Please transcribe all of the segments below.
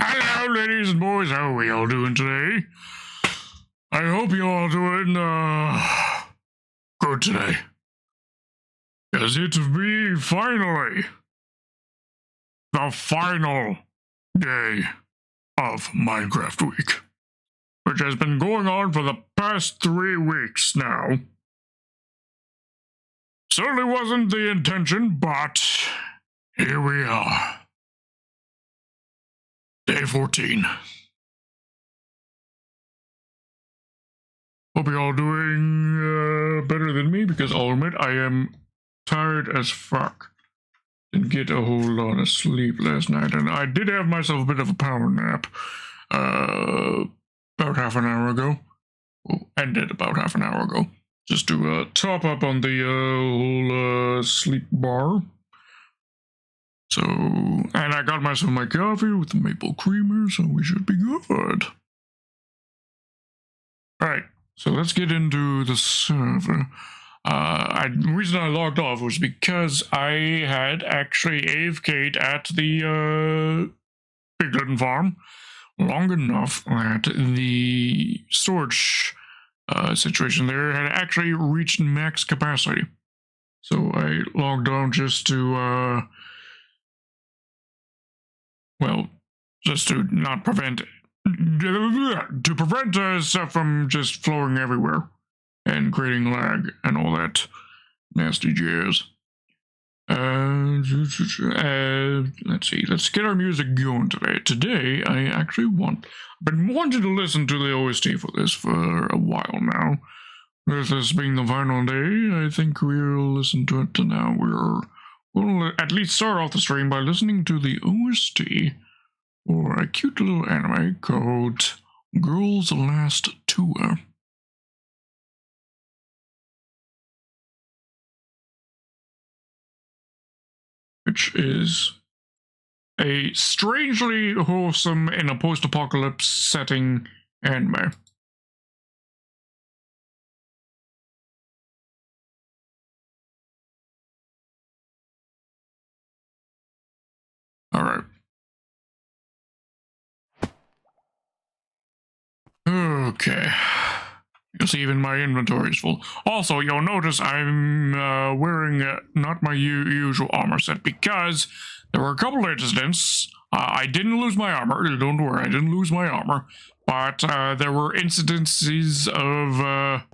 Hello, ladies and boys. How are we all doing today? I hope you all doing good today. Because it's me finally the final day of Minecraft Week, which has been going on for the past 3 weeks now. Certainly wasn't the intention, but here we are. Day 14. Hope you're all doing better than me, because I'll admit I am tired as fuck. Didn't get a whole lot of sleep last night, and I did have myself a bit of a power nap about half an hour ago. Well, ended about half an hour ago. Just to top up on the whole sleep bar. So, and I got myself my coffee with the maple creamer, so we should be good. Alright, so let's get into the server. The reason I logged off was because I had actually AFK'd at the piglin farm long enough that the storage situation there had actually reached max capacity. So I logged on just to well, just to not prevent, to prevent stuff from just flowing everywhere and creating lag and all that nasty jazz. Let's see, let's get our music going today. Today, I actually I've been wanting to listen to the OST for this for a while now. With this being the final day, I think we'll listen to it now. We'll at least start off the stream by listening to the OST for a cute little anime called Girls' Last Tour. Which is a strangely wholesome in a post-apocalypse setting anime. Alright. Okay. You'll see even my inventory is full. Also, you'll notice I'm wearing not my usual armor set, because there were a couple incidents. I didn't lose my armor. Don't worry, I didn't lose my armor. But there were incidences of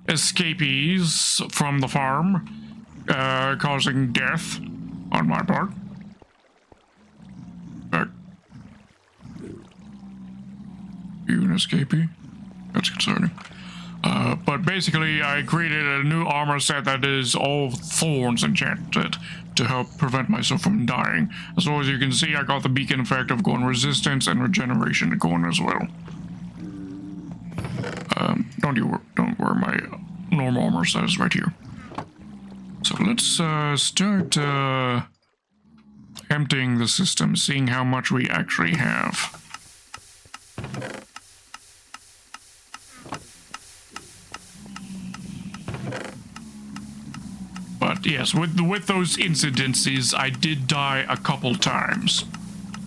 escapees from the farm causing death on my part. You an escapee? That's concerning. But basically, I created a new armor set that is all thorns enchanted to help prevent myself from dying. As well as you can see, I got the beacon effect of going resistance and regeneration going as well. Don't worry, my normal armor set is right here. So let's start emptying the system, seeing how much we actually have. But yes, with those incidences, I did die a couple times.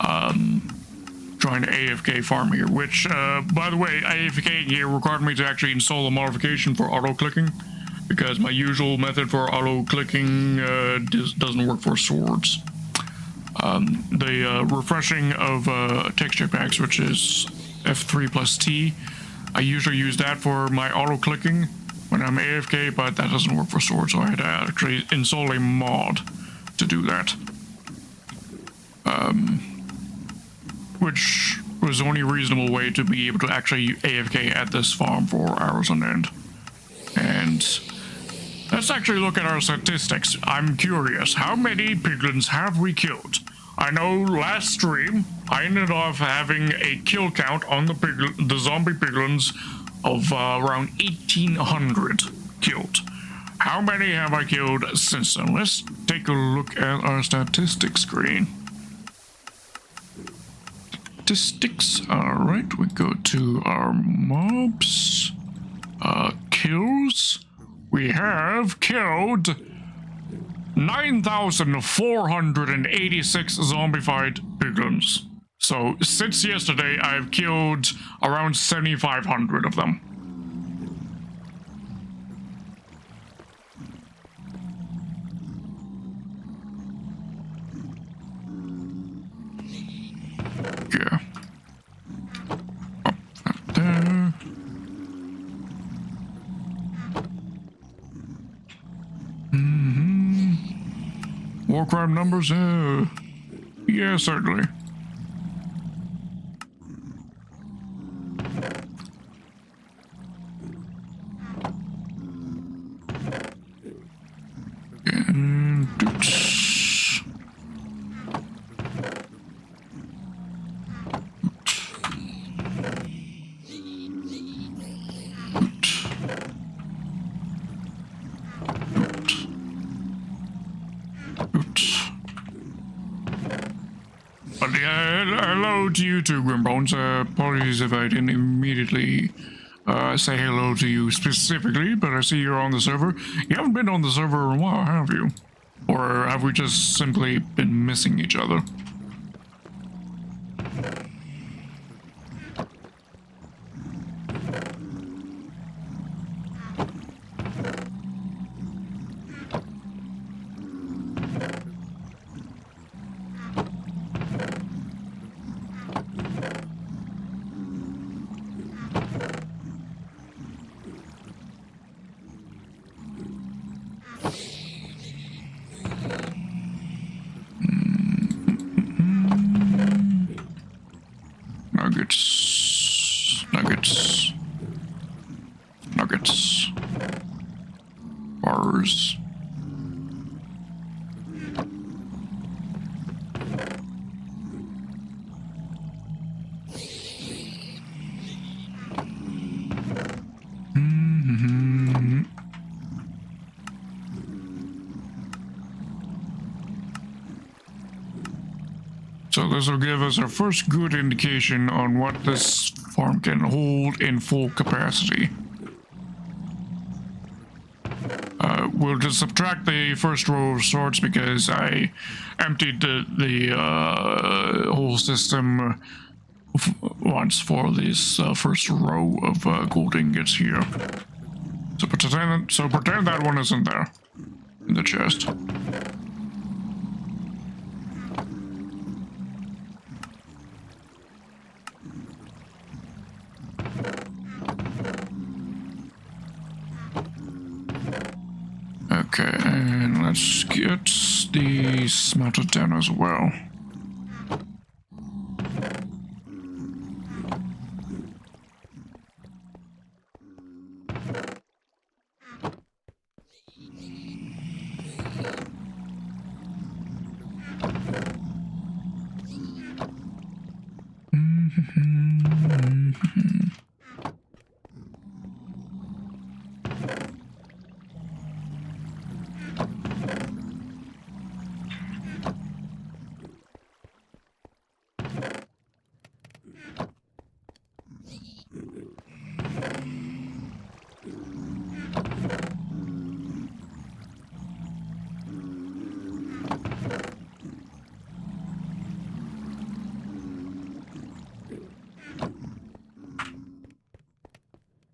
Trying to AFK farm here, which, by the way, AFKing here required me to actually install a modification for auto-clicking, because my usual method for auto-clicking doesn't work for swords. The refreshing of texture packs, which is F3 plus T, I usually use that for my auto-clicking when I'm AFK, but that doesn't work for swords, so I had to actually install a mod to do that. Which was the only reasonable way to be able to actually AFK at this farm for hours on end. And let's actually look at our statistics. I'm curious, how many piglins have we killed? I know last stream, I ended off having a kill count on the zombie piglins of around 1,800 killed. How many have I killed since then? Let's take a look at our statistics screen. Statistics, alright, we go to our mobs, kills. We have killed 9,486 zombified piglins So since yesterday, I've killed around 7,500 of them. Yeah. Up there. War crime numbers? Yeah, certainly. And oops. Hello to you too, Grimbones. Apologies if I didn't immediately say hello to you specifically, but I see you're on the server. You haven't been on the server in a while, have you? Or have we just simply been missing each other? Nuggets. Bars. So this will give us our first good indication on what this farm can hold in full capacity. We'll just subtract the first row of sorts because I emptied the whole system once for this first row of gold ingots here. So pretend that one isn't there in the chest. Okay, and let's get the smelter down as well.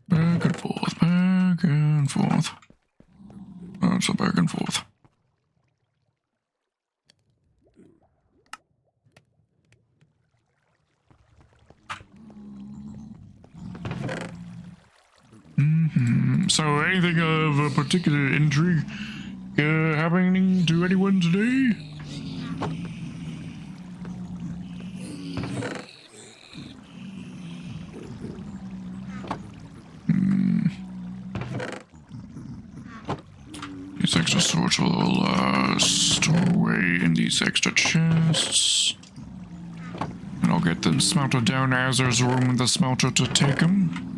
Back and forth. That's a back and forth. So anything of a particular intrigue happening to anyone today? These extra swords will store away in these extra chests. And I'll get them smelted down as there's room in the smelter to take them.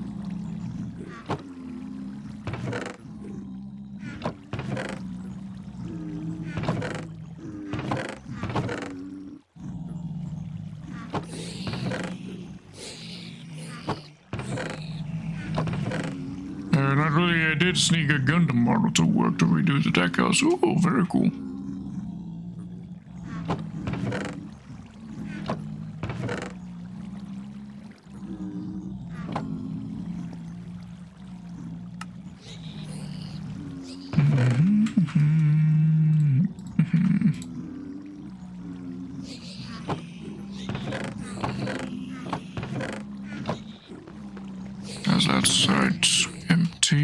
I did sneak a Gundam model to work to redo the deck house. Oh, very cool. That side's empty.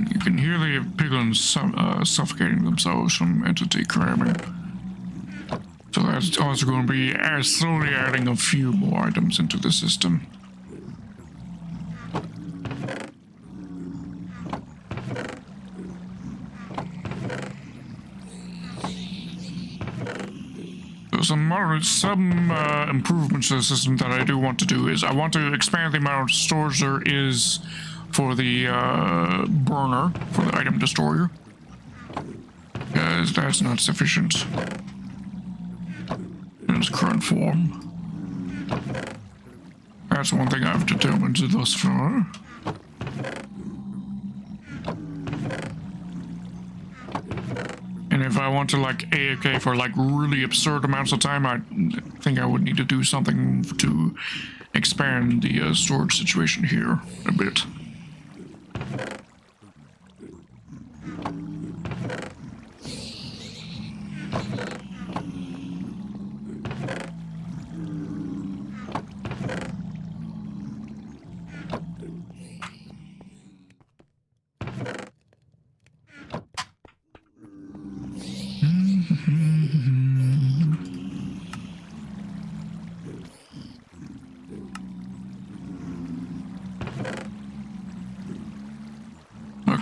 You can hear the piglins suffocating themselves from entity cramming. So that's also going to be slowly adding a few more items into the system. Some improvements to the system that I do want to do is I want to expand the amount of storage there is for the burner, for the item destroyer, because that's not sufficient in its current form. That's one thing I've determined thus far. And if I want to like AFK for like really absurd amounts of time, I think I would need to do something to expand the storage situation here a bit.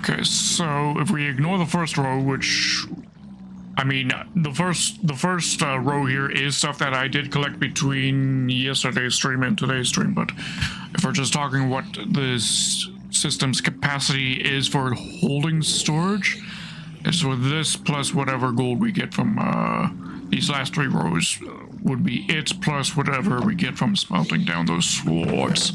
Okay, so if we ignore the first row, which, I mean, the first row here is stuff that I did collect between yesterday's stream and today's stream, but if we're just talking what this system's capacity is for holding storage, it's with this plus whatever gold we get from these last three rows would be it, plus whatever we get from smelting down those swords.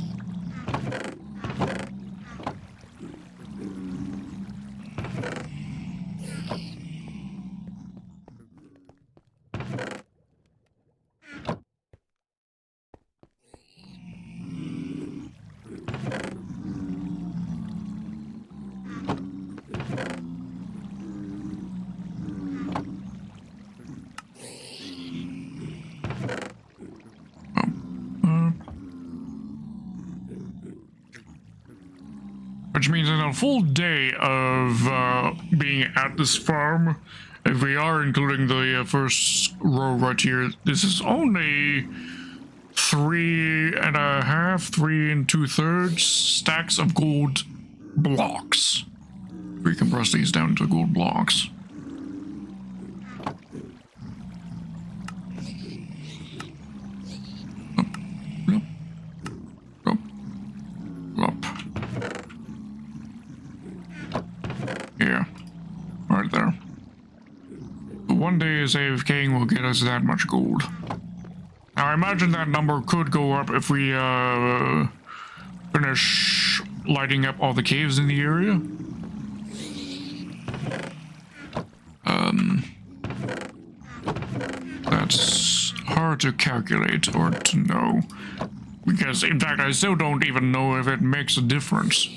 Which means in a full day of being at this farm, if we are including the first row right here, this is only 3 2/3 stacks of gold blocks. We compress these down into gold blocks. Yeah, right there. One day of AFKing will get us that much gold. Now I imagine that number could go up if we finish lighting up all the caves in the area. That's hard to calculate or to know. Because in fact I still don't even know if it makes a difference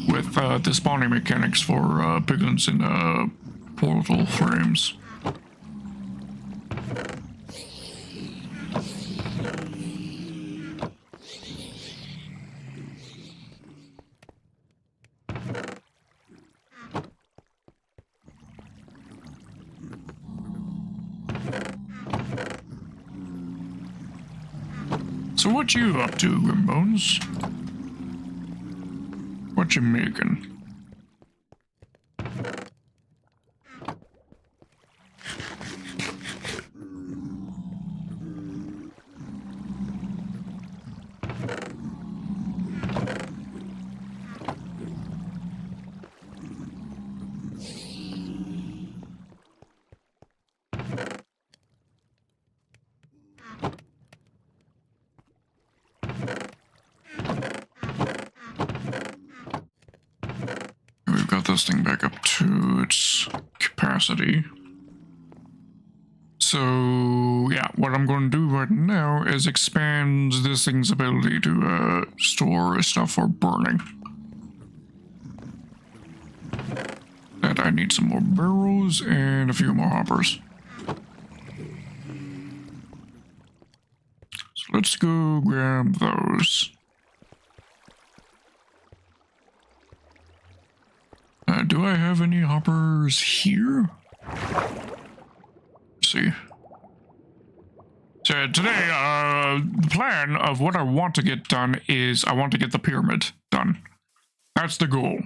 with the spawning mechanics for piglins in portal frames. So what you up to, Grimbones? What you making? got this thing back up to its capacity. So, yeah, what I'm going to do right now is expand this thing's ability to store stuff for burning. And I need some more barrels and a few more hoppers. So let's go grab those. Do I have any hoppers here? Let's see. So today, the plan of what I want to get done is I want to get the pyramid done. That's the goal.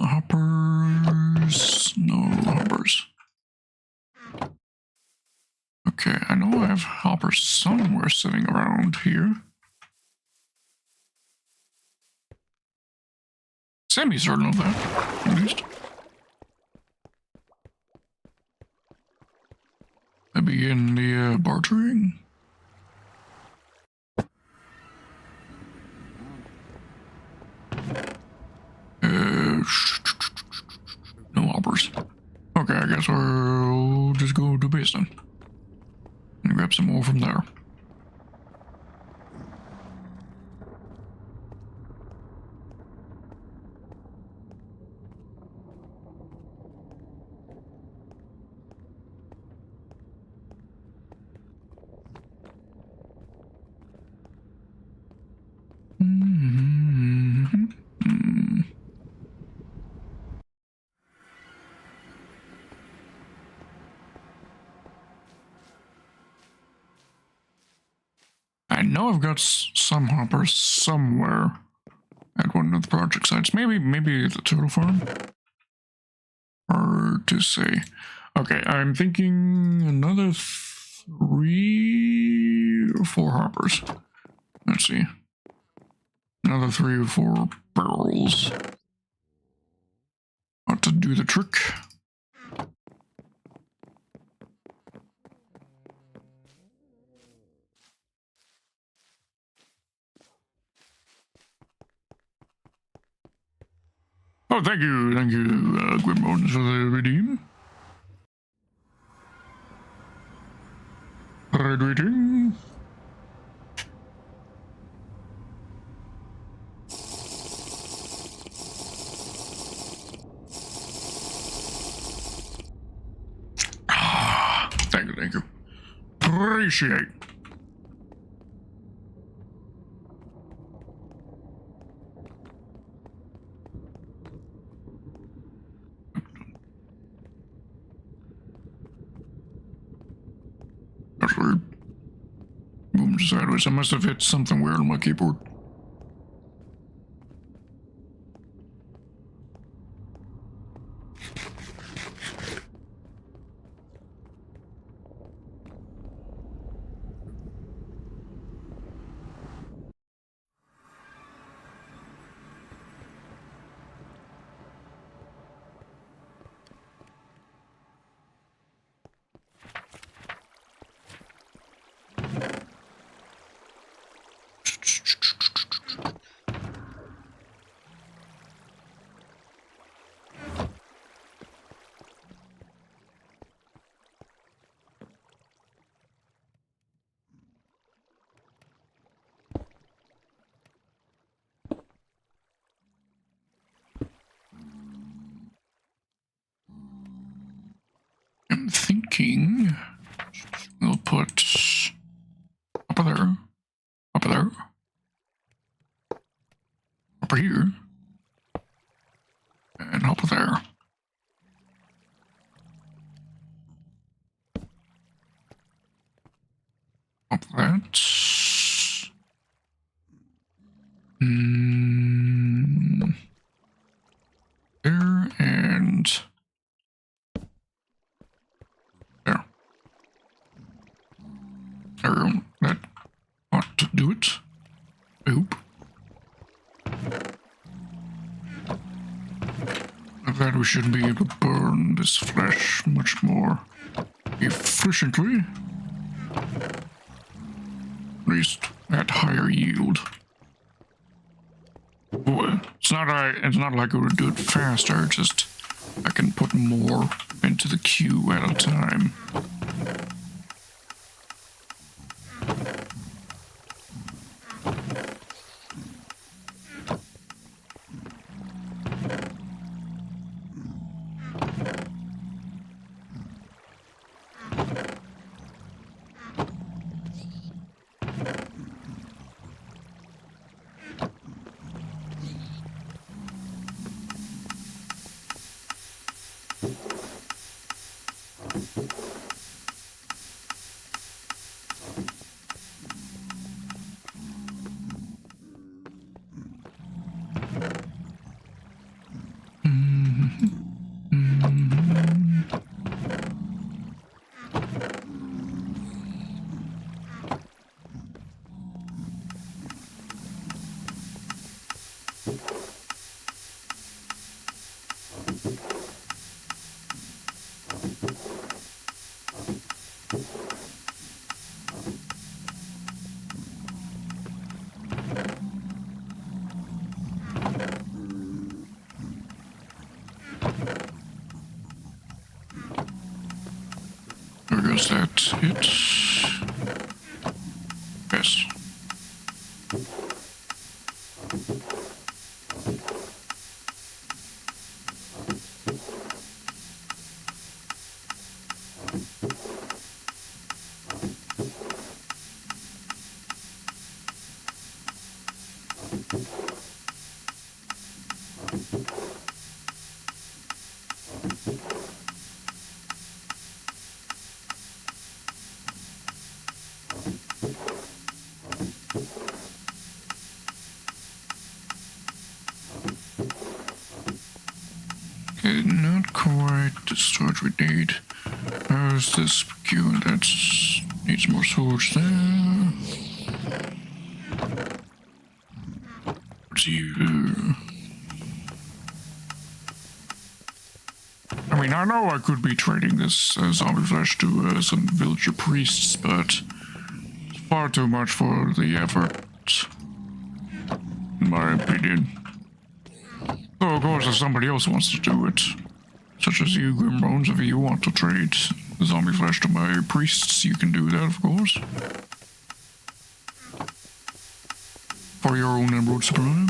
Hoppers, no hoppers. Okay, I know I have hoppers somewhere sitting around here. Semi-certain of that, at least. Maybe in the bartering. No hoppers. Okay, I guess we'll just go to base then. And grab some more from there. I know I've got some hoppers somewhere at one of the project sites. Maybe the turtle farm. Hard to say. Okay, I'm thinking another 3 or 4 hoppers. Let's see. Another 3 or 4 barrels. Ought to do the trick. Oh, thank you, Grimbones, for the redeem. Hydrating. Thank you. Appreciate. That's weird. Moving sideways. I must have hit something weird on my keyboard. I'm thinking we'll put up there, up here, and up there. Up that. There and there. There, that ought to do it. I hope. Of that we should be able to burn this flesh much more efficiently. At least at higher yield. Well, it's not like it would do it faster, just I can put more into the queue at a time. I guess that's it. Yes. Okay, not quite the storage we need. How's this queue? That needs more storage there. What's you? I mean, I know I could be trading this zombie flesh to some villager priests, but it's far too much for the effort, in my opinion. Though, of course, if somebody else wants to do it, such as you, Grimbones, if you want to trade zombie flesh to my priests, you can do that, of course. For your own emerald supply.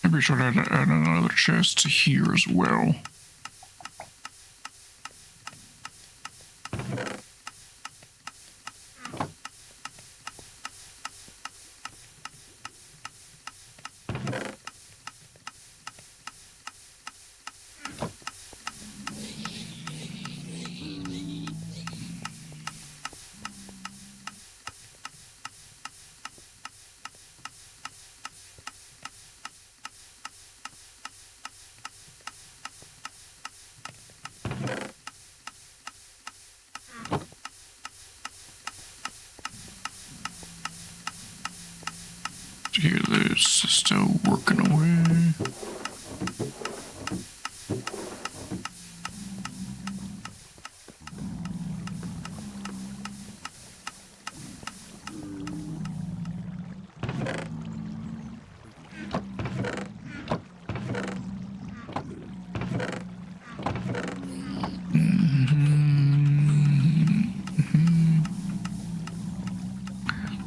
Maybe I should add another chest here as well. Here, this is still working away.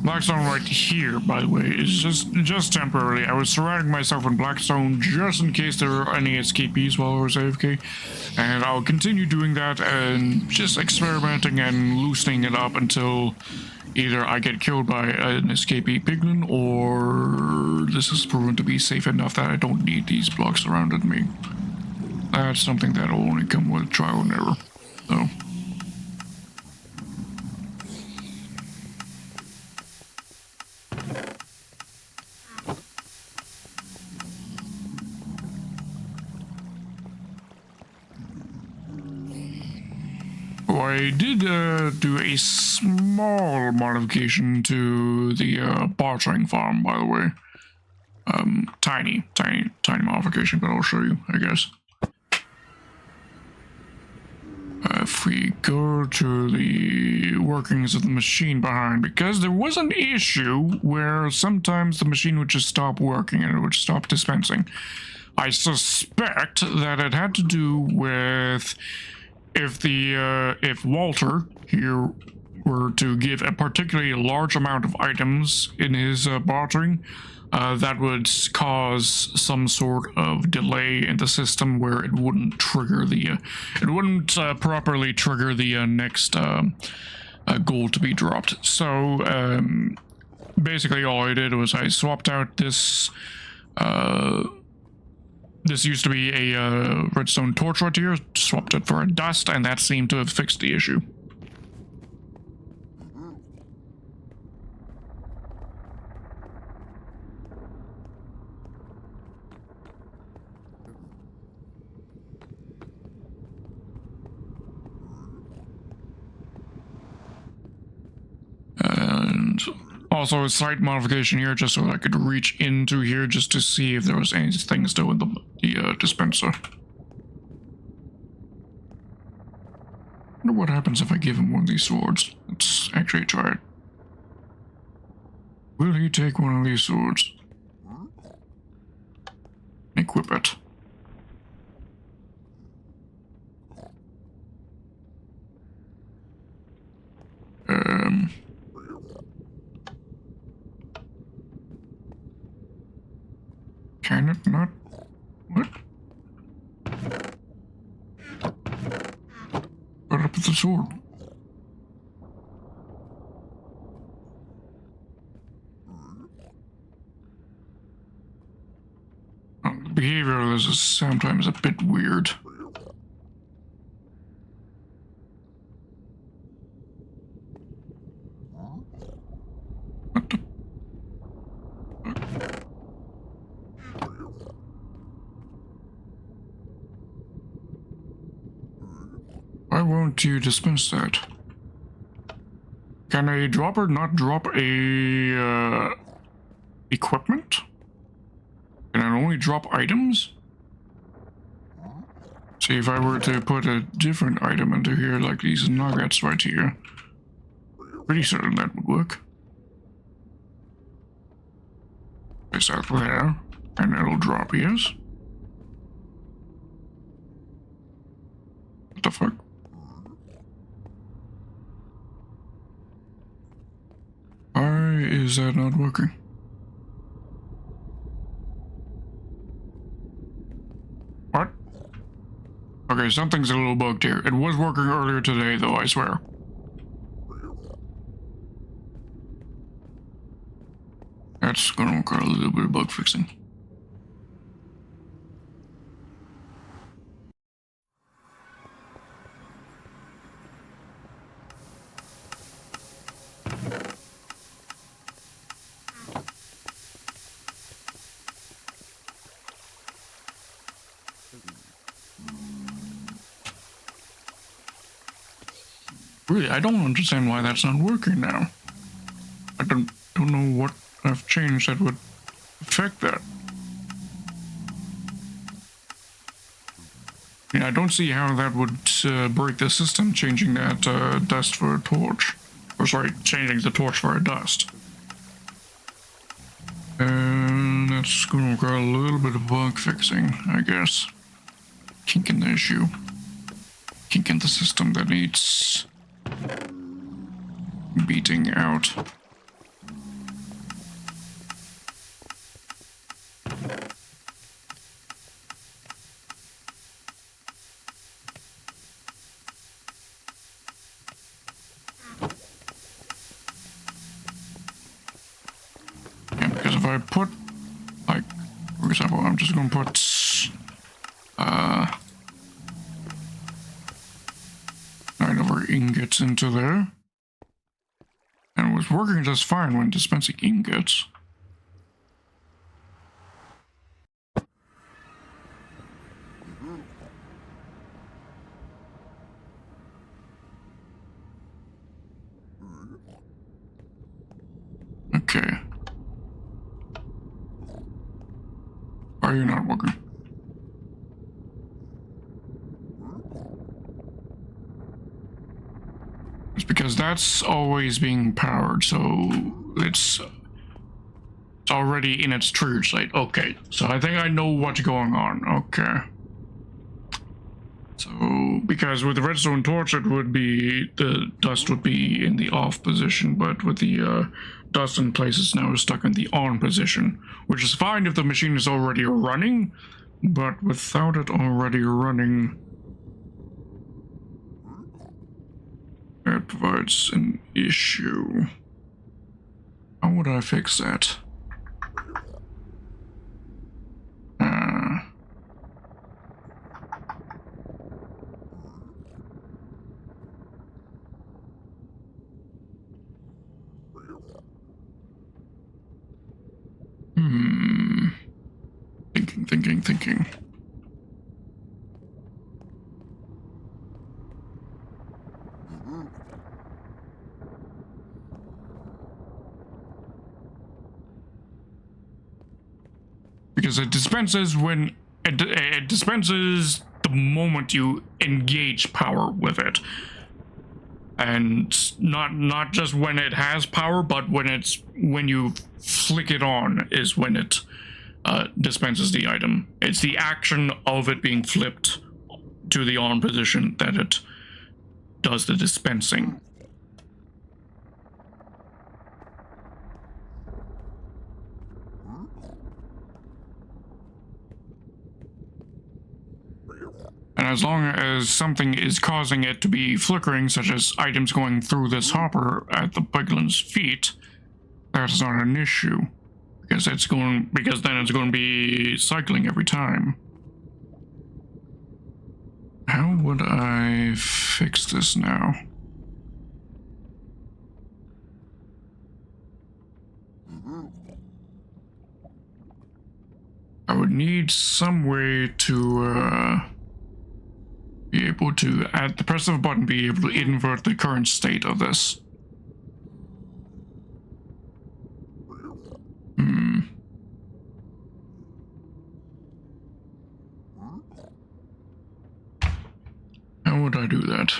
Blackstone right here, by the way, is just temporarily. I was surrounding myself in Blackstone just in case there were any escapees while I was AFK, and I'll continue doing that and just experimenting and loosening it up until either I get killed by an escapee piglin, or this is proven to be safe enough that I don't need these blocks surrounding me. That's something that'll only come with trial and error, so. I did do a small modification to the bartering farm, by the way. Tiny modification, but I'll show you, I guess. If we go to the workings of the machine behind, because there was an issue where sometimes the machine would just stop working and it would stop dispensing. I suspect that it had to do with if Walter here were to give a particularly large amount of items in his bartering, that would cause some sort of delay in the system where it wouldn't trigger the properly trigger the next gold to be dropped. So basically all I did was I swapped out this this used to be a redstone torch right here, swapped it for a dust, and that seemed to have fixed the issue. And also a slight modification here, just so I could reach into here just to see if there was anything still in the dispenser. I wonder what happens if I give him one of these swords. Let's actually try it. Will he take one of these swords? Equip it. Can it not? What? What up with the sword? The behavior of this is sometimes a bit weird. What the? Why won't you dispense that? Can a dropper not drop a equipment? Can it only drop items? See, if I were to put a different item into here, like these nuggets right here, pretty certain that would work. Place that there, and it'll drop, yes? What the fuck? Why is that not working? What? Okay, something's a little bugged here. It was working earlier today, though, I swear. That's gonna require a little bit of bug fixing. Really, I don't understand why that's not working now. I don't know what I've changed that would affect that. I mean, I don't see how that would break the system, changing that dust for a torch. Or sorry, changing the torch for a dust. And that's going to require a little bit of bug fixing, I guess. Kink in the issue. Kink in the system that needs beating out. if I put, like, for example, I'm just gonna put, nine of our ingots into there. And it was working just fine when dispensing ingots. Okay. Why are you not working? It's because that's always being powered, so it's already in its trigger state. Okay, so I think I know what's going on. Okay. So, because with the redstone torch, it would be, the dust would be in the off position, but with the dust in place, it's now stuck in the on position, which is fine if the machine is already running, but without it already running, that provides an issue. How would I fix that? Thinking. Because it dispenses when it dispenses the moment you engage power with it, and not just when it has power, but when you flick it on is when it dispenses the item. It's the action of it being flipped to the on position that it does the dispensing. And as long as something is causing it to be flickering, such as items going through this hopper at the piglin's feet, that's not an issue. Because then it's going to be cycling every time. How would I fix this now? I would need some way to be able to, at the press of a button, be able to invert the current state of this. How would I do that?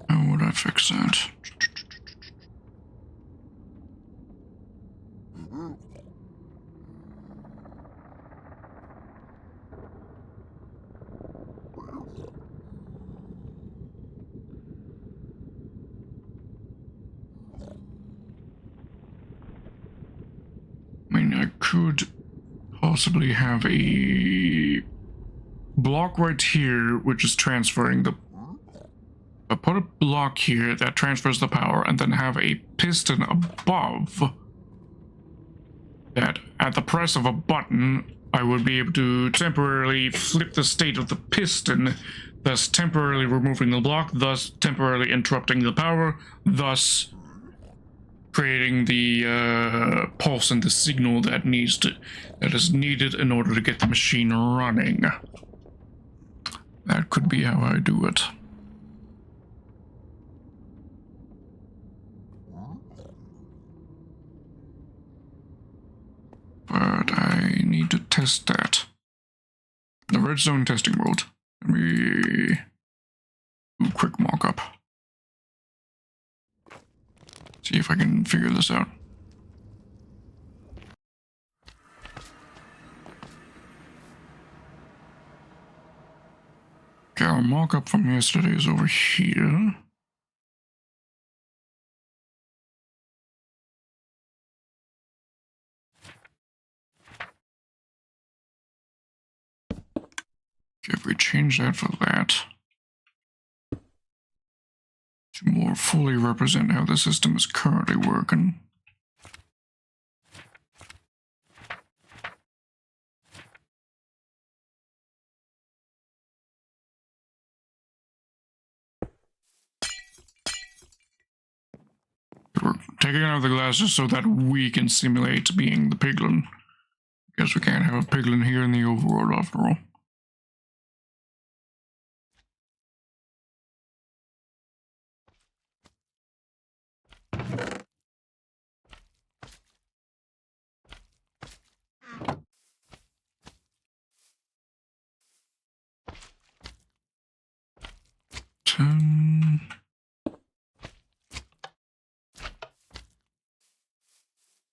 How would I fix that? I mean, I could possibly have a block right here, which is transferring the... I put a block here that transfers the power, and then have a piston above that at the press of a button, I would be able to temporarily flip the state of the piston, thus temporarily removing the block, thus temporarily interrupting the power, thus creating the pulse and the signal that is needed in order to get the machine running. That could be how I do it. But I need to test that. The redstone testing world. Let me do a quick mock-up. See if I can figure this out. Okay, our mock-up from yesterday is over here. If we change that for that, to more fully represent how the system is currently working. We're taking out the glasses so that we can simulate being the piglin. Guess we can't have a piglin here in the overworld after all.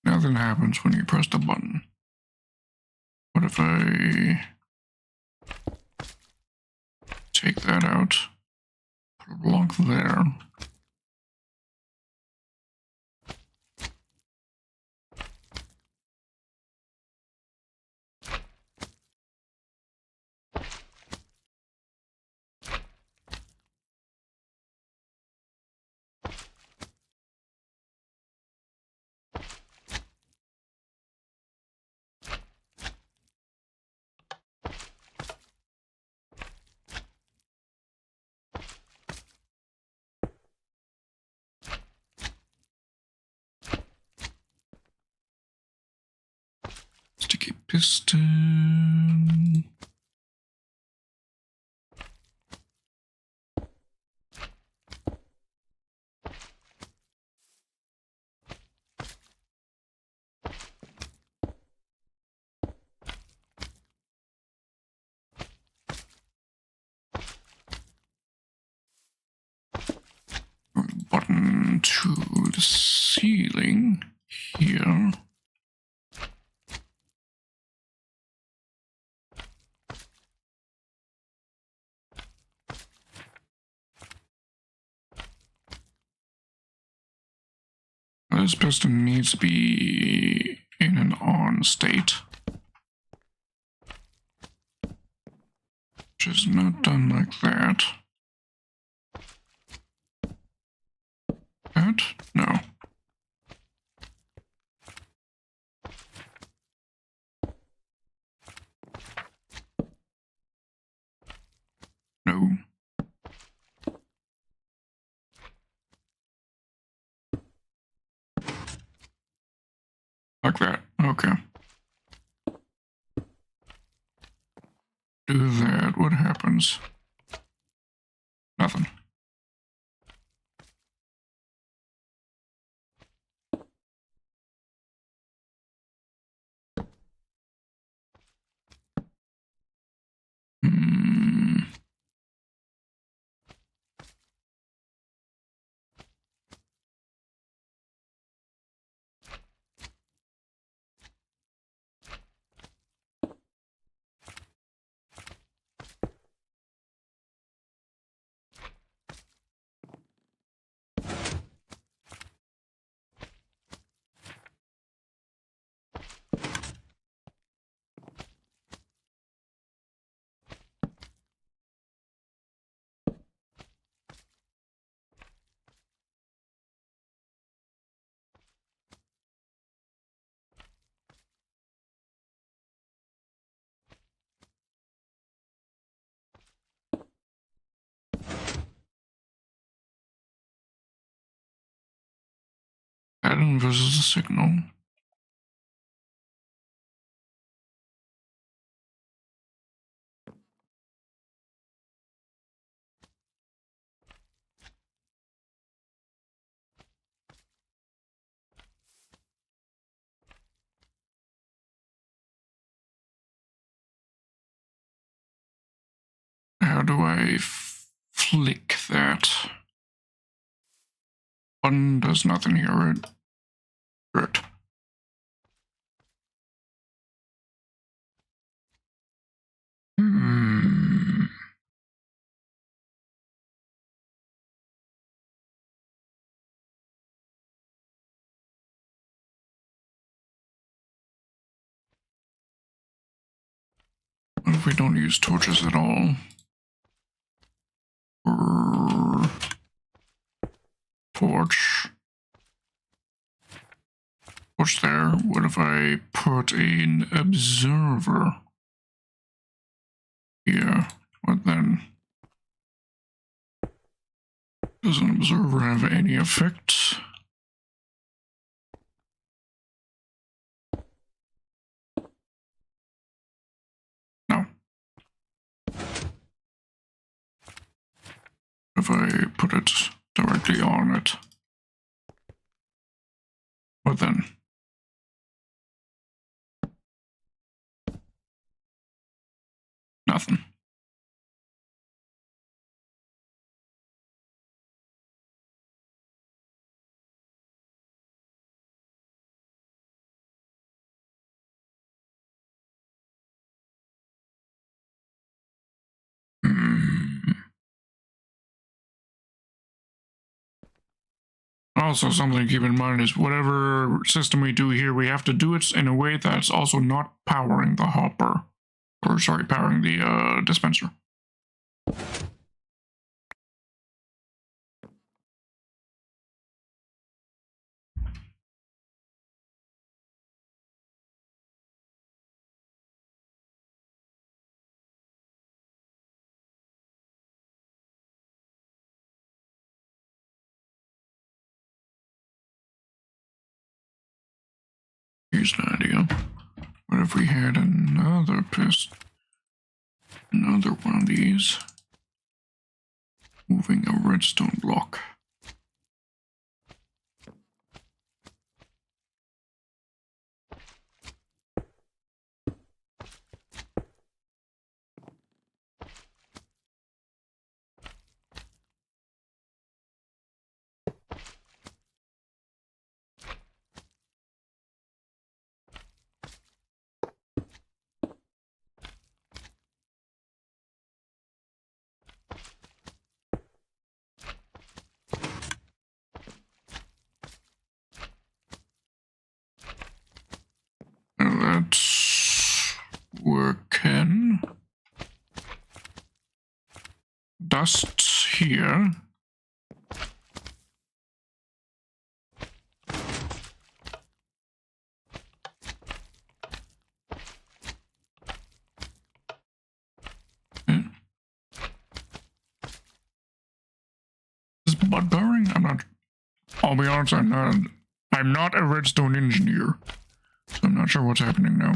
Nothing happens when you press the button. What if I take that out, put a block there? Sticky piston. Button to the ceiling here. This piston needs to be in an on state, which is not done like that. That? No. No. Like that. Okay. Do that. What happens? Nothing. Pattern versus the signal. How do I flick that? Button does nothing here, right? Correct. What if we don't use torches at all? Torch. Torch there. What if I put an observer here? What then? Does an observer have any effect? No. If I put it directly on it, what then? Nothing. Also, something to keep in mind is whatever system we do here, we have to do it in a way that's also not powering the hopper. Or, sorry, powering the dispenser. Here's an idea. What if we had another another one of these, moving a redstone block? Let's work in dust here. Is bud powering? I'll be honest, I'm not a redstone engineer. So I'm not sure what's happening now.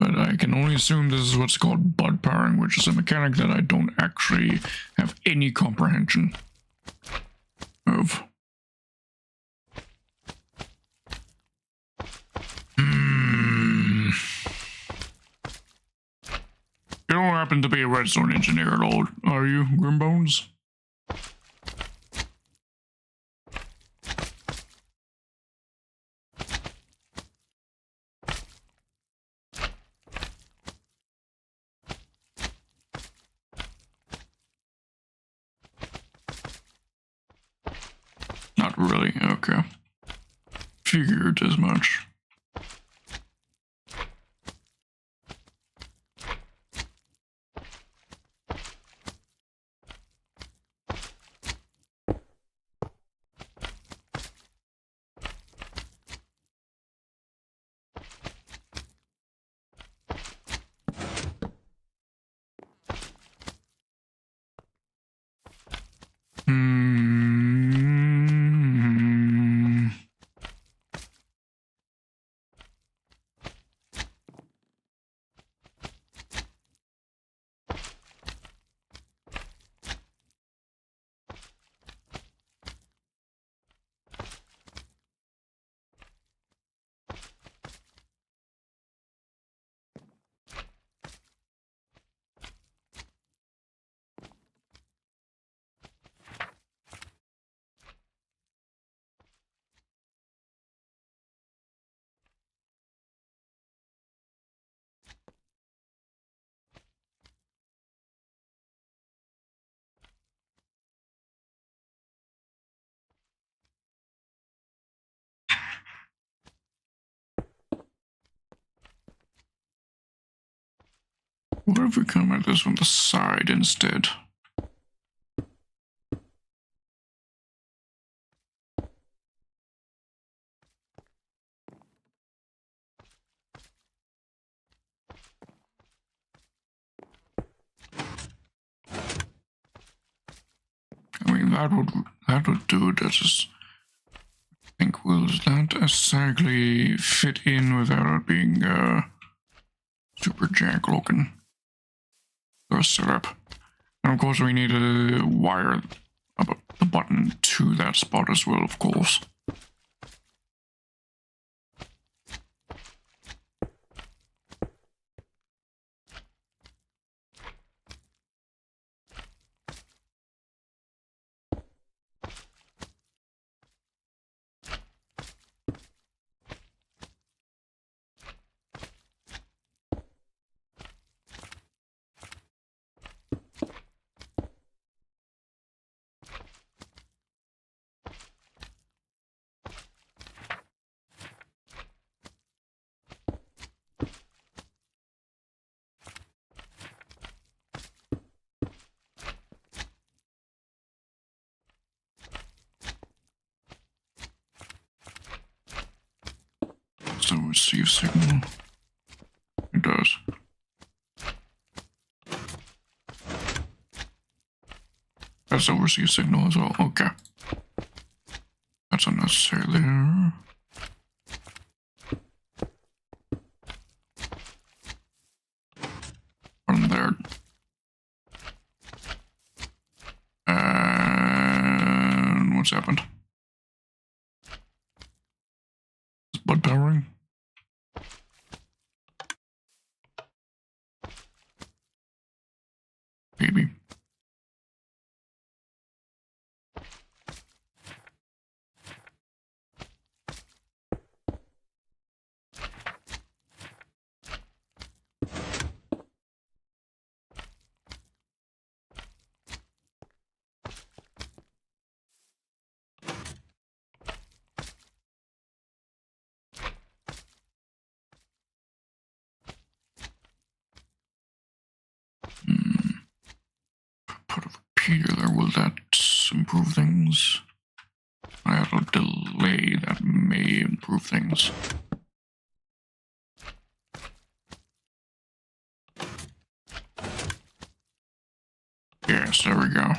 But I can only assume this is what's called bud powering, which is a mechanic that I don't actually have any comprehension of. You don't happen to be a redstone engineer at all, are you, Grimbones? Not really, okay. Figured as much. What if we come at this from the side instead? I mean, that would do it. I just think will that exactly fit in without it being super jank looking. The setup. And of course we need to wire up the button to that spot as well, of course. So receive signal. It does. That's a receive signal as well. Okay. That's unnecessary there. From there. And what's happened? Is blood powering? Maybe. Put a repeater there. Will that improve things? I have a delay that may improve things. Yes, there we go.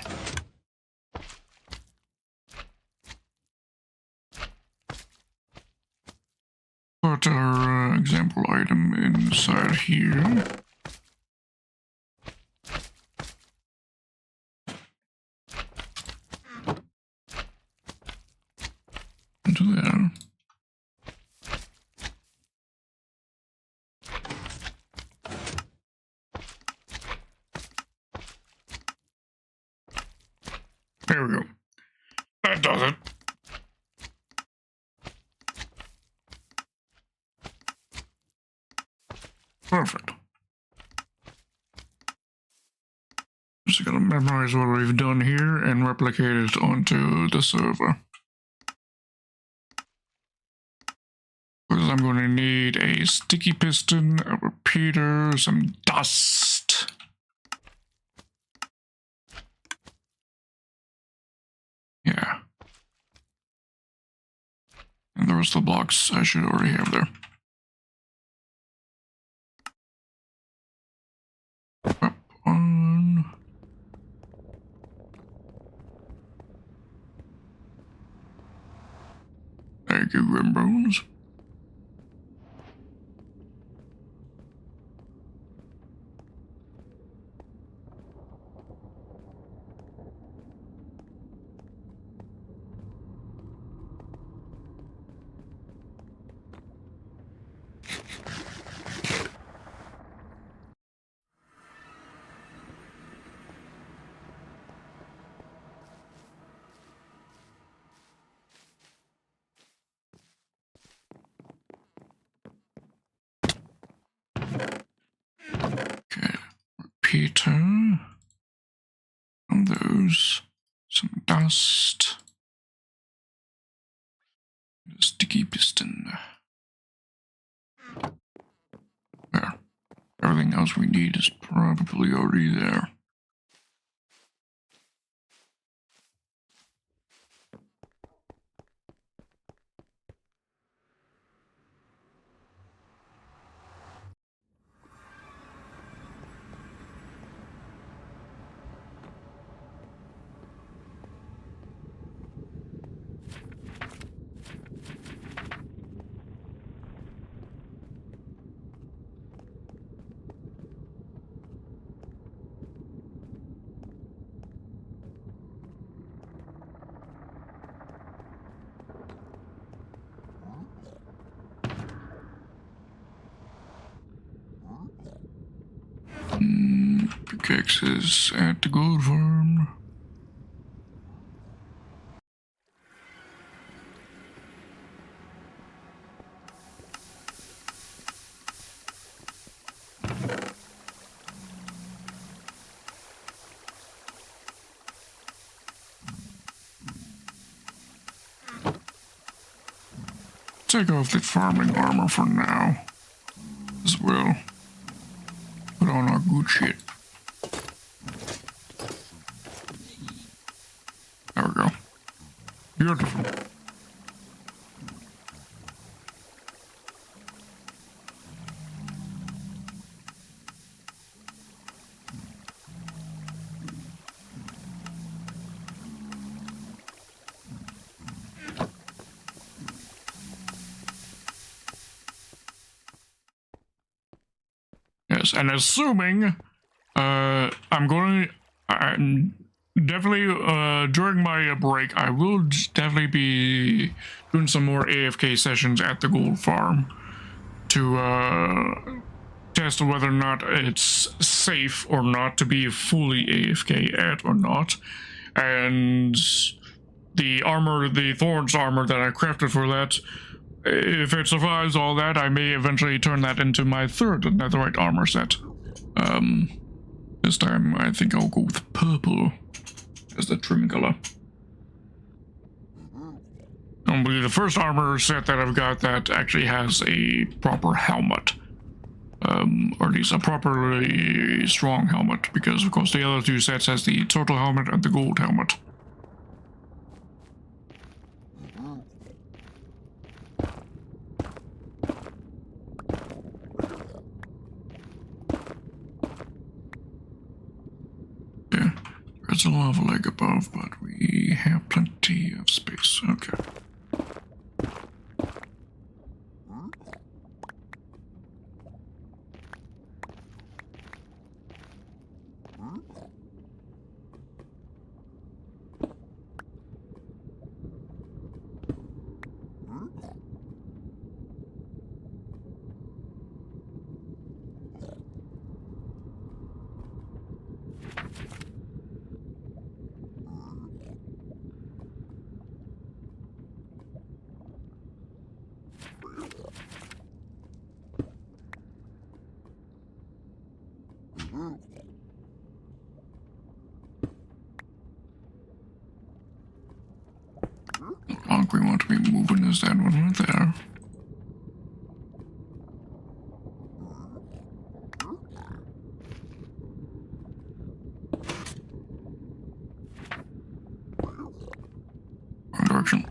Put our example item inside here. Into there. There we go. That does it. Perfect. Just gotta memorize what we've done here and replicate it onto the server. Because I'm going to need a sticky piston, a repeater, some dust. Yeah. And the rest of the blocks I should already have there. Up on. Thank you, Grimbones. Okay, repeater. On those, some dust. A sticky piston. There. Everything else we need is probably already there. Pickaxes at the gold farm. Take off the farming armor for now, as well. Put on our good shit. There we go. Beautiful. Yes, and assuming I'm going definitely during my break I will definitely be doing some more AFK sessions at the gold farm to test whether or not it's safe or not to be fully AFK at or not. And the armor, the Thorns armor that I crafted for that, if it survives all that, I may eventually turn that into my third netherite armor set. This time I think I'll go with purple as the trim color. I believe the first armor set that I've got that actually has a proper helmet. Or at least a properly strong helmet, because of course the other two sets has the total helmet and the gold helmet. Yeah, there's a lava lake above, but we have plenty of space. Okay. Block we want to be moving is that one right there. Wrong direction.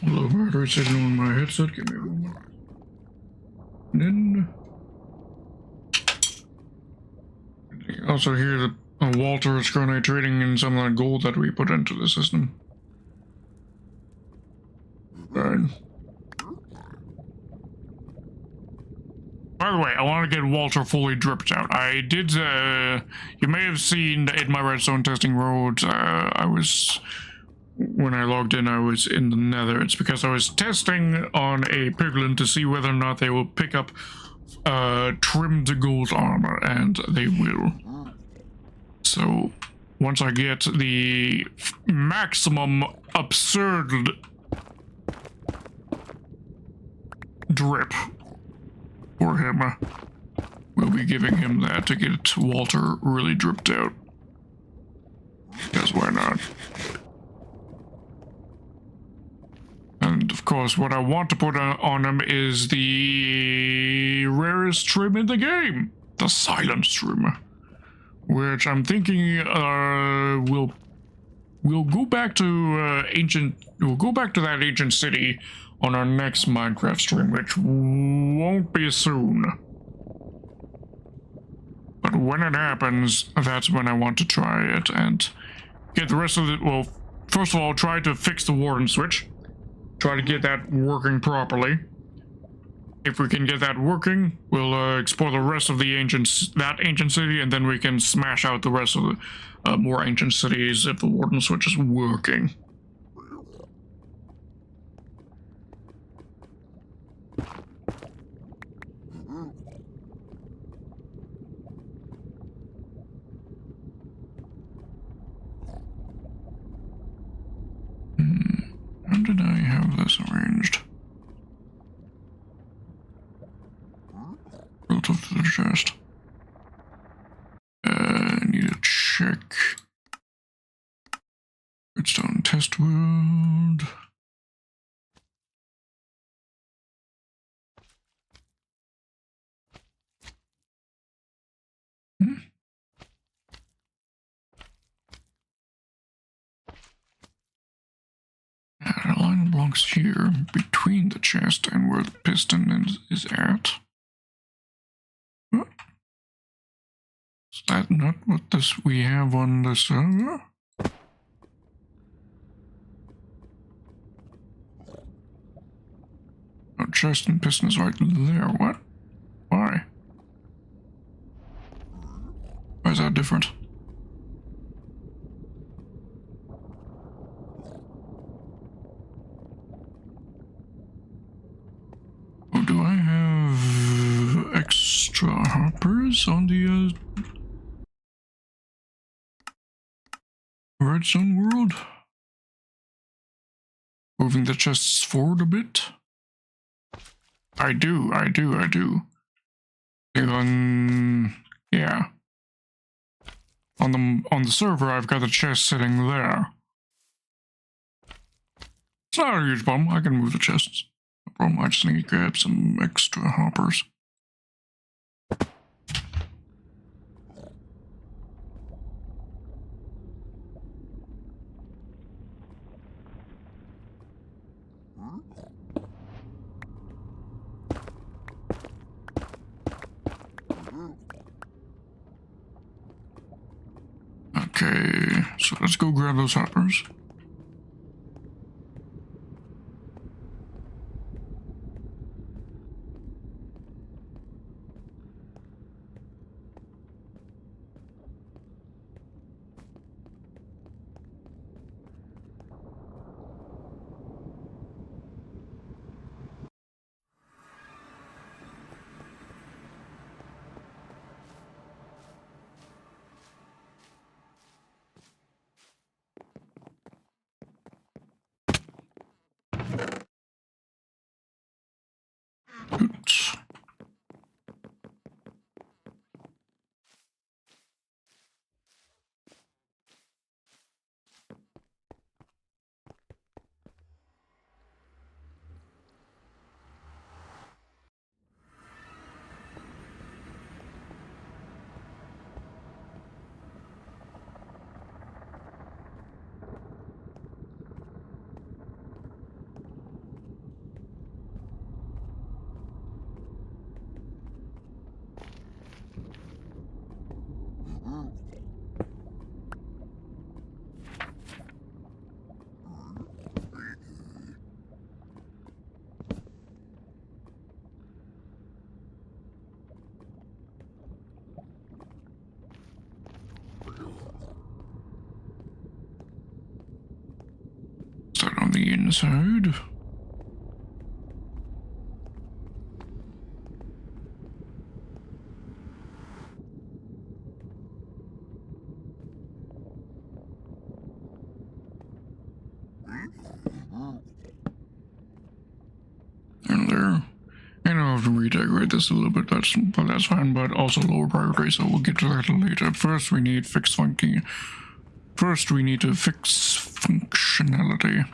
Low battery signal in my headset. Give me a moment. And then also hear that Walter is currently trading in some of that gold that we put into the system. Right. By the way, I want to get Walter fully dripped out. I did, you may have seen in my redstone testing road, when I logged in, I was in the nether. It's because I was testing on a piglin to see whether or not they will pick up trimmed gold armor, and they will. So, once I get the maximum absurd drip for him, we'll be giving him that to get Walter really dripped out. Yes, why not? And of course, what I want to put on him is the rarest trim in the game, the silence trim, which I'm thinking we'll go back to that ancient city on our next Minecraft stream, which won't be soon. But when it happens, that's when I want to try it and get the rest of it. Well, first of all, try to fix the warden switch. Try to get that working properly. If we can get that working, we'll explore the rest of the ancient city, and then we can smash out the rest of the more ancient cities if the warden switch is working. How did I have this arranged? Relative to the chest. I need to check. Redstone test world. A line belongs here between the chest and where the piston is at. Is that not what we have on the server? Oh, chest and piston is right there. What? Why? Why is that different? Oh, do I have extra hoppers on the redstone world? Moving the chests forward a bit? I do. Yeah. On the server, I've got the chest sitting there. It's not a huge problem. I can move the chests. No problem. I just need to grab some extra hoppers. Okay, so let's go grab those hoppers. Oops. Start on the inside. And there. And I'll have to redecorate this a little bit, but that's fine, but also lower priority, so we'll get to that later. First, we need fixed funky first we need to fix functionality.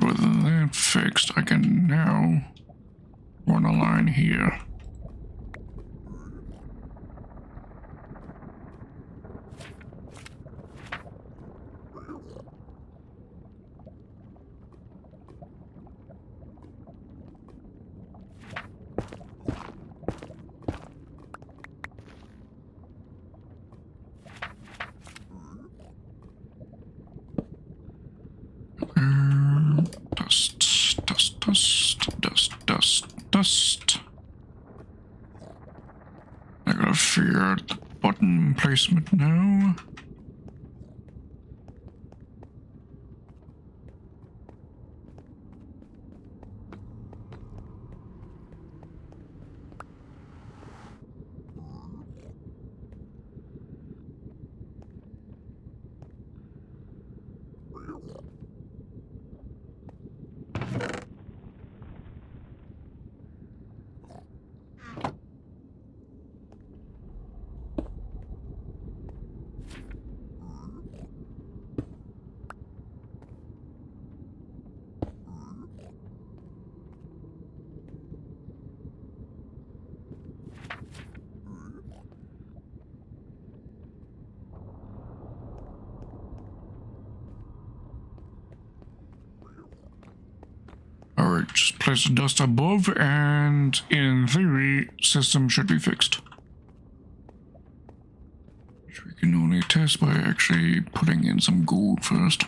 With that fixed, I can now run a line here. Dust. I gotta figure out the button placement now. Alright, just place the dust above, and in theory, system should be fixed. Which we can only test by actually putting in some gold first.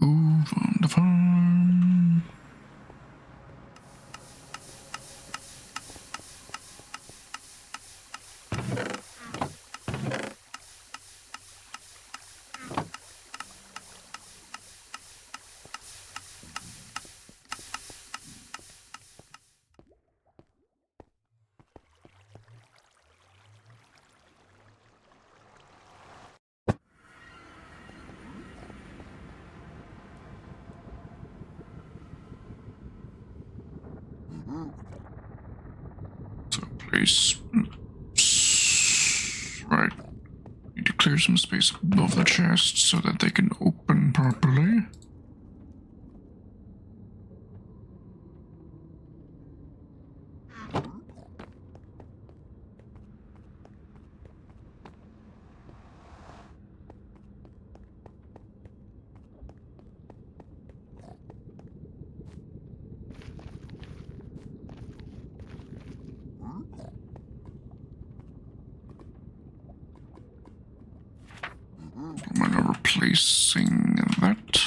Move on the farm. So place. Right. Need to clear some space above the chest so that they can open properly. I'm now replacing that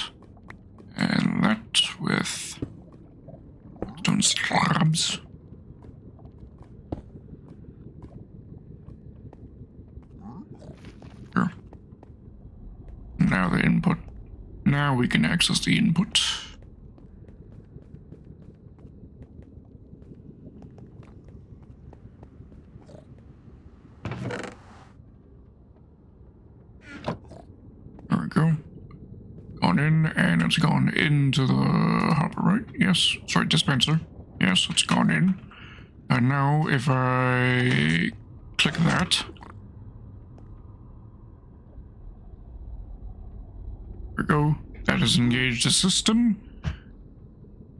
and that with stone slabs. Sure. Now the input. Now we can access the input. There we go. Gone in, and it's gone into the hopper, right? Yes. Sorry, dispenser. Yes, it's gone in. And now if I click that, we go. That has engaged the system.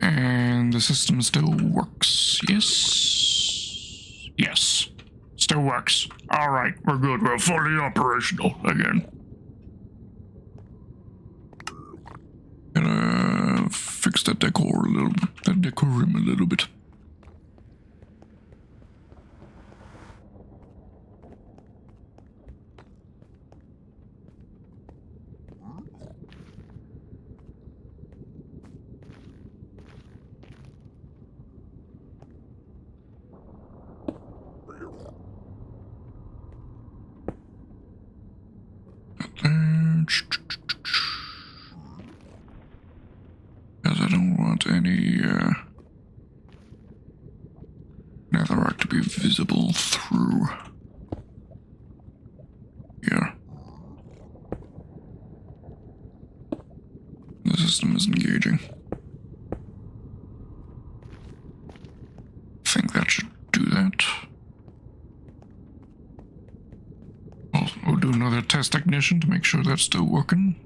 And the system still works. Yes. Yes. Still works. Alright, we're good. We're fully operational again. Gonna fix that decor a little bit. That decorum a little bit. Because I don't want any netherrack to be visible through here. The system is engaging. I think that should do that. We'll do another test ignition to make sure that's still working.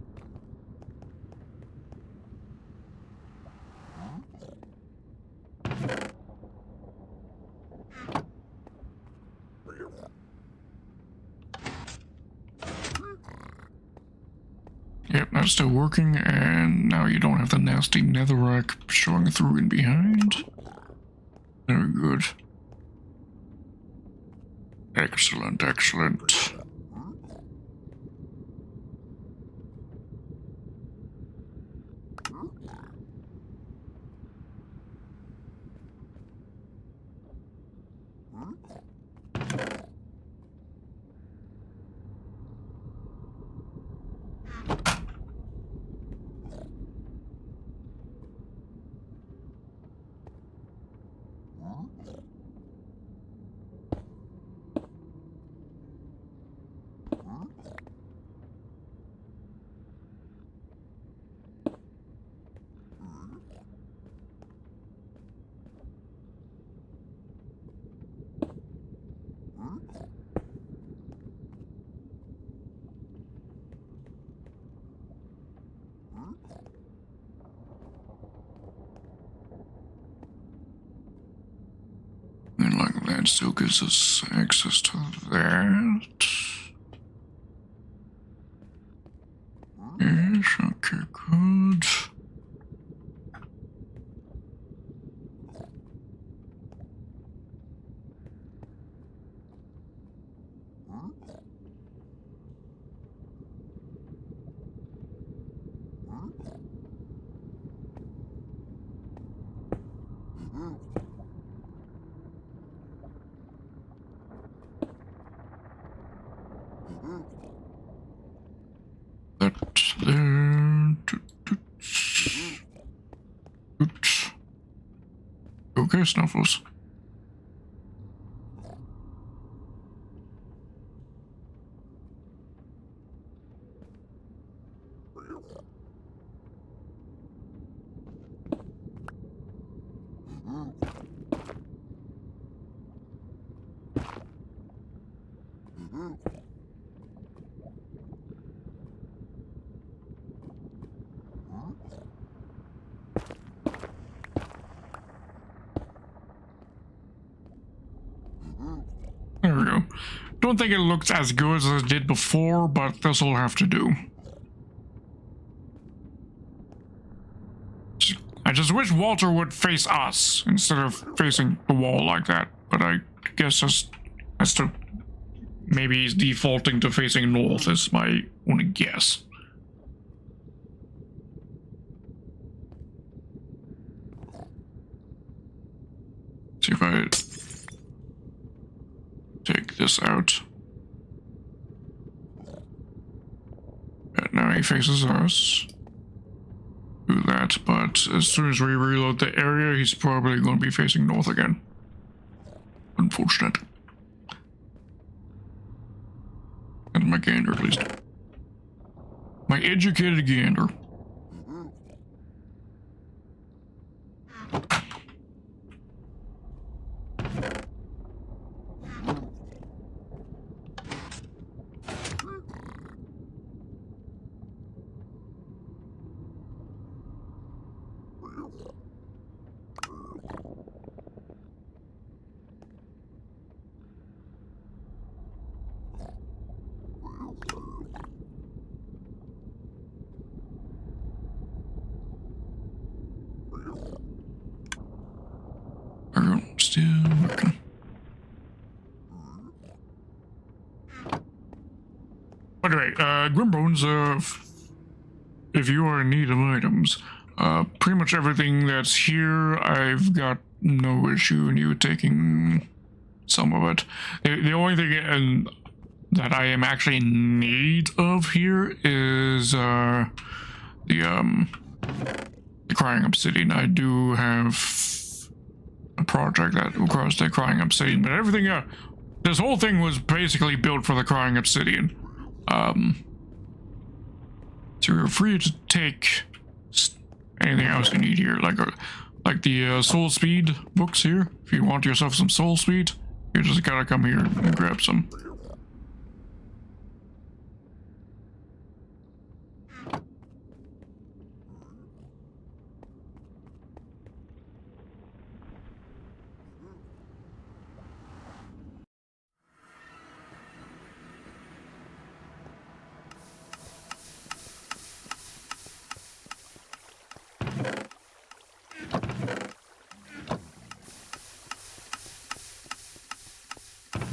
Yep, that's still working, and now you don't have the nasty netherrack showing through and behind. Very good. Excellent, excellent. And like that still gives us access to that. Yes, okay, good. That there. Oops. Okay, Snuffles. There we go. Don't think it looks as good as it did before, but this'll have to do. I just wish Walter would face us instead of facing the wall like that. But I guess that's to maybe he's defaulting to facing north is my only guess. See if I take this out. And now he faces us. Do that, but as soon as we reload the area, he's probably going to be facing north again. Unfortunate. And my gander, at least. My educated gander. Still working. By the way, Grimbones, if you are in need of items, pretty much everything that's here, I've got no issue in you taking some of it. The only thing that I am actually in need of here is the Crying Obsidian. I do have a project that requires the Crying Obsidian, but everything, this whole thing was basically built for the Crying Obsidian. So you're free to take anything else you need here, like the Soul Speed books here. If you want yourself some Soul Speed, you just gotta come here and grab some.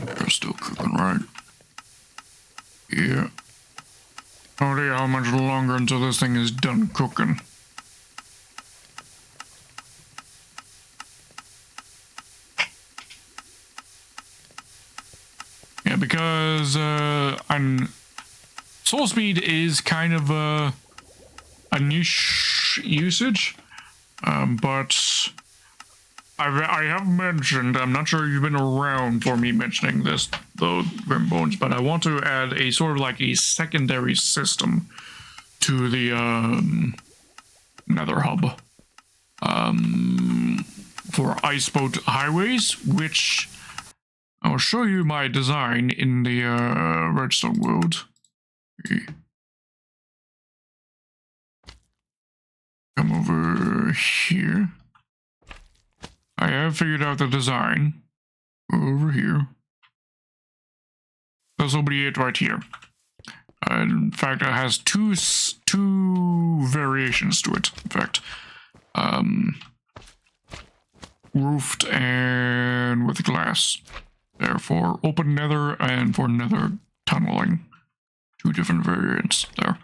They're still cooking, right? Yeah. Oh dear, how much longer until this thing is done cooking? Yeah, because Soul Speed is kind of a niche usage, but I have mentioned, I'm not sure if you've been around for me mentioning this, though, Grimbones, but I want to add a sort of like a secondary system to the Nether Hub for Iceboat Highways, which I'll show you my design in the Redstone world. Okay. Come over here. I have figured out the design. Over here. This will be it right here. In fact, it has two variations to it. In fact, roofed and with glass. Therefore, open nether and for nether tunneling. Two different variants there.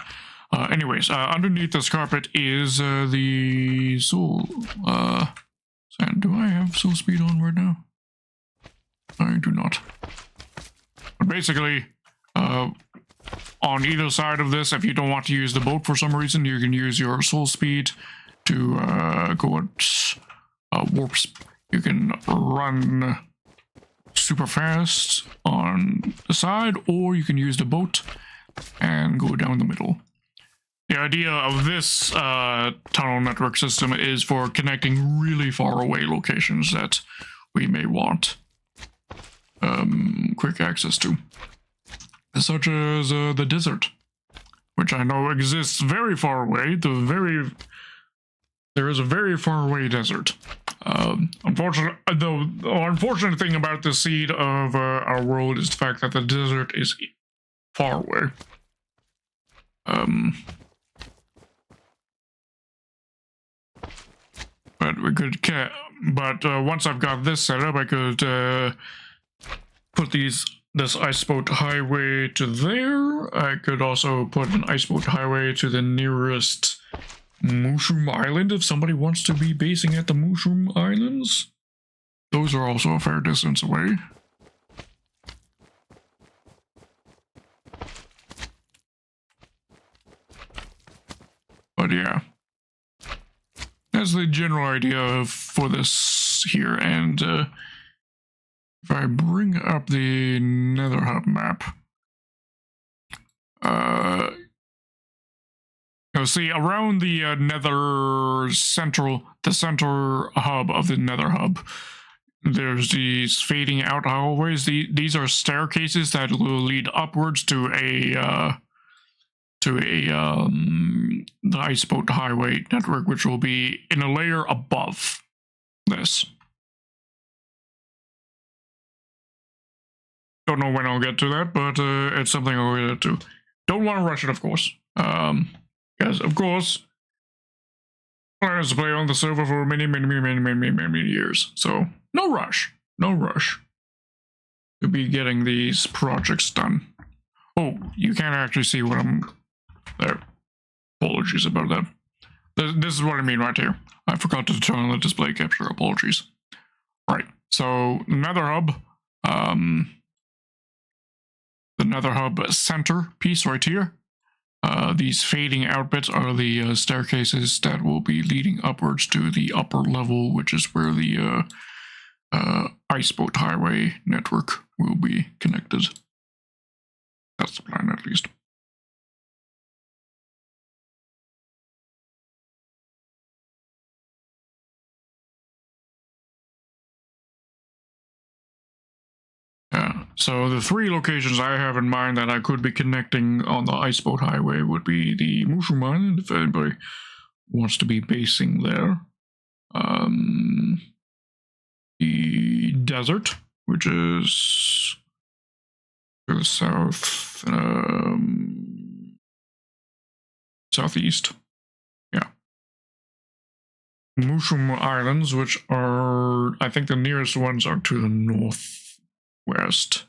Anyways, underneath this carpet is the soul. And do I have soul speed on right now? I do not. But basically, on either side of this, if you don't want to use the boat for some reason, you can use your soul speed to go at warps. You can run super fast on the side, or you can use the boat and go down the middle. The idea of this tunnel network system is for connecting really far away locations that we may want quick access to. Such as the desert, which I know exists very far away. There is a very far away desert. Unfortunately, the unfortunate thing about the seed of our world is the fact that the desert is far away. But we could once I've got this set up, I could put this iceboat highway to there. I could also put an iceboat highway to the nearest Mushroom Island if somebody wants to be basing at the Mushroom Islands. Those are also a fair distance away. But yeah. That's the general idea for this here, and if I bring up the Nether Hub map, you'll see around the the center hub of the Nether Hub, there's these fading out hallways. These are staircases that will lead upwards to to the Iceboat Highway network, which will be in a layer above this. Don't know when I'll get to that, but it's something I'll get to. Don't want to rush it, of course. Because, of course, plans to play on the server for many years. So, no rush. No rush to be getting these projects done. Oh, you can't actually see what I'm... There. Apologies about that. This is what I mean right here. I forgot to turn on the display capture. Apologies. Right. So, Nether Hub. The Nether Hub center piece right here. These fading out bits are the staircases that will be leading upwards to the upper level, which is where the Iceboat Highway network will be connected. That's the plan, at least. So the 3 locations I have in mind that I could be connecting on the Iceboat Highway would be the Mushroom Island, if anybody wants to be basing there. The desert, which is to the south, southeast. Yeah. Mushroom Islands, which are, I think the nearest ones are to the northwest.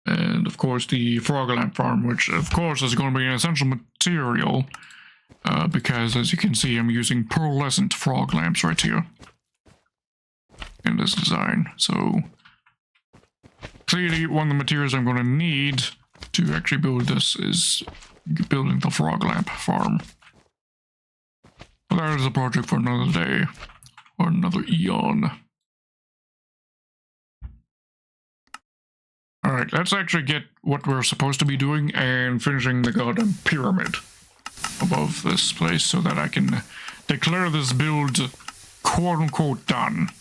And of course the Froglamp Farm, which of course is going to be an essential material, because as you can see I'm using pearlescent frog lamps right here in this design. So clearly one of the materials I'm going to need to actually build this is building the Froglamp Farm. But that is a project for another day or another eon. Alright, let's actually get what we're supposed to be doing and finishing the goddamn pyramid above this place so that I can declare this build quote-unquote done.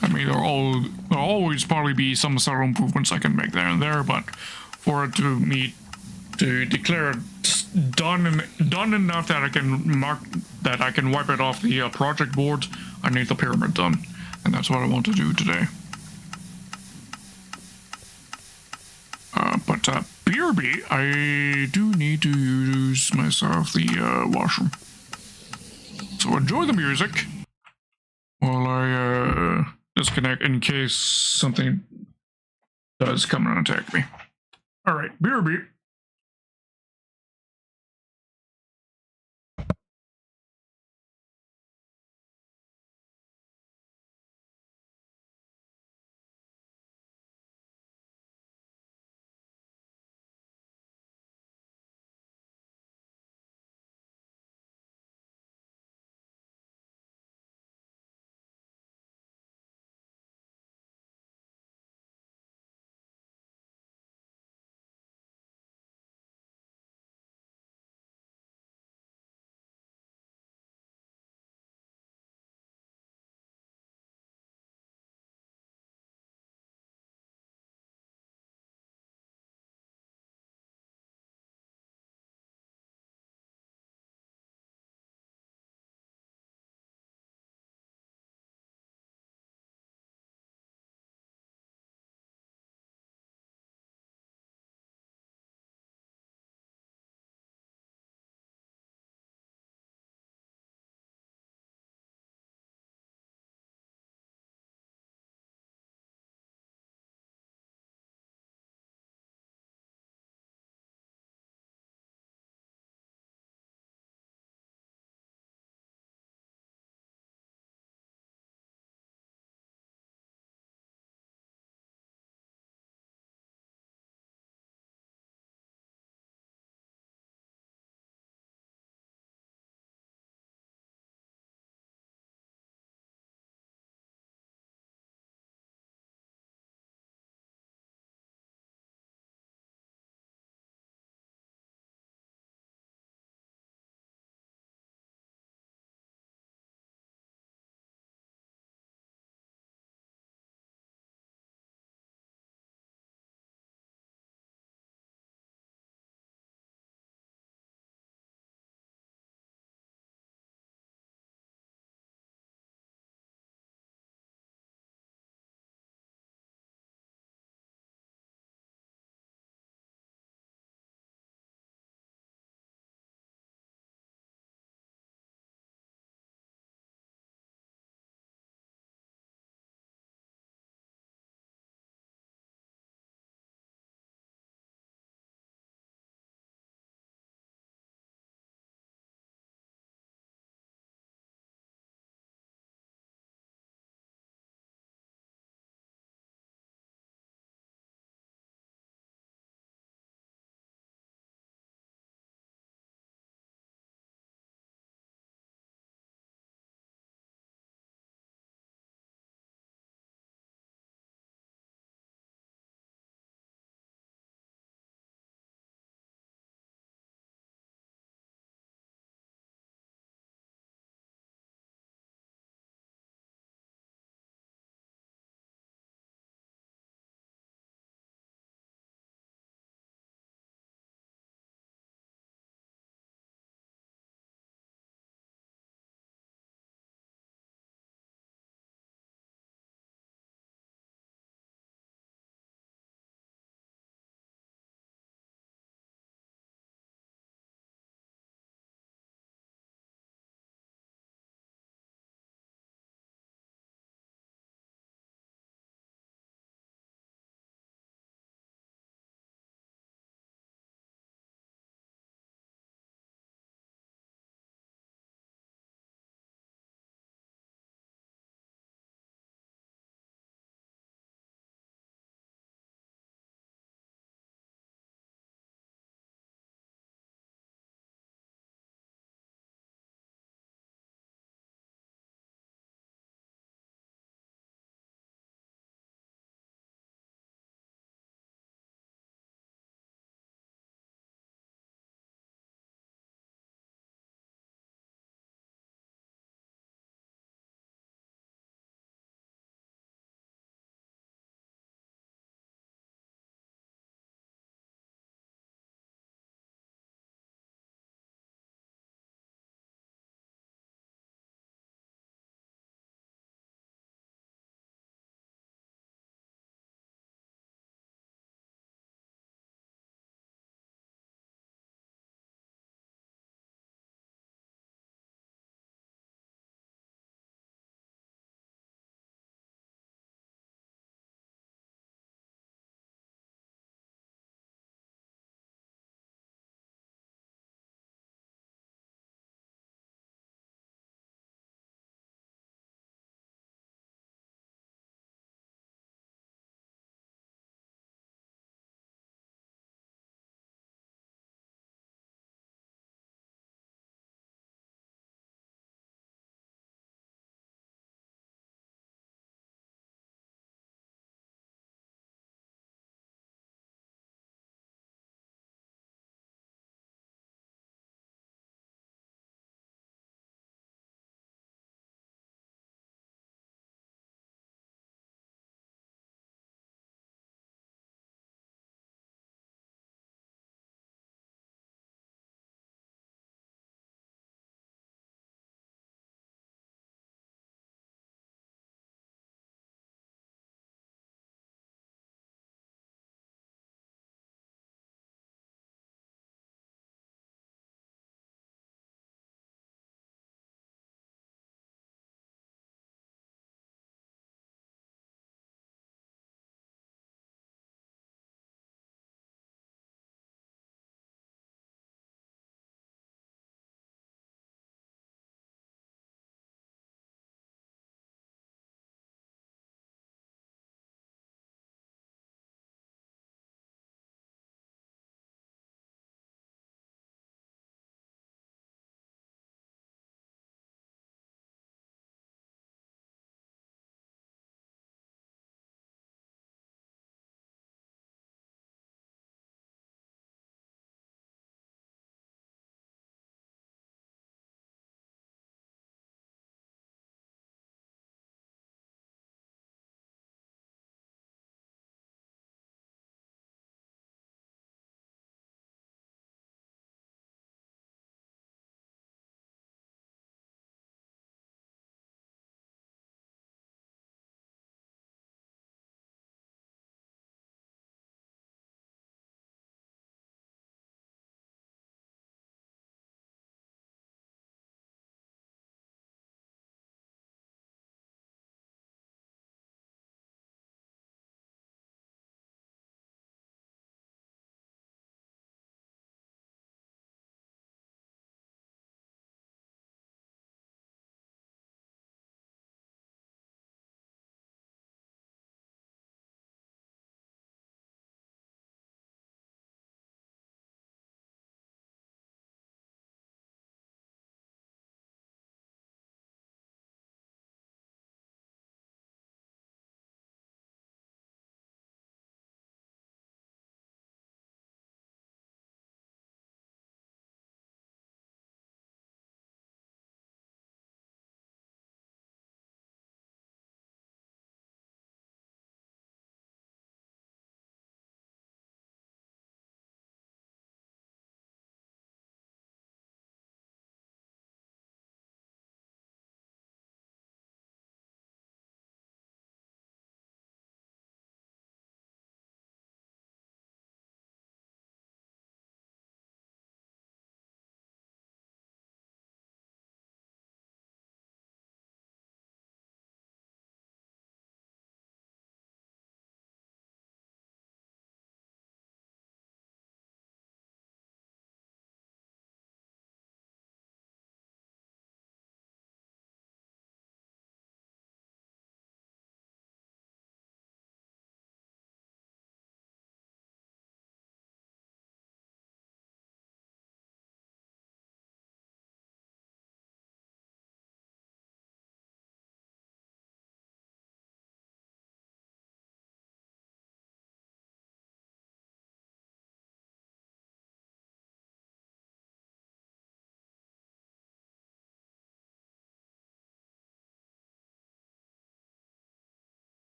I mean, there'll always probably be some subtle improvements I can make there and there, but for it to declare it done enough that I can wipe it off the project board, I need the pyramid done, and that's what I want to do today. But BRB, I do need to use myself the washroom. So enjoy the music while I disconnect in case something does come and attack me. Alright, BRB.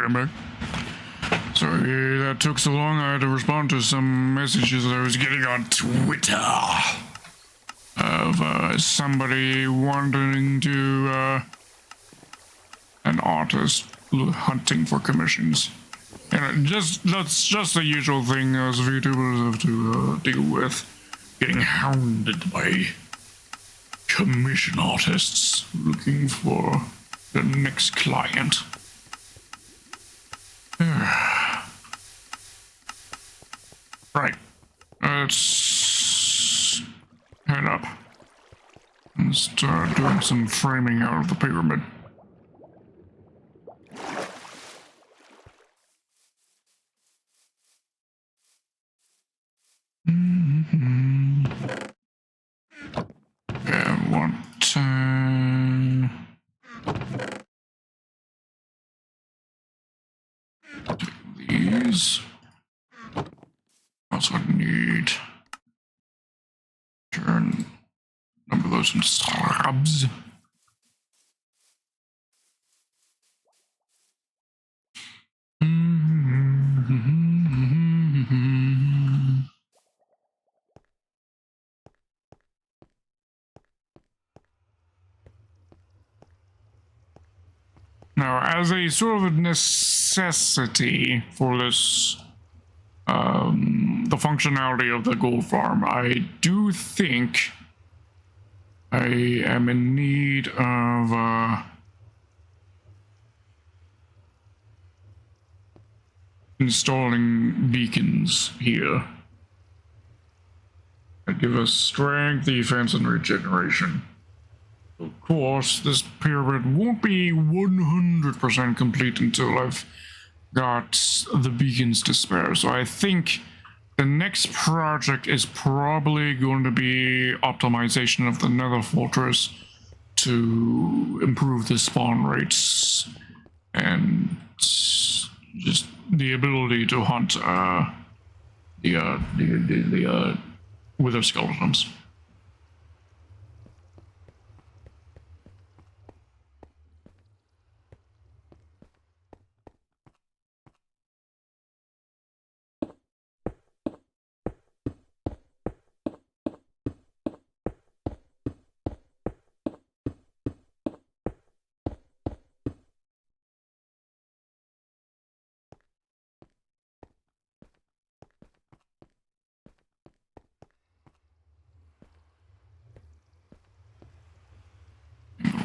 I'm back. Sorry that took so long. I had to respond to some messages that I was getting on Twitter of somebody wanting to, an artist hunting for commissions. And that's just the usual thing as VTubers have to deal with. Getting hounded by commission artists looking for the next client. Right. Let's head up and start doing some framing out of the pyramid. And want these. Also need turn number those into slabs. Now, as a sort of necessity for this, the functionality of the gold farm, I do think I am in need of, installing beacons here that give us strength, defense, and regeneration. Of course, this pyramid won't be 100% complete until I've got the beacons to spare. So I think the next project is probably going to be optimization of the Nether Fortress to improve the spawn rates and just the ability to hunt the wither skeletons.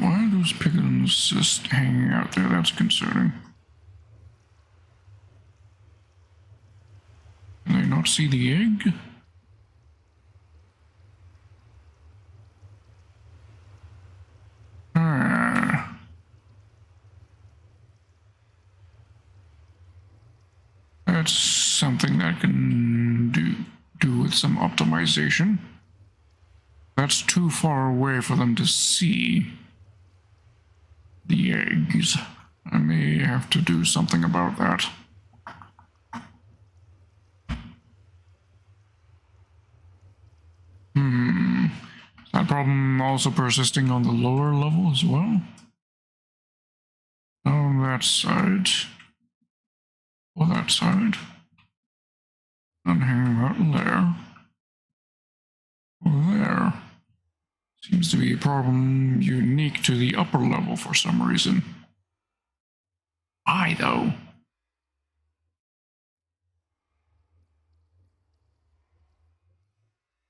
Why are those piglins just hanging out there? That's concerning. Can they not see the egg? That's something that can do with some optimization. That's too far away for them to see the eggs. I may have to do something about that. Is that problem also persisting on the lower level as well? On that side. Or that side. And hanging out there. Or there. Seems to be a problem unique to the upper level for some reason. Why, though?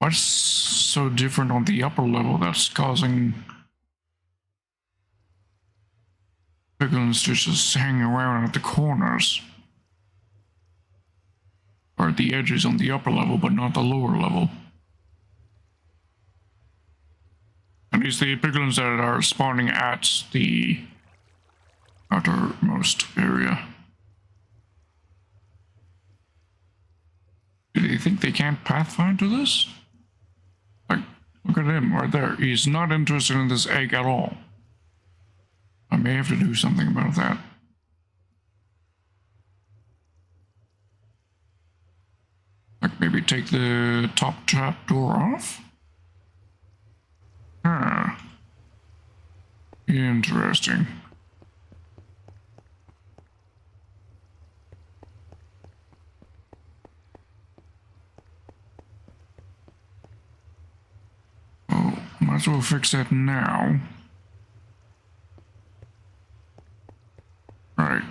What's so different on the upper level that's causing piglins to just hang around at the corners? Or at the edges on the upper level, but not the lower level. At least the piglins that are spawning at the outermost area. Do they think they can't pathfind to this? Like, look at him right there. He's not interested in this egg at all. I may have to do something about that. Like maybe take the top trap door off? Interesting. might as well fix that now. Right.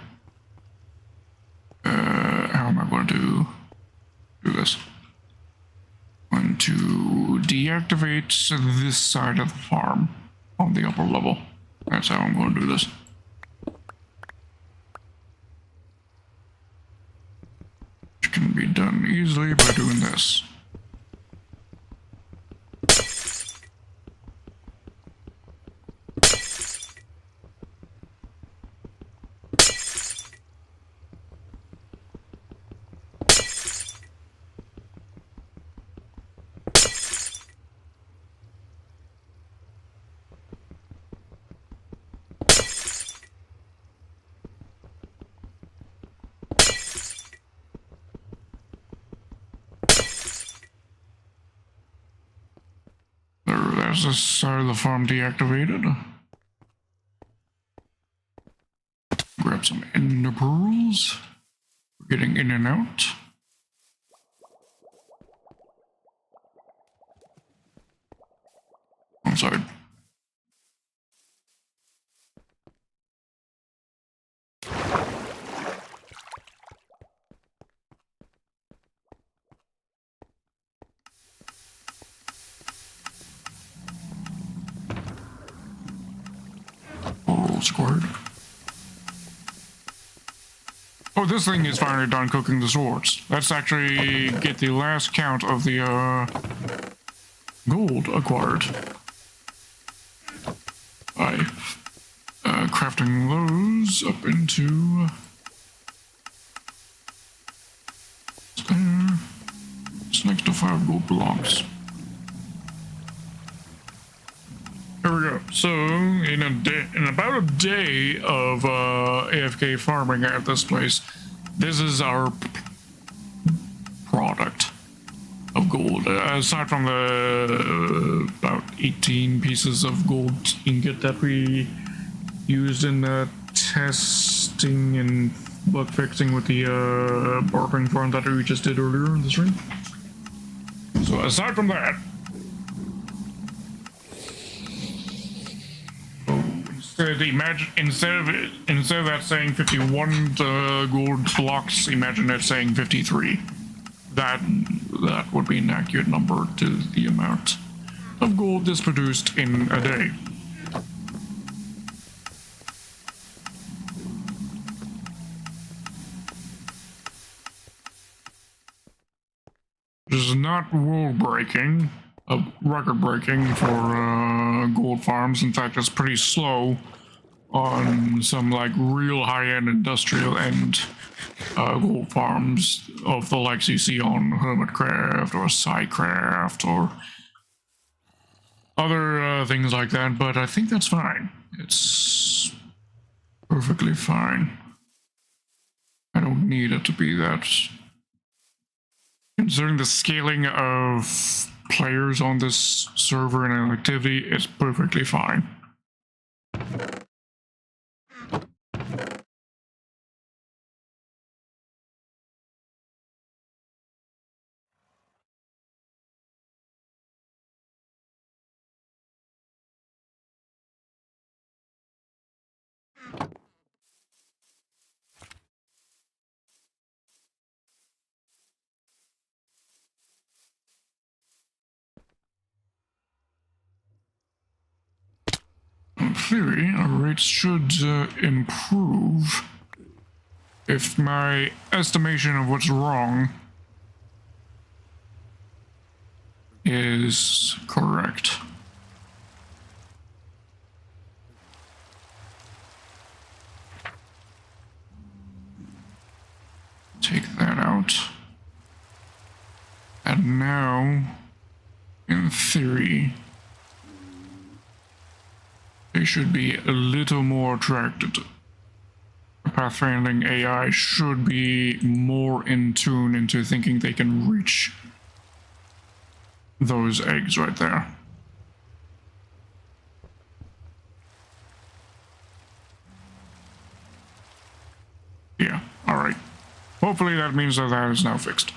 How am I going to do this? Going to deactivate this side of the farm on the upper level. That's how I'm going to do this. Which can be done easily by doing this. There's this side of the farm deactivated. Grab some ender pearls. We're getting in and out. I'm sorry. Squared. Oh, this thing is finally done cooking the swords. Let's actually get the last count of the gold acquired by crafting those up into it's next to 5 gold blocks. Here we go. So, in about a day of AFK farming at this place, this is our product of gold. Aside from the about 18 pieces of gold ingot that we used in the testing and bug fixing with the barbering farm that we just did earlier in the stream. So, aside from that, instead of that saying 51 gold blocks, imagine it saying 53. That would be an accurate number to the amount of gold that's produced in a day. Which is not world breaking, record breaking for gold farms. In fact, it's pretty slow on some like real high-end industrial and gold farms of the likes you see on Hermitcraft or Sidecraft or other things like that, but I think that's fine. It's perfectly fine. I don't need it to be that. Considering the scaling of players on this server and activity, it's perfectly fine. In theory, our rates should improve if my estimation of what's wrong is correct. Take that out. And now, in theory, they should be a little more attracted. Pathfinding AI should be more in tune into thinking they can reach those eggs right there. Yeah, alright. Hopefully that means that that is now fixed.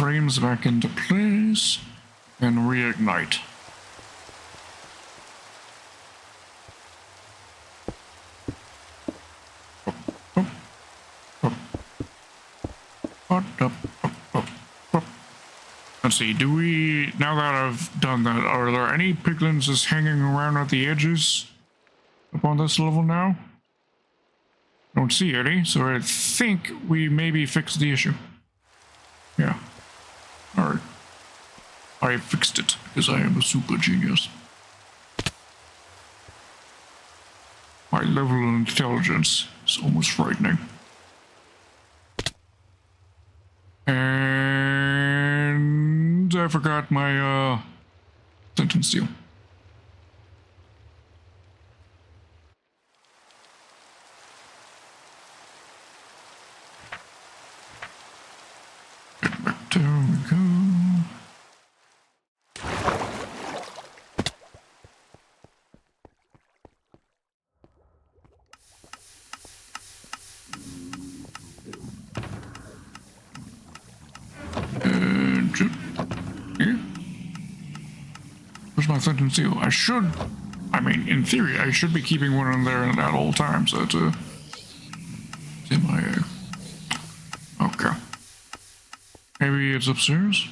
frames back into place and reignite. Let's see, do we, now that I've done that, are there any piglins just hanging around at the edges up on this level now? Don't see any, so I think we maybe fixed the issue. Yeah. Alright. I fixed it, because I am a super genius. My level of intelligence is almost frightening. And I forgot my sentence seal. Get back, there we go. Here. Where's my sentence seal? I should, I mean, in theory, I should be keeping one in there at all times. So it's MIA. Okay. Maybe it's upstairs?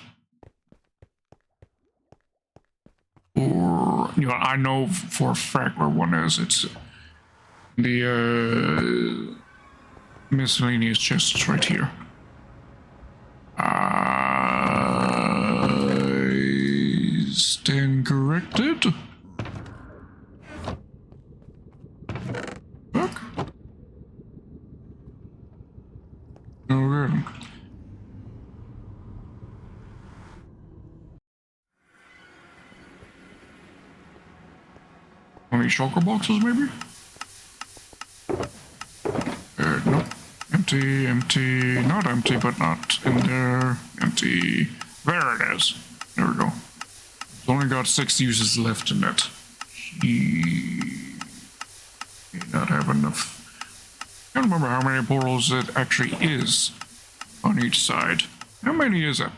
Or, you know, I know for a fact where one is. It's the miscellaneous chests right here. I stand corrected. Fuck. Okay. Any shulker boxes, maybe? Nope. Empty, empty, not empty, but not in there. Empty. There it is. There we go. It's only got 6 uses left in it. He may not have enough. I don't remember how many portals it actually is on each side. How many is it?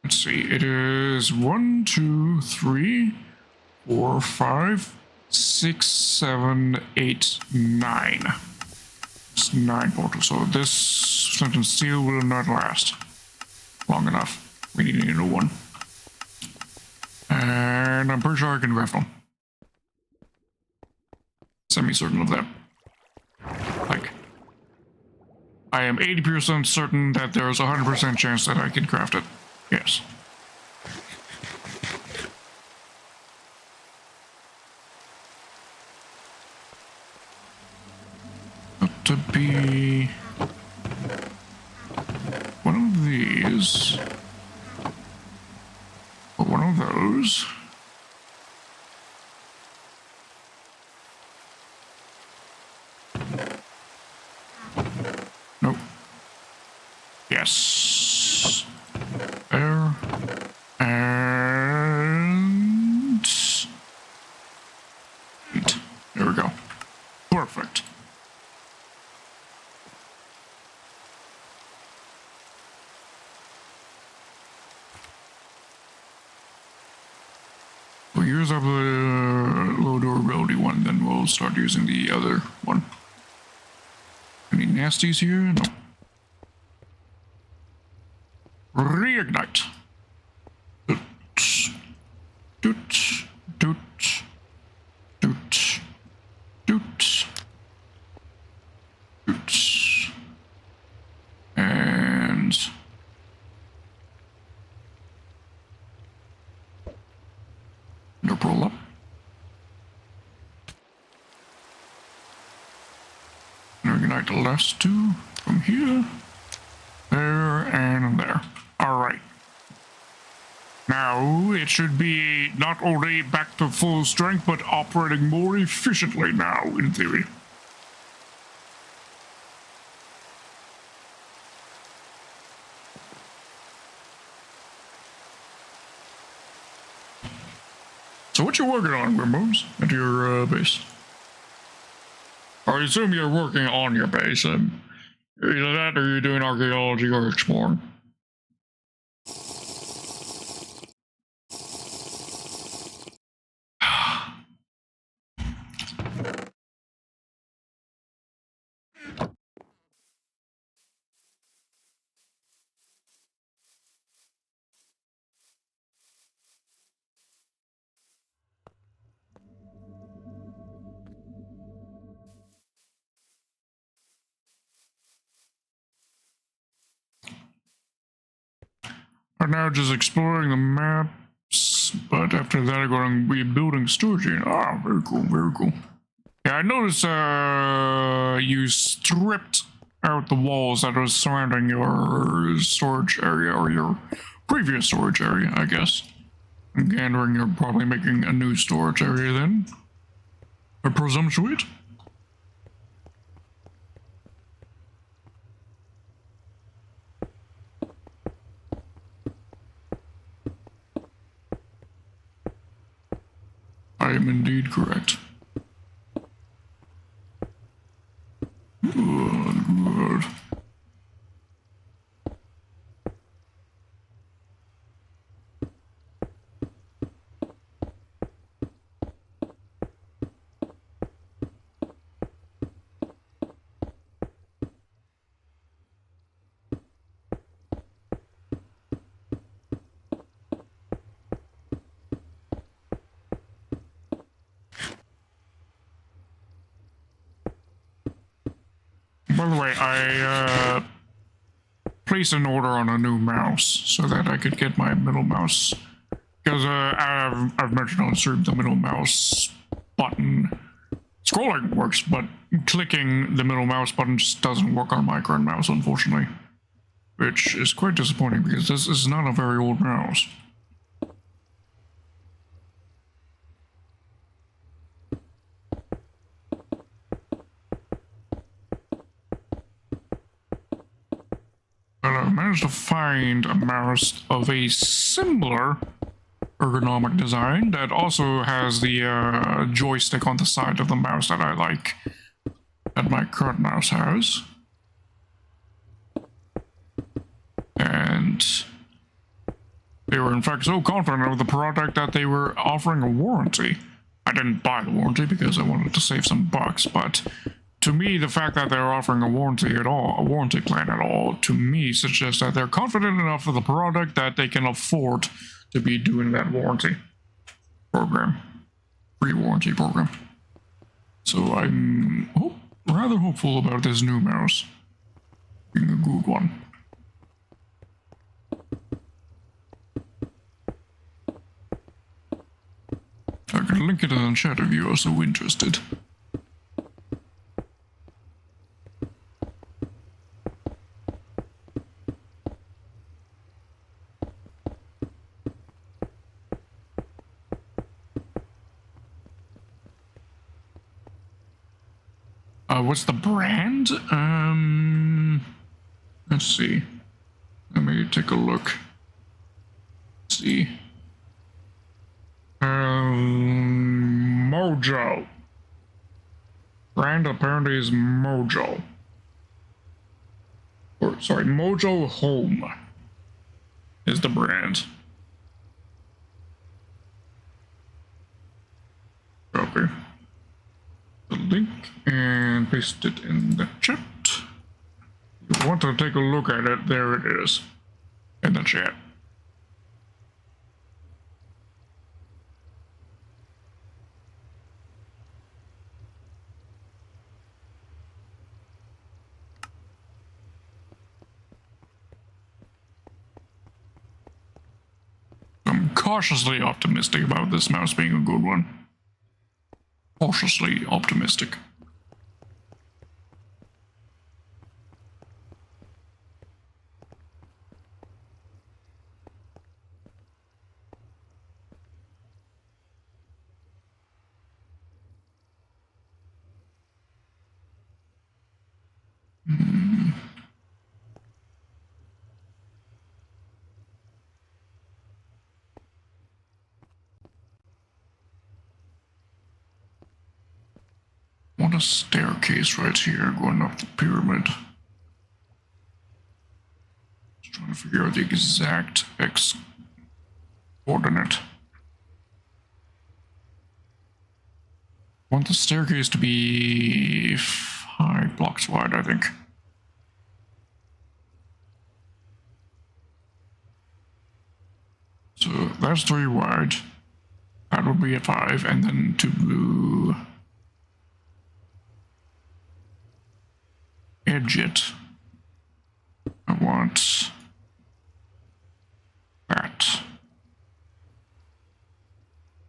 Let's see. It is 1, 2, 3, 4, 5, 6, 7, 8, 9. It's 9 portals. So this sentence seal will not last long enough. We need a new one. And I'm pretty sure I can craft one. Semi-certain of that. Like, I am 80% certain that there's a 100% chance that I can craft it. Yes. Got to be one of these, or one of those. Nope. Yes. There. And 8. There we go. Perfect. We'll use up the low durability one, then we'll start using the other one. Any nasties here? No. Reignite. Doot, doot, doot, doot, doot, doot. And no roll up. Reignite the last two from here, there, and there. Alright. Now, it should be not only back to full strength, but operating more efficiently now, in theory. So what you working on, Grimbones, at your base? I assume you're working on your base. Either that or you're doing archaeology or exploring. Right now, just exploring the maps, but after that, I'm going to be building storage unit. Ah, very cool, very cool. Yeah, I noticed you stripped out the walls that was surrounding your storage area, or your previous storage area, I guess. I'm gathering you're probably making a new storage area then. I presume sweet? I am indeed correct. Good. By the way, I placed an order on a new mouse so that I could get my middle mouse. Because I've mentioned on stream the middle mouse button scrolling works, but clicking the middle mouse button just doesn't work on my current mouse, unfortunately. Which is quite disappointing because this is not a very old mouse. But I managed to find a mouse of a similar ergonomic design that also has the joystick on the side of the mouse that I like, that my current mouse has. And they were in fact so confident of the product that they were offering a warranty. I didn't buy the warranty because I wanted to save some bucks, but to me, the fact that they're offering a warranty at all, a warranty plan at all, to me suggests that they're confident enough of the product that they can afford to be doing that warranty program, free warranty program. So I'm rather hopeful about this new mouse being a good one. I can link it in the chat if you are so interested. What's the brand? Let's see. Let me take a look. Let's see. Mojo. Brand apparently is Mojo. Or, sorry, Mojo Home is the brand. Okay. The link and paste it in the chat. If you want to take a look at it, there it is in the chat. I'm cautiously optimistic about this mouse being a good one. Cautiously optimistic. Want a staircase right here going up the pyramid. figure out the exact X coordinate. I want the staircase to be 5 blocks wide, I think. So that's 3 wide. That would be a 5, and then to edge it, I want that.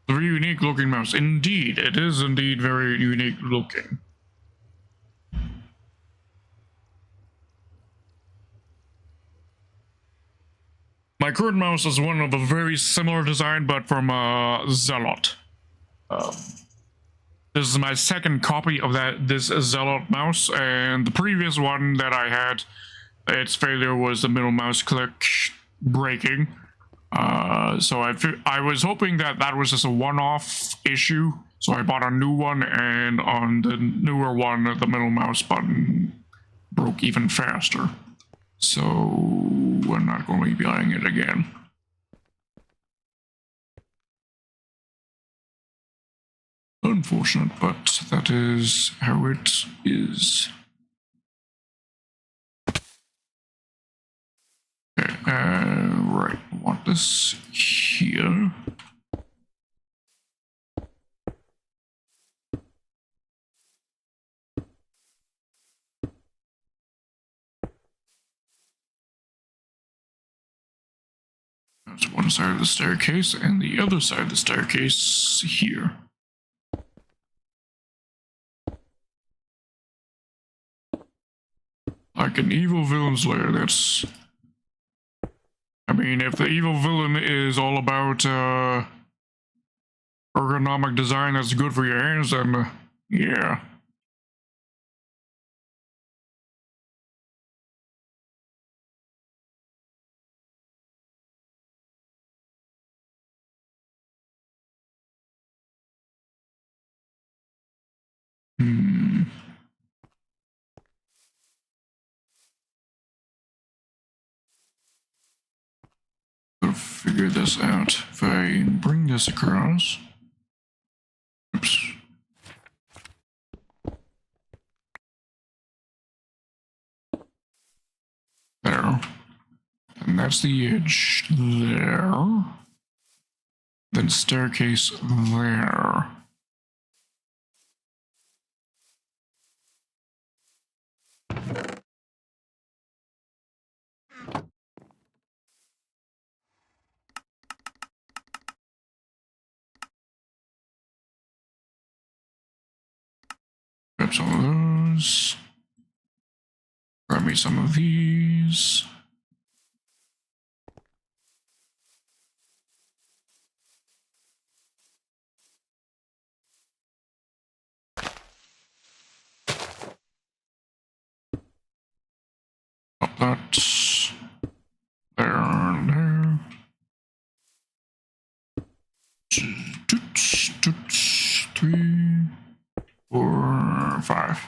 Very unique looking mouse. Indeed, it is indeed very unique looking. My current mouse is one of a very similar design, but from Zealot. This is my second copy of this Zealot mouse, and the previous one that I had, its failure was the middle mouse click breaking. So I was hoping that was just a one-off issue, so I bought a new one, and on the newer one, the middle mouse button broke even faster. So we're not going to be buying it again. Unfortunate, but that is how it is. Okay, right, I want this here. That's one side of the staircase, and the other side of the staircase here. Like an evil villain's lair, that's... I mean, if the evil villain is all about ergonomic design that's good for your hands, then yeah. Gotta figure this out. If I bring this across. Oops. There. And that's the edge there. Then staircase there. Grab some of those. Grab me some of these. Pop that. There and there. 3, 4, 5.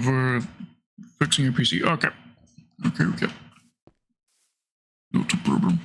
For fixing your PC. Okay. Okay. Not a problem.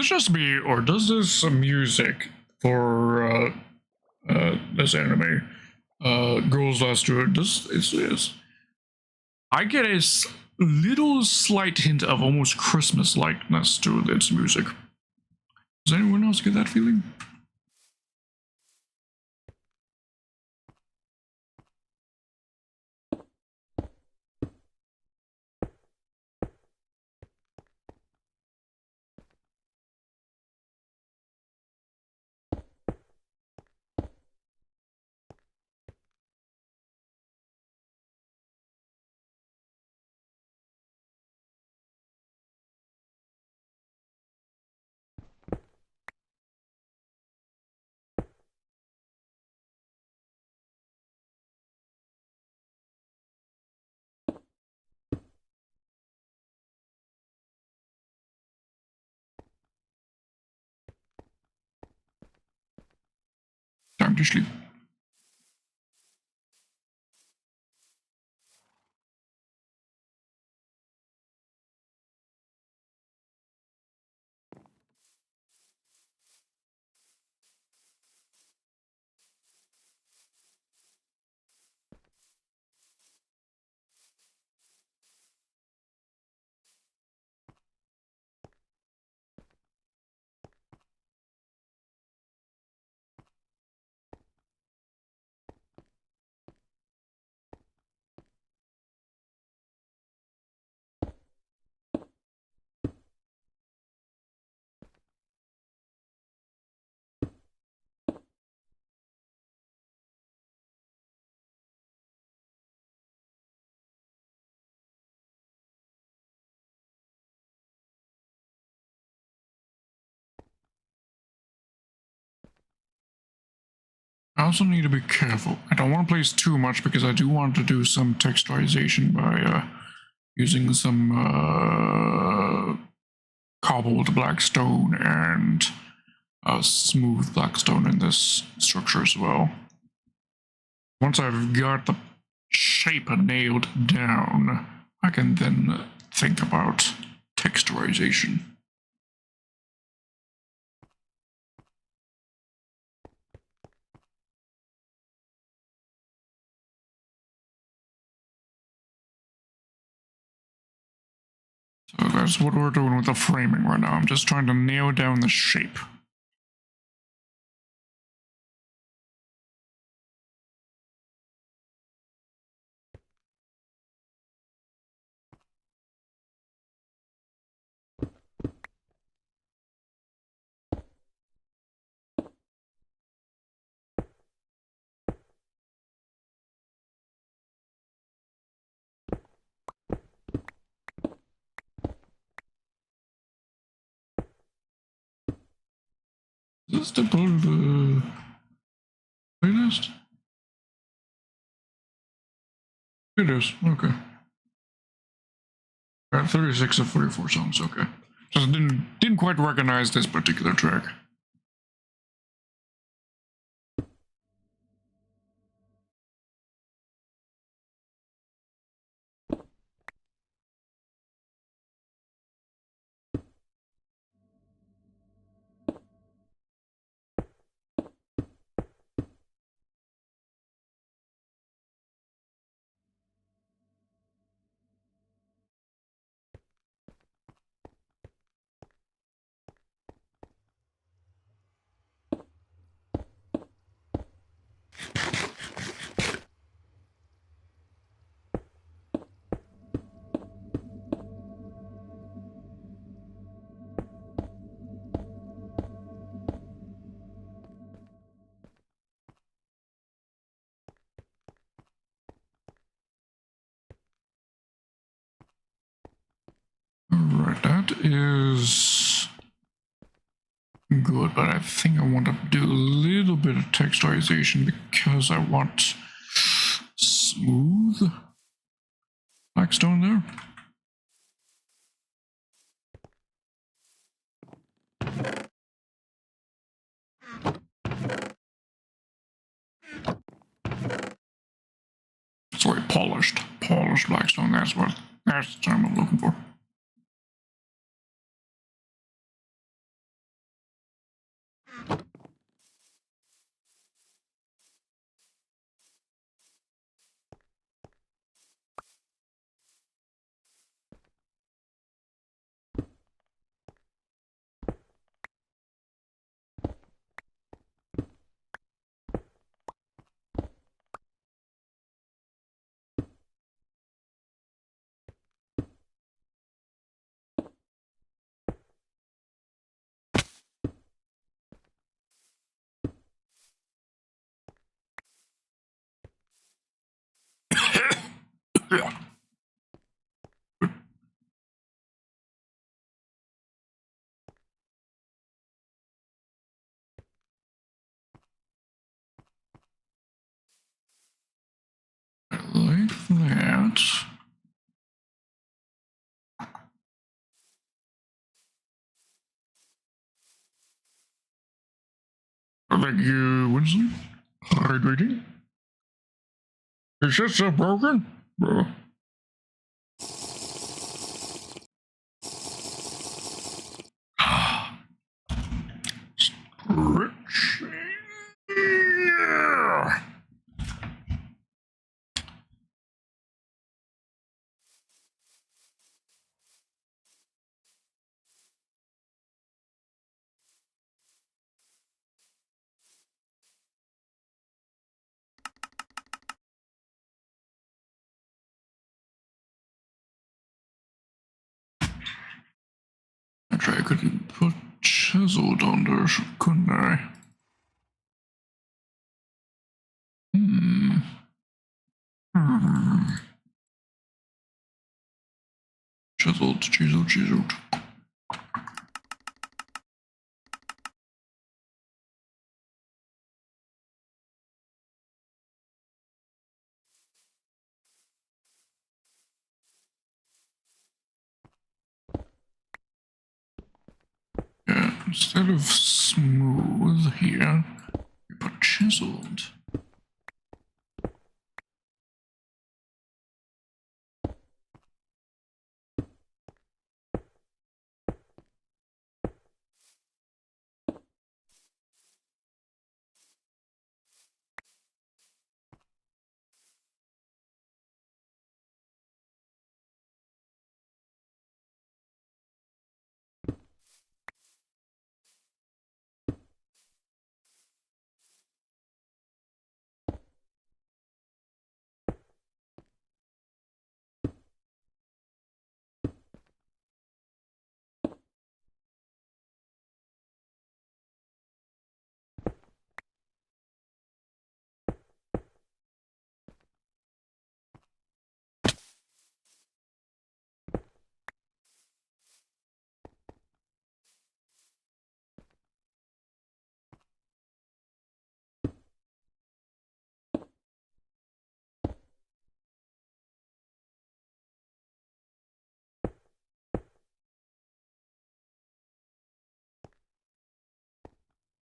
this just me, or does this music for this anime, Girls Last Tour, I get a little slight hint of almost Christmas likeness to its music. Does anyone else get that feeling? Time to sleep. I also need to be careful. I don't want to place too much because I do want to do some texturization by using some cobbled black stone and smooth black stone in this structure as well. Once I've got the shape nailed down, I can then think about texturization. So that's what we're doing with the framing right now. I'm just trying to nail down the shape. Is this the playlist? It is, okay. Got 36 of 44 songs, okay. Just didn't quite recognize this particular track. Alright, that is good, but I think I want to do a little bit of texturization because I want smooth blackstone there. Sorry, polished blackstone. That's the term I'm looking for. that. Thank you, Winston. Hydrating. Is this so broken? Stretching. Yeah. Actually, I could put chiseled on there, couldn't I? Hmm. Chiseled. Yeah, instead of smooth here, we put chiseled.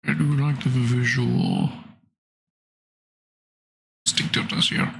I do like the visual distinctiveness here.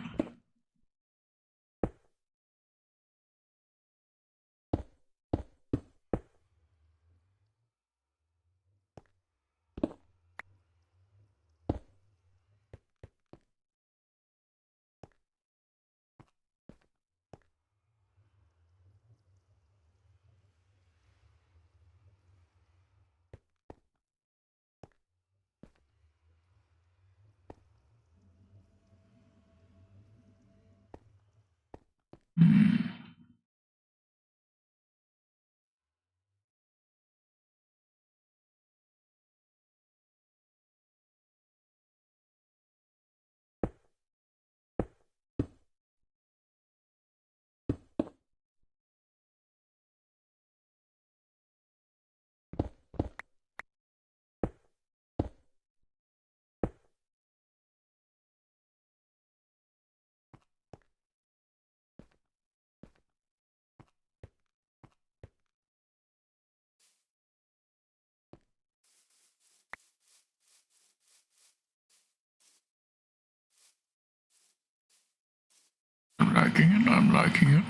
I'm liking it.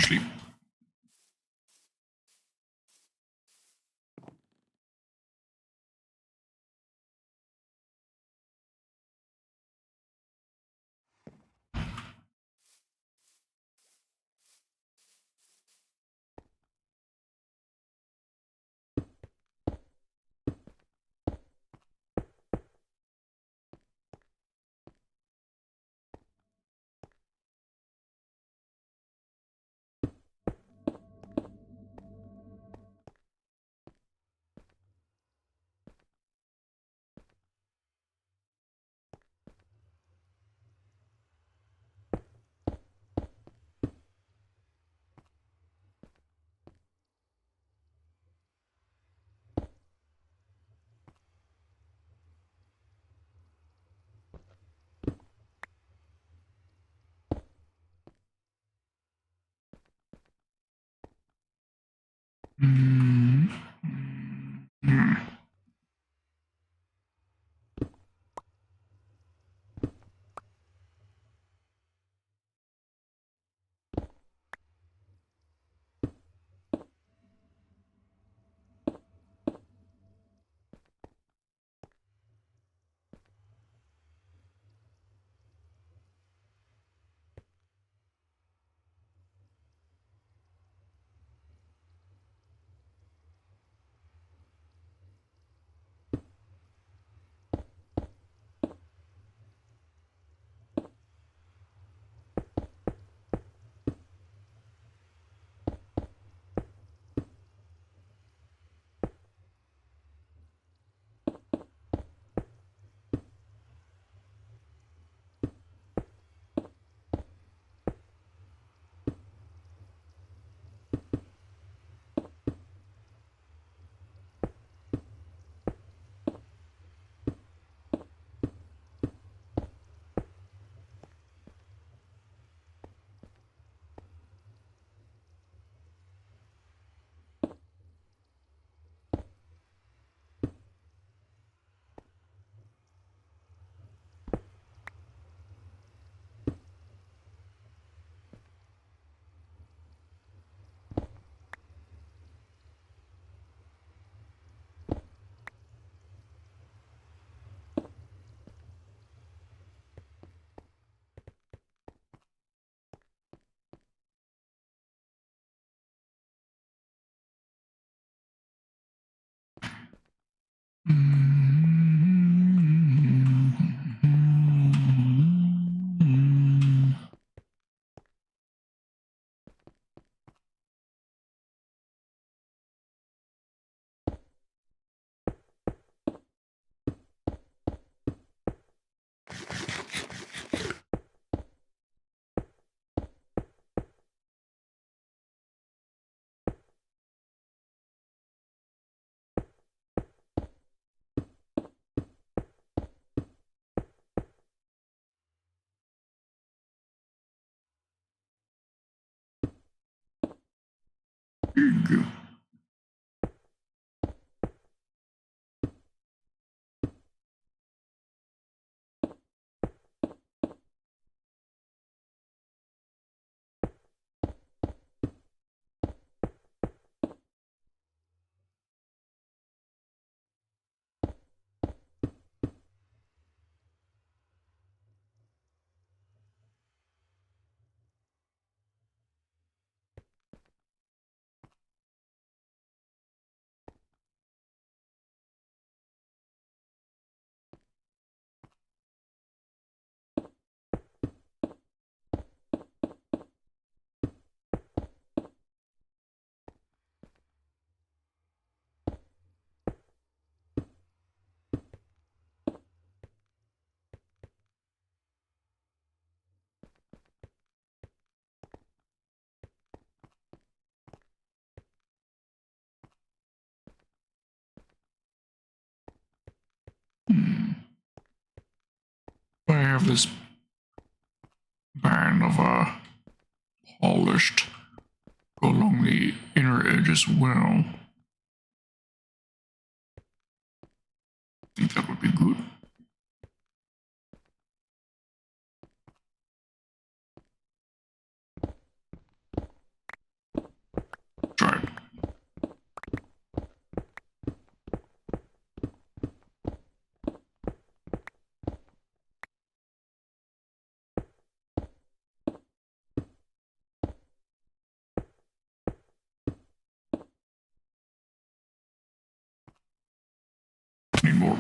sleep. Pig. I have this band of polished go along the inner edge as well. I think that would be good. anymore.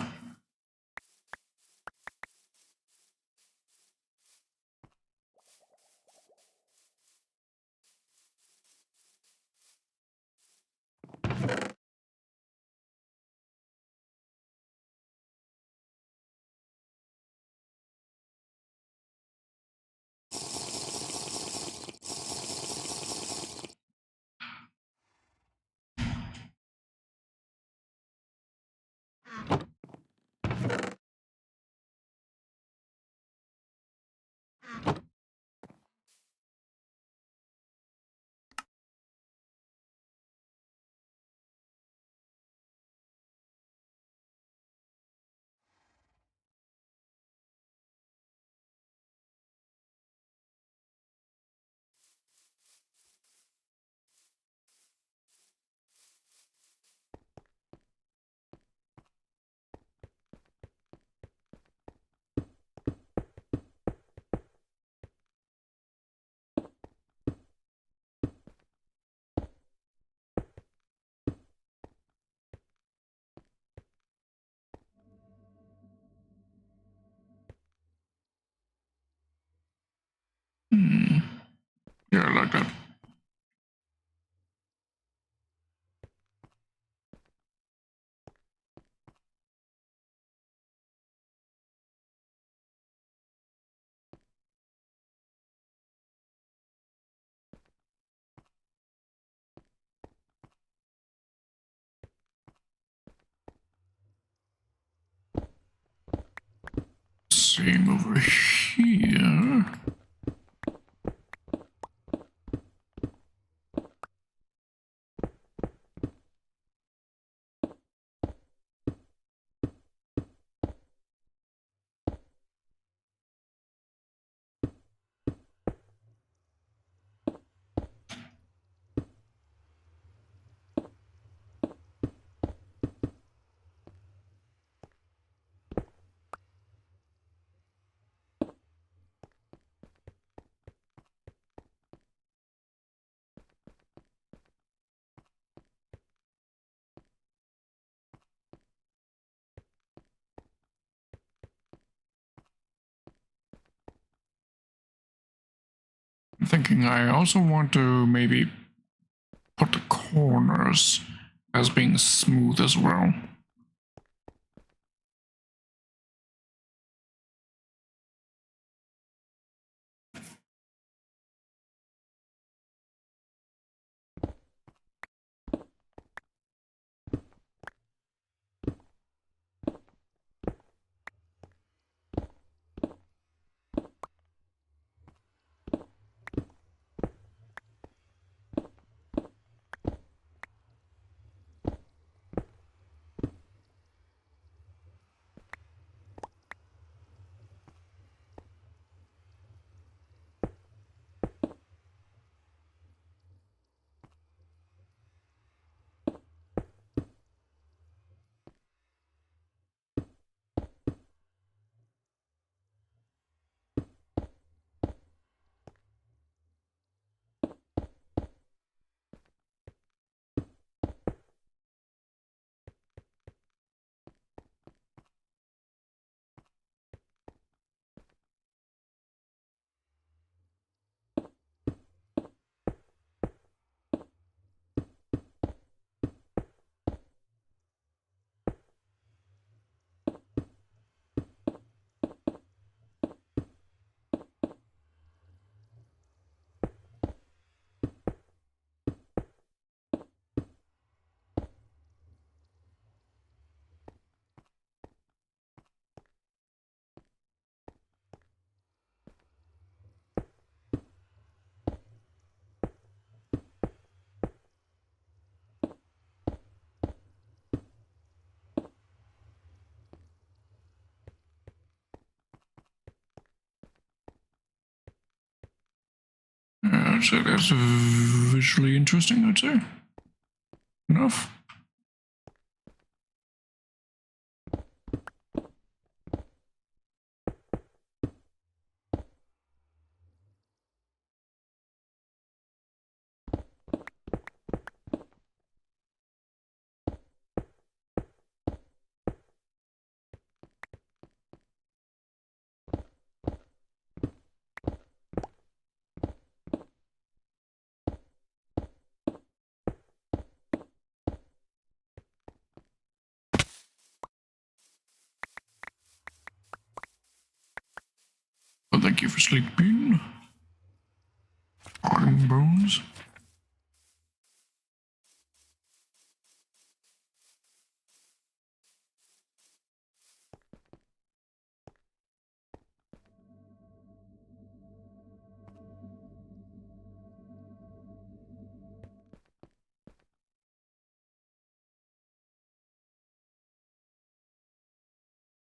Yeah, I like that. Same over here. I'm thinking I also want to maybe put the corners as being smooth as well. So that's visually interesting, I'd say. Enough. you for sleeping. Green bones.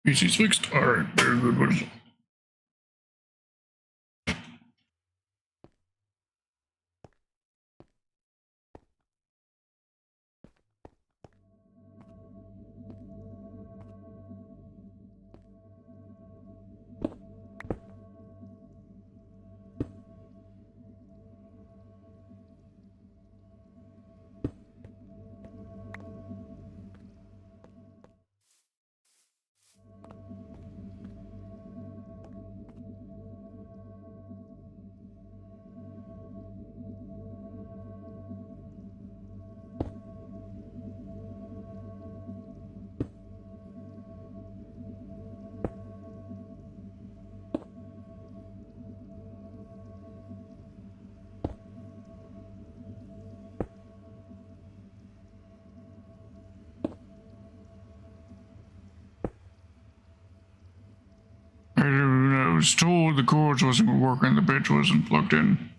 PC's fixed. Alright, very good. What is it? I was told the cords wasn't working, the bitch wasn't plugged in.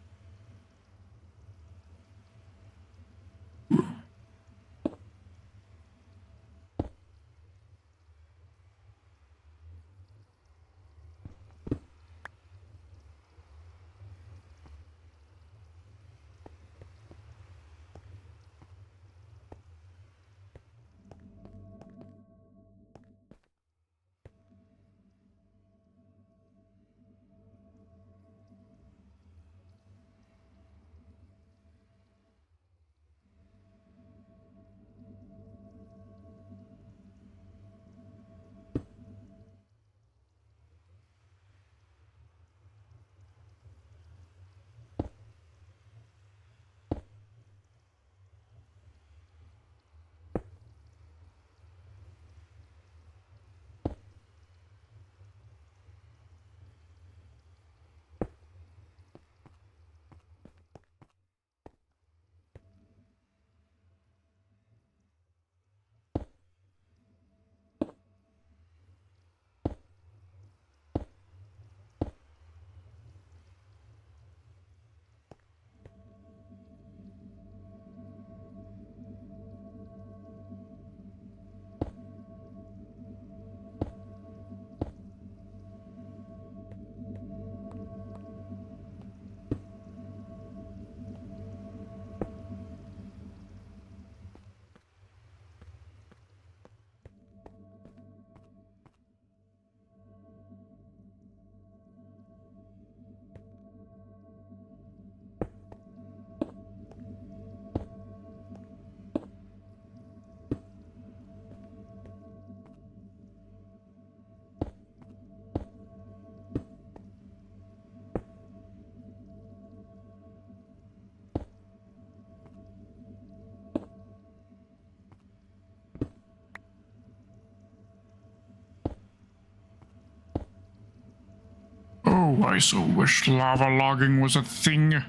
Oh, I so wish lava logging was a thing.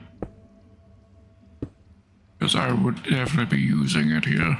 Because I would definitely be using it here.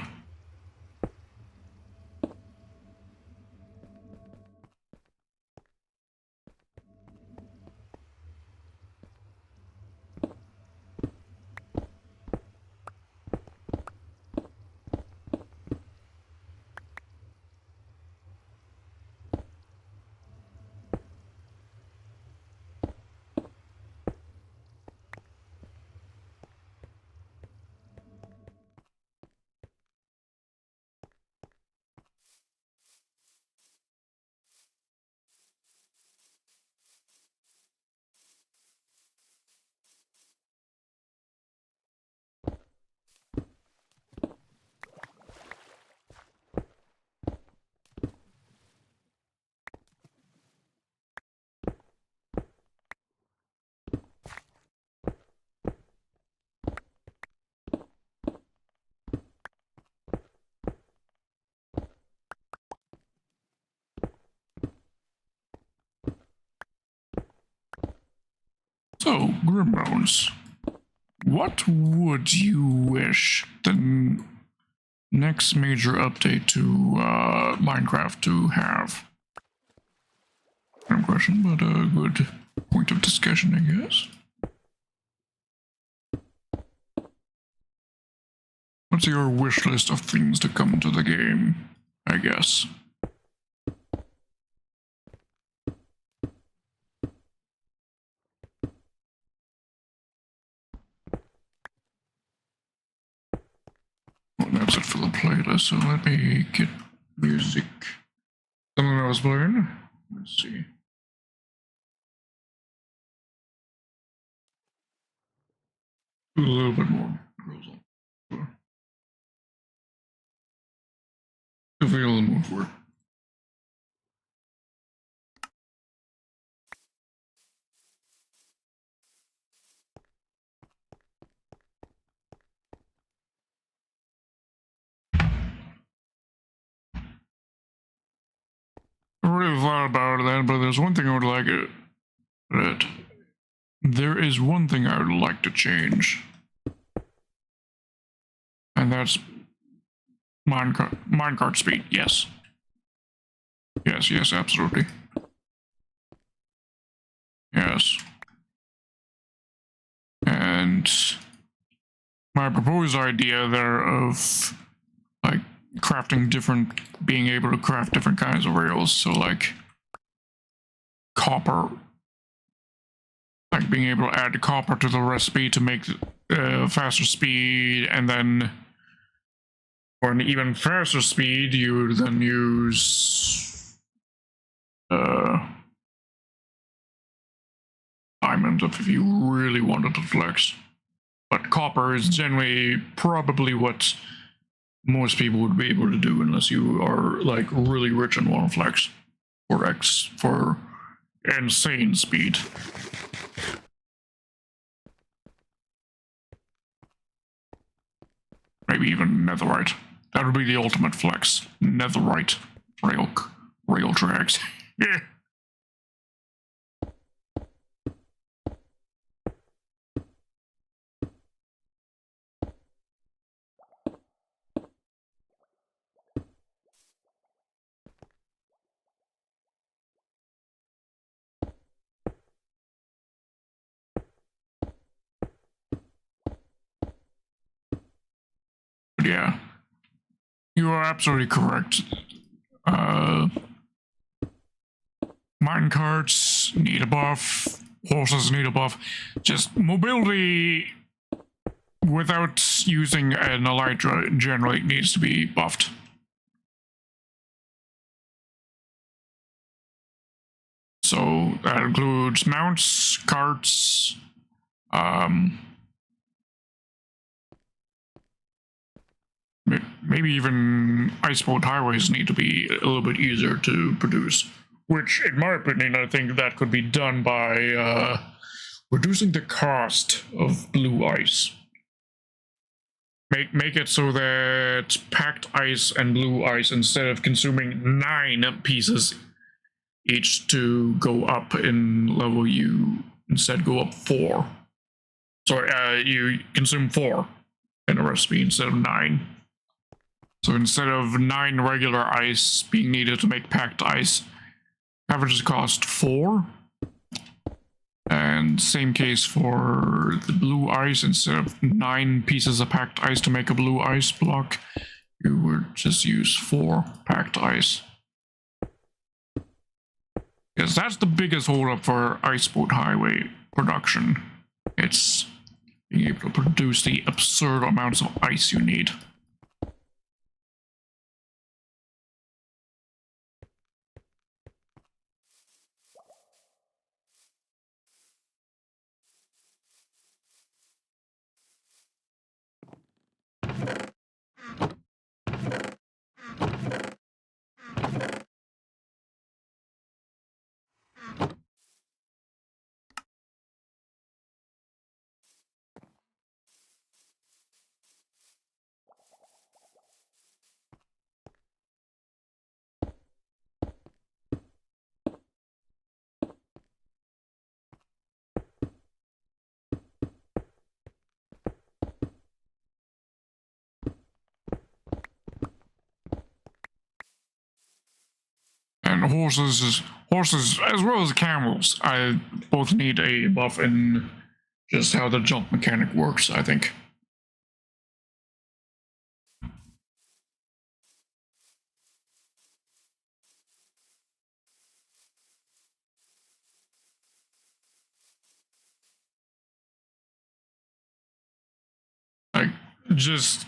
Grimbones, what would you wish the next major update to Minecraft to have? Random question, but a good point of discussion, I guess. What's your wish list of things to come to the game, I guess? Well, that's it for the playlist, so let me get music. Something I was playing. Let's see. A little bit more girls on. To feel the mood for it. I really thought about that, but there's one thing I would like it. There is one thing I would like to change. And that's minecart speed, yes. Yes, absolutely. Yes. And my proposed idea there of like being able to craft different kinds of rails, so like copper, like being able to add copper to the recipe to make faster speed, and then for an even faster speed, you would then use diamond if you really wanted to flex. But copper is generally probably what most people would be able to do unless you are like really rich and want to flex for insane speed. Maybe even netherite. That would be the ultimate flex. Netherite rail tracks. Yeah. But yeah, you are absolutely correct. Minecarts need a buff. Horses need a buff. Just mobility without using an elytra generally needs to be buffed. So that includes mounts, carts, maybe even iceboat highways need to be a little bit easier to produce. Which, in my opinion, I think that could be done by reducing the cost of blue ice. Make it so that packed ice and blue ice, instead of consuming 9 pieces each to go up in level, you instead go up 4. So you consume 4 in a recipe instead of 9. So instead of 9 regular ice being needed to make packed ice, averages cost 4. And same case for the blue ice. Instead of 9 pieces of packed ice to make a blue ice block, you would just use 4 packed ice. Because that's the biggest holdup for iceboat highway production. It's being able to produce the absurd amounts of ice you need. and horses as well as camels, I both need a buff in just how the jump mechanic works, I think. Like, just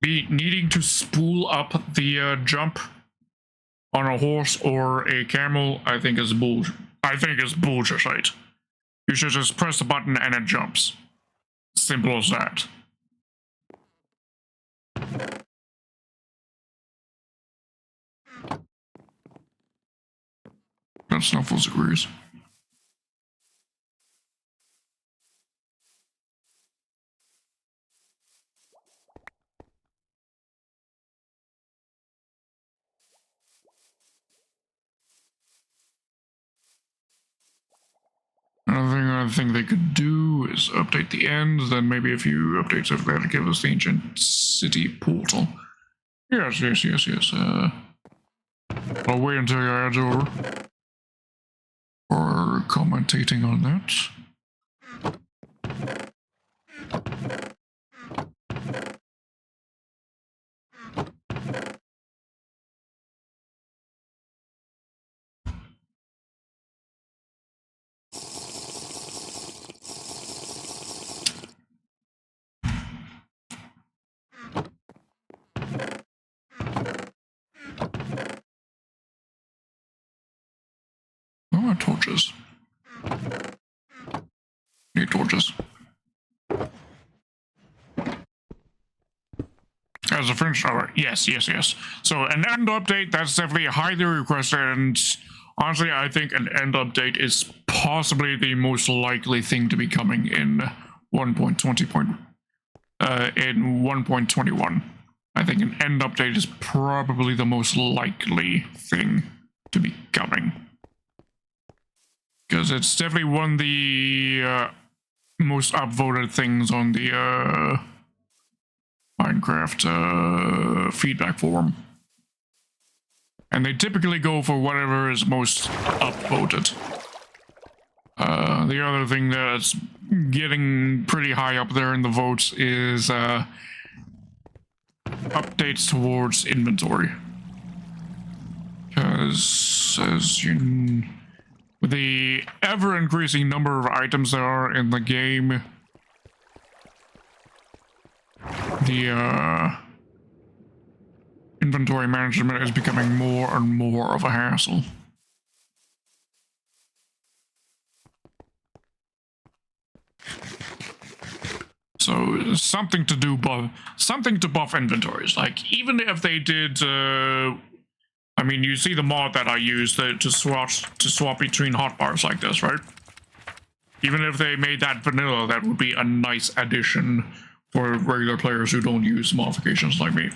needing to spool up the jump on a horse or a camel, I think is bullshit. Right? You should just press the button and it jumps. Simple as that. That Snuffles agrees. Another thing I think they could do is update the end, then maybe a few updates after that to give us the ancient city portal. Yes. I'll wait until your ads over for commentating on that. Oh, torches. Need torches. As a French, alright, yes. So an end update, that's definitely highly requested, and honestly, I think an end update is possibly the most likely thing to be coming in 1.20. In 1.21. I think an end update is probably the most likely thing to be coming. Because it's definitely one of the most upvoted things on the Minecraft feedback forum. And they typically go for whatever is most upvoted. The other thing that's getting pretty high up there in the votes is updates towards inventory. Because with the ever-increasing number of items there are in the game, the inventory management is becoming more and more of a hassle. So something to buff inventories. Like, even if they did, I mean, you see the mod that I use to swap between hotbars like this, right? Even if they made that vanilla, that would be a nice addition for regular players who don't use modifications like me.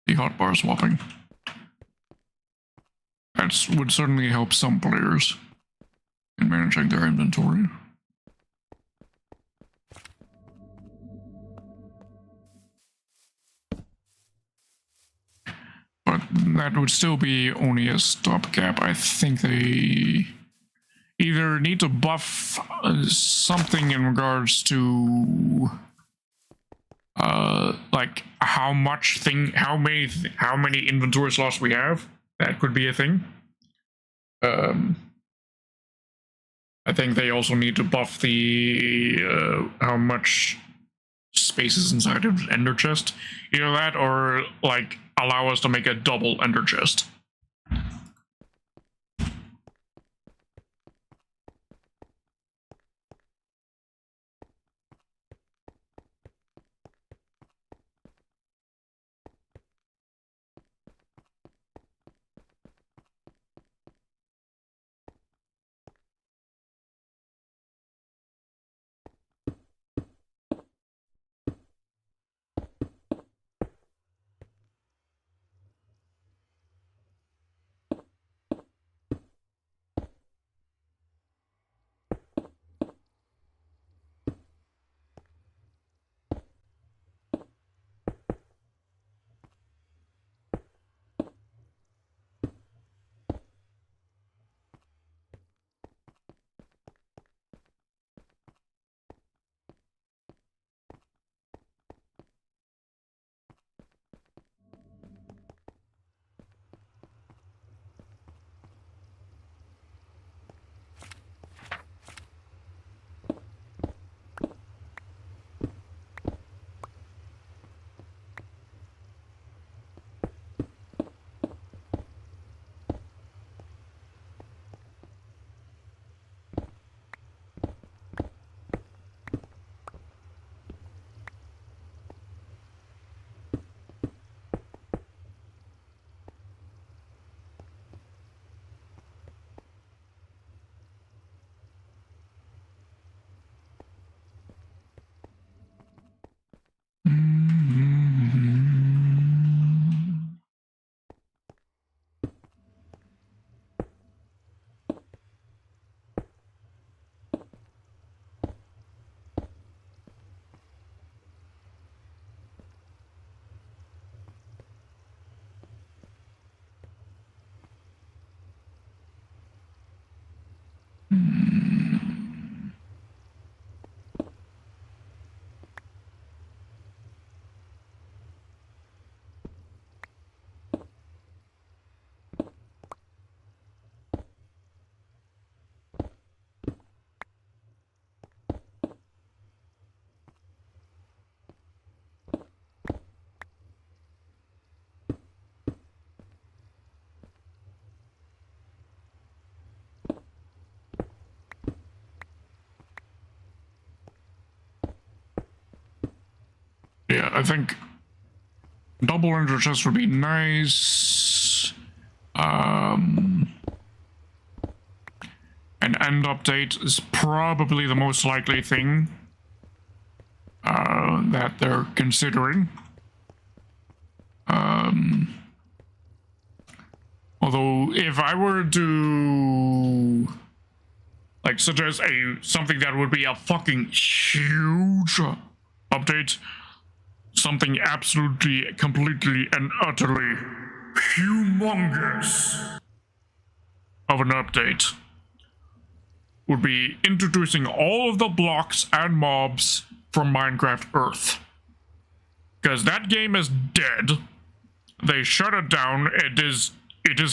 The hotbar swapping. That would certainly help some players in managing their inventory. But that would still be only a stopgap. I think they either need to buff something in regards to like how many inventory slots we have. That could be a thing. I think they also need to buff the how much space is inside of an ender chest. Either that or like allow us to make a double ender chest. Yeah, I think double ender chest would be nice. An end update is probably the most likely thing that they're considering. Although, if I were to like suggest something that would be a fucking huge update, something absolutely, completely, and utterly humongous of an update, would be introducing all of the blocks and mobs from Minecraft Earth. Because that game is dead. They shut it down. It is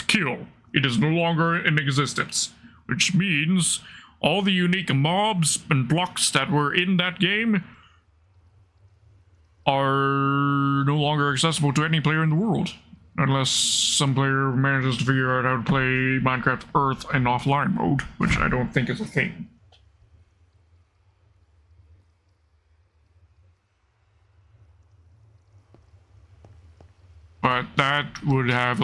killed. It is no longer in existence. Which means all the unique mobs and blocks that were in that game are no longer accessible to any player in the world. Unless some player manages to figure out how to play Minecraft Earth in offline mode, which I don't think is a thing. But that would have...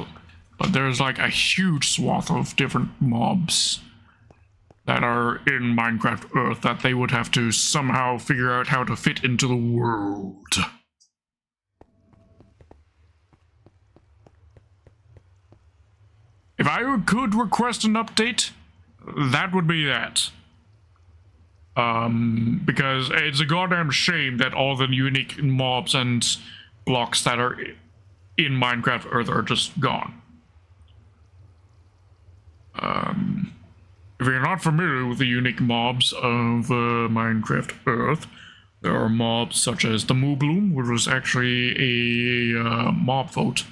But there's like a huge swath of different mobs that are in Minecraft Earth that they would have to somehow figure out how to fit into the world. If I could request an update, that would be that. Because it's a goddamn shame that all the unique mobs and blocks that are in Minecraft Earth are just gone. If you're not familiar with the unique mobs of Minecraft Earth, there are mobs such as the Moo Bloom, which was actually a mob vote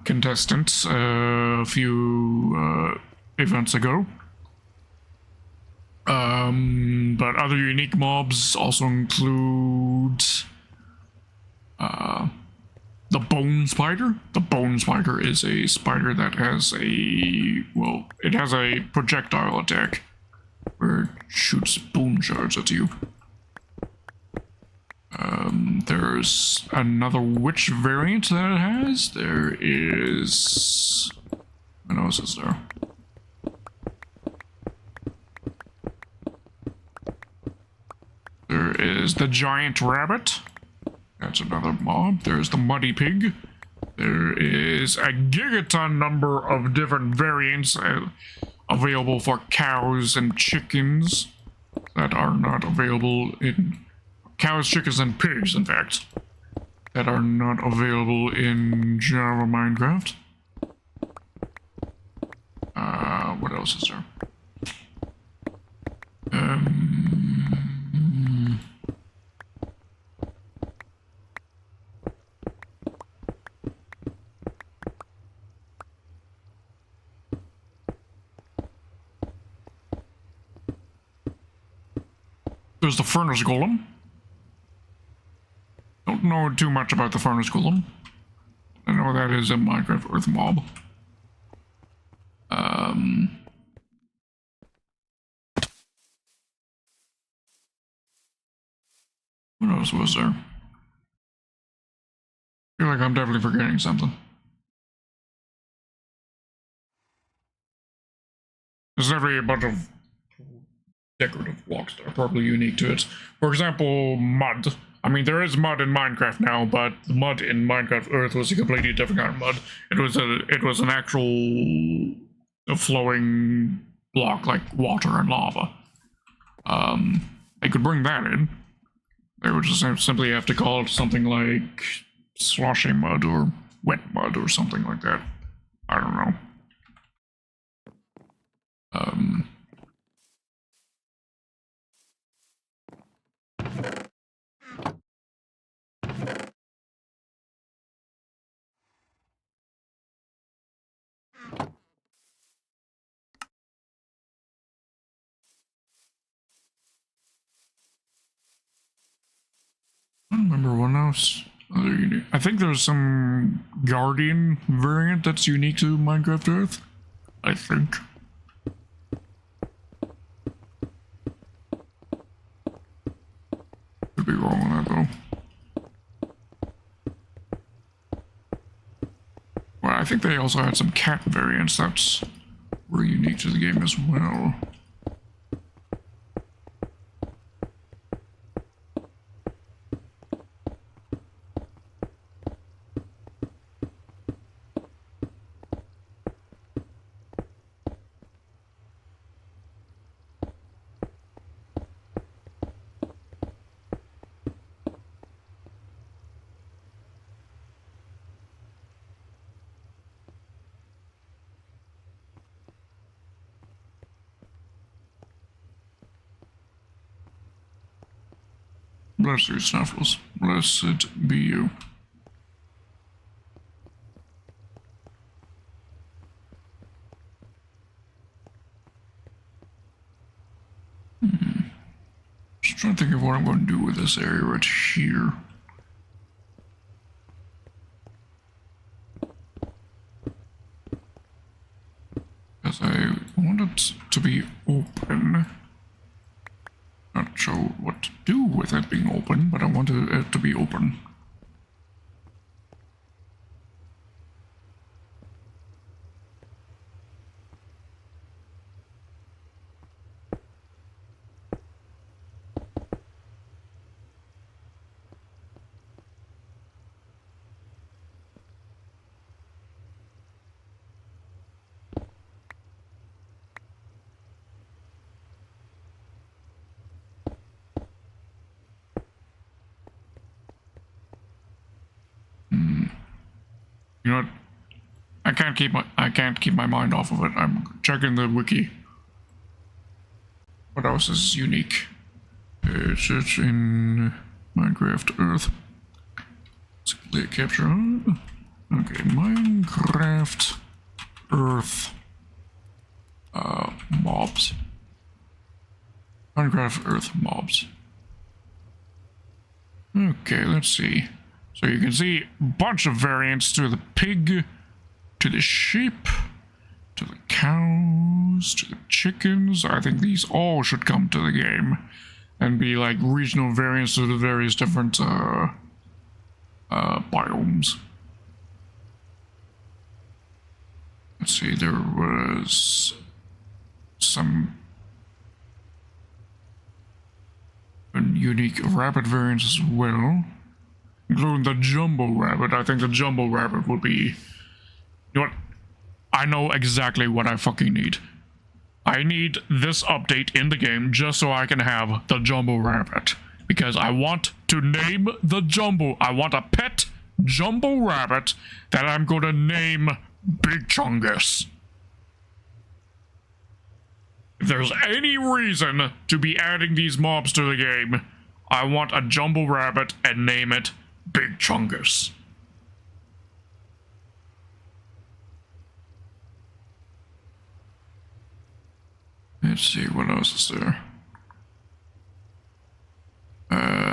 contestant a few events ago. But other unique mobs also include the Bone Spider. The Bone Spider is a spider that has it has a projectile attack where it shoots bone shards at you. There's another witch variant that it has. There is... What else is there? There is the giant rabbit. That's another mob. There's the muddy pig. There is a gigaton number of different variants available for cows and chickens that are not available in... Cows, chickens, and pigs, in fact, that are not available in Java Minecraft. What else is there? There's the furnace golem. Don't know too much about the furnace golem. I know that is a Minecraft Earth mob. What else was there? I feel like I'm definitely forgetting something. There's definitely a bunch of decorative blocks that are probably unique to it. For example, mud. I mean, there is mud in Minecraft now, but the mud in Minecraft Earth was a completely different kind of mud. It was an actual flowing block like water and lava. They could bring that in. They would just simply have to call it something like sloshy mud or wet mud or something like that. I don't know. don't remember what else. I think there's some Guardian variant that's unique to Minecraft Earth. I think. Could be wrong on that though. Well, I think they also had some cat variants that's were unique to the game as well. Bless you, Snuffles. Blessed be you. Just trying to think of what I'm going to do with this area right here. Because I want it to be open. Not sure what to do with it being open, but I want it to be open. You know what? I can't keep my mind off of it. I'm checking the wiki. What else is unique? Search in Minecraft Earth. Let's click capture. Okay, Minecraft Earth mobs. Minecraft Earth mobs. Okay, let's see. So you can see a bunch of variants to the pig, to the sheep, to the cows, to the chickens. I think these all should come to the game and be like regional variants to the various different biomes. Let's see, there was some unique rabbit variants as well. Including the Jumbo Rabbit. I think the Jumbo Rabbit would be... You know what? I know exactly what I fucking need. I need this update in the game just so I can have the Jumbo Rabbit. Because I want to name the Jumbo... I want a pet Jumbo Rabbit that I'm going to name Big Chungus. If there's any reason to be adding these mobs to the game, I want a Jumbo Rabbit and name it Big Chungus. Let's see, what else is there?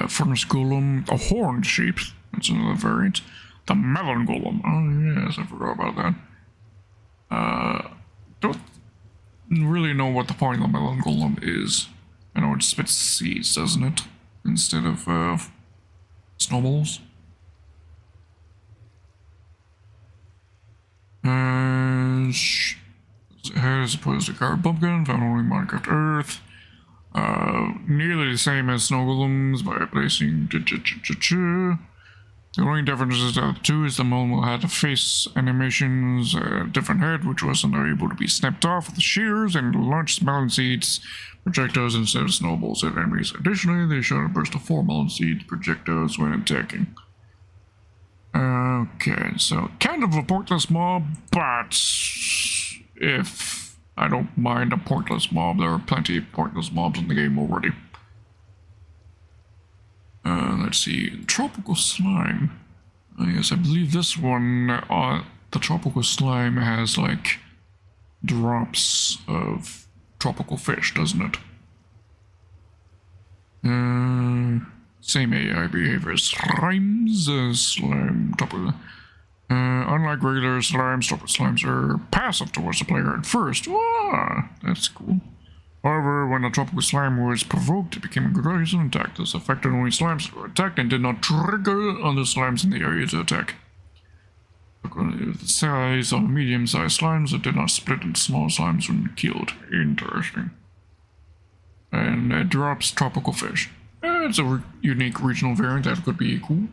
Furnace Golem, a Horned Sheep, that's another variant. The Melon Golem, oh yes, I forgot about that. Don't really know what the point of the Melon Golem is. I know it spits seeds, doesn't it? Instead of, snowballs. As opposed to Card Pumpkin, found only Minecraft Earth. Nearly the same as Snow Golems by placing... The only difference is that the two is the Molmo had face animations, different head, which wasn't able to be snapped off with the shears, and launched melon seeds projectiles instead of snowballs at enemies. Additionally, they shot a burst of 4 melon seed projectiles when attacking. Okay, so kind of a pointless mob, but if I don't mind a pointless mob, there are plenty of pointless mobs in the game already. Let's see, Tropical Slime. Yes, I believe this one, the Tropical Slime has like drops of tropical fish, doesn't it? Same AI behavior as slimes. Slime topper. Unlike regular slimes, topper slimes are passive towards the player at first. Ah, that's cool. However, when a tropical slime was provoked, it became aggressive and attacked. This affected only slimes that were attacked and did not trigger other slimes in the area to attack. The size of medium-sized slimes, it did not split into small slimes when killed. Interesting. And it drops tropical fish. It's a unique regional variant that could be cool.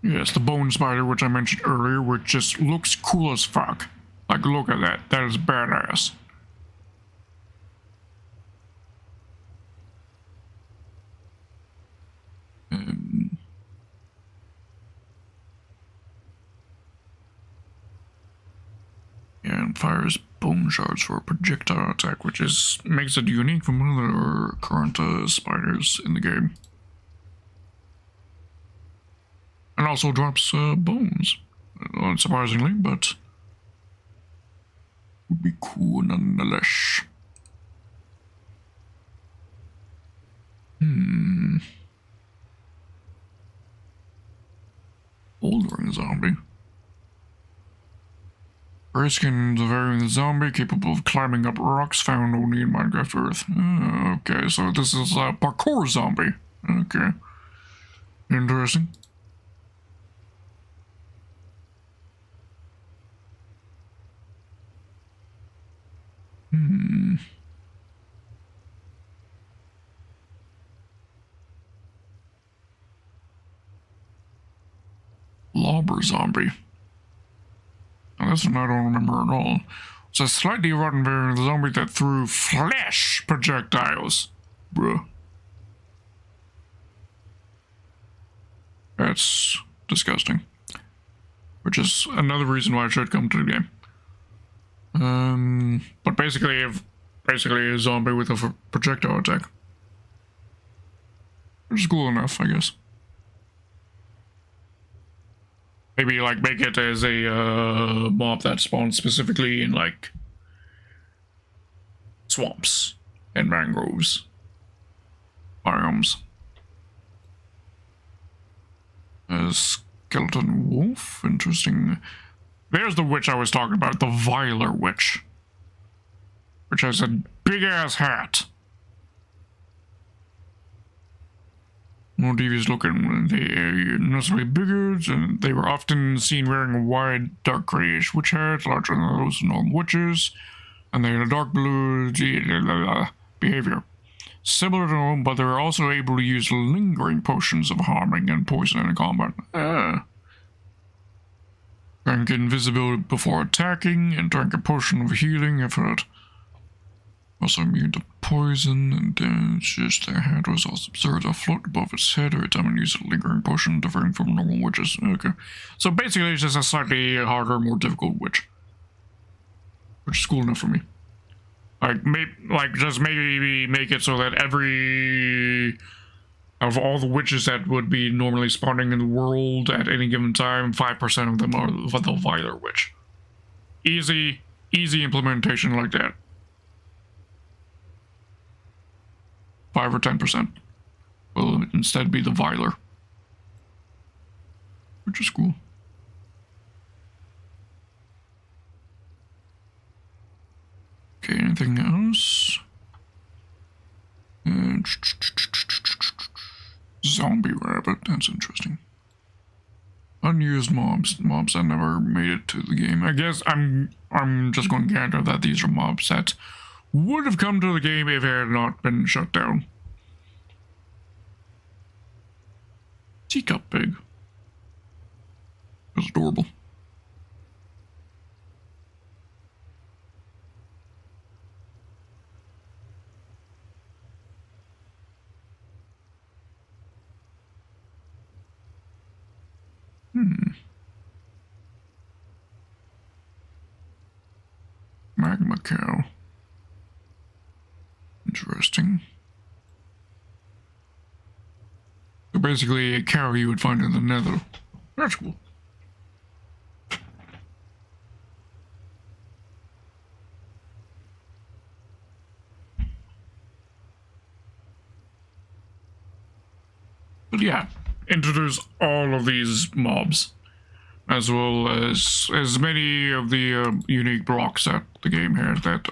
Yes, the bone spider, which I mentioned earlier, which just looks cool as fuck. Like, look at that. That is badass. Yeah, and fires bone shards for a projectile attack, which makes it unique from other current spiders in the game. And also drops bones, unsurprisingly, but would be cool nonetheless. Bouldering zombie. Gray-skinned variant zombie capable of climbing up rocks found only in Minecraft Earth. Okay, so this is a parkour zombie. Okay. Interesting. Lobber zombie. Now, this one I don't remember at all. It's a slightly rotten variant of the zombie that threw flash projectiles. Bruh. That's disgusting. Which is another reason why I should come to the game. But basically a zombie with a projectile attack. Which is cool enough, I guess. Maybe, like, make it as a mob that spawns specifically in, like, swamps and mangroves. Biomes. A skeleton wolf? Interesting. There's the witch I was talking about, the Viler witch. Which has a big-ass hat. More devious looking. They are noticeably bigger, and they were often seen wearing a wide, dark grayish witch hat, larger than those of normal witches, and they had a dark blue behavior. Similar to them, but they were also able to use lingering potions of harming and poison in combat. Drank invisibility before attacking, and drank a potion of healing if hurt. Also immune to poison, and just their head was also observed to float above its head every time it used a lingering potion, differing from normal witches. Okay. So basically it's just a slightly harder, more difficult witch. Which is cool enough for me. Like, just maybe make it so that every... of all the witches that would be normally spawning in the world at any given time, 5% of them are the Viler witch. Easy implementation like that. 5 or 10% will instead be the Viler. Which is cool. Okay, anything else? Zombie rabbit, that's interesting. Unused mobs that never made it to the game. I guess I'm just going to gather that these are mobs that would have come to the game if it had not been shut down. Teacup pig. That's adorable. Magma cow. Interesting. So basically a cow you would find in the nether. That's cool. But yeah, introduce all of these mobs, as well as many of the unique blocks that the game has that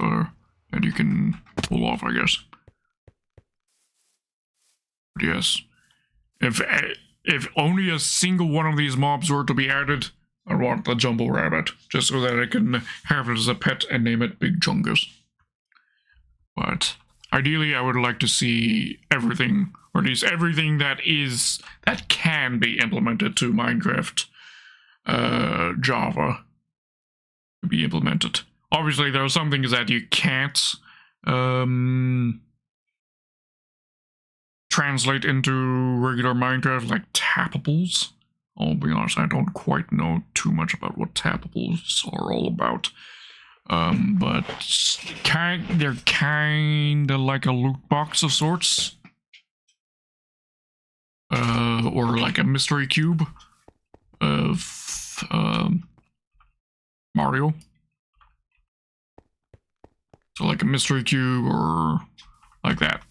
you can pull off, I guess. But yes, if only a single one of these mobs were to be added, I want the Jumbo Rabbit, just so that I can have it as a pet and name it Big Chungus. But ideally, I would like to see everything, or at least everything that can be implemented to Minecraft Java to be implemented. Obviously, there are some things that you can't translate into regular Minecraft, like tappables. I'll be honest, I don't quite know too much about what tappables are all about. But they're kinda like a loot box of sorts. Or like a mystery cube of Mario. So like a mystery cube or like that.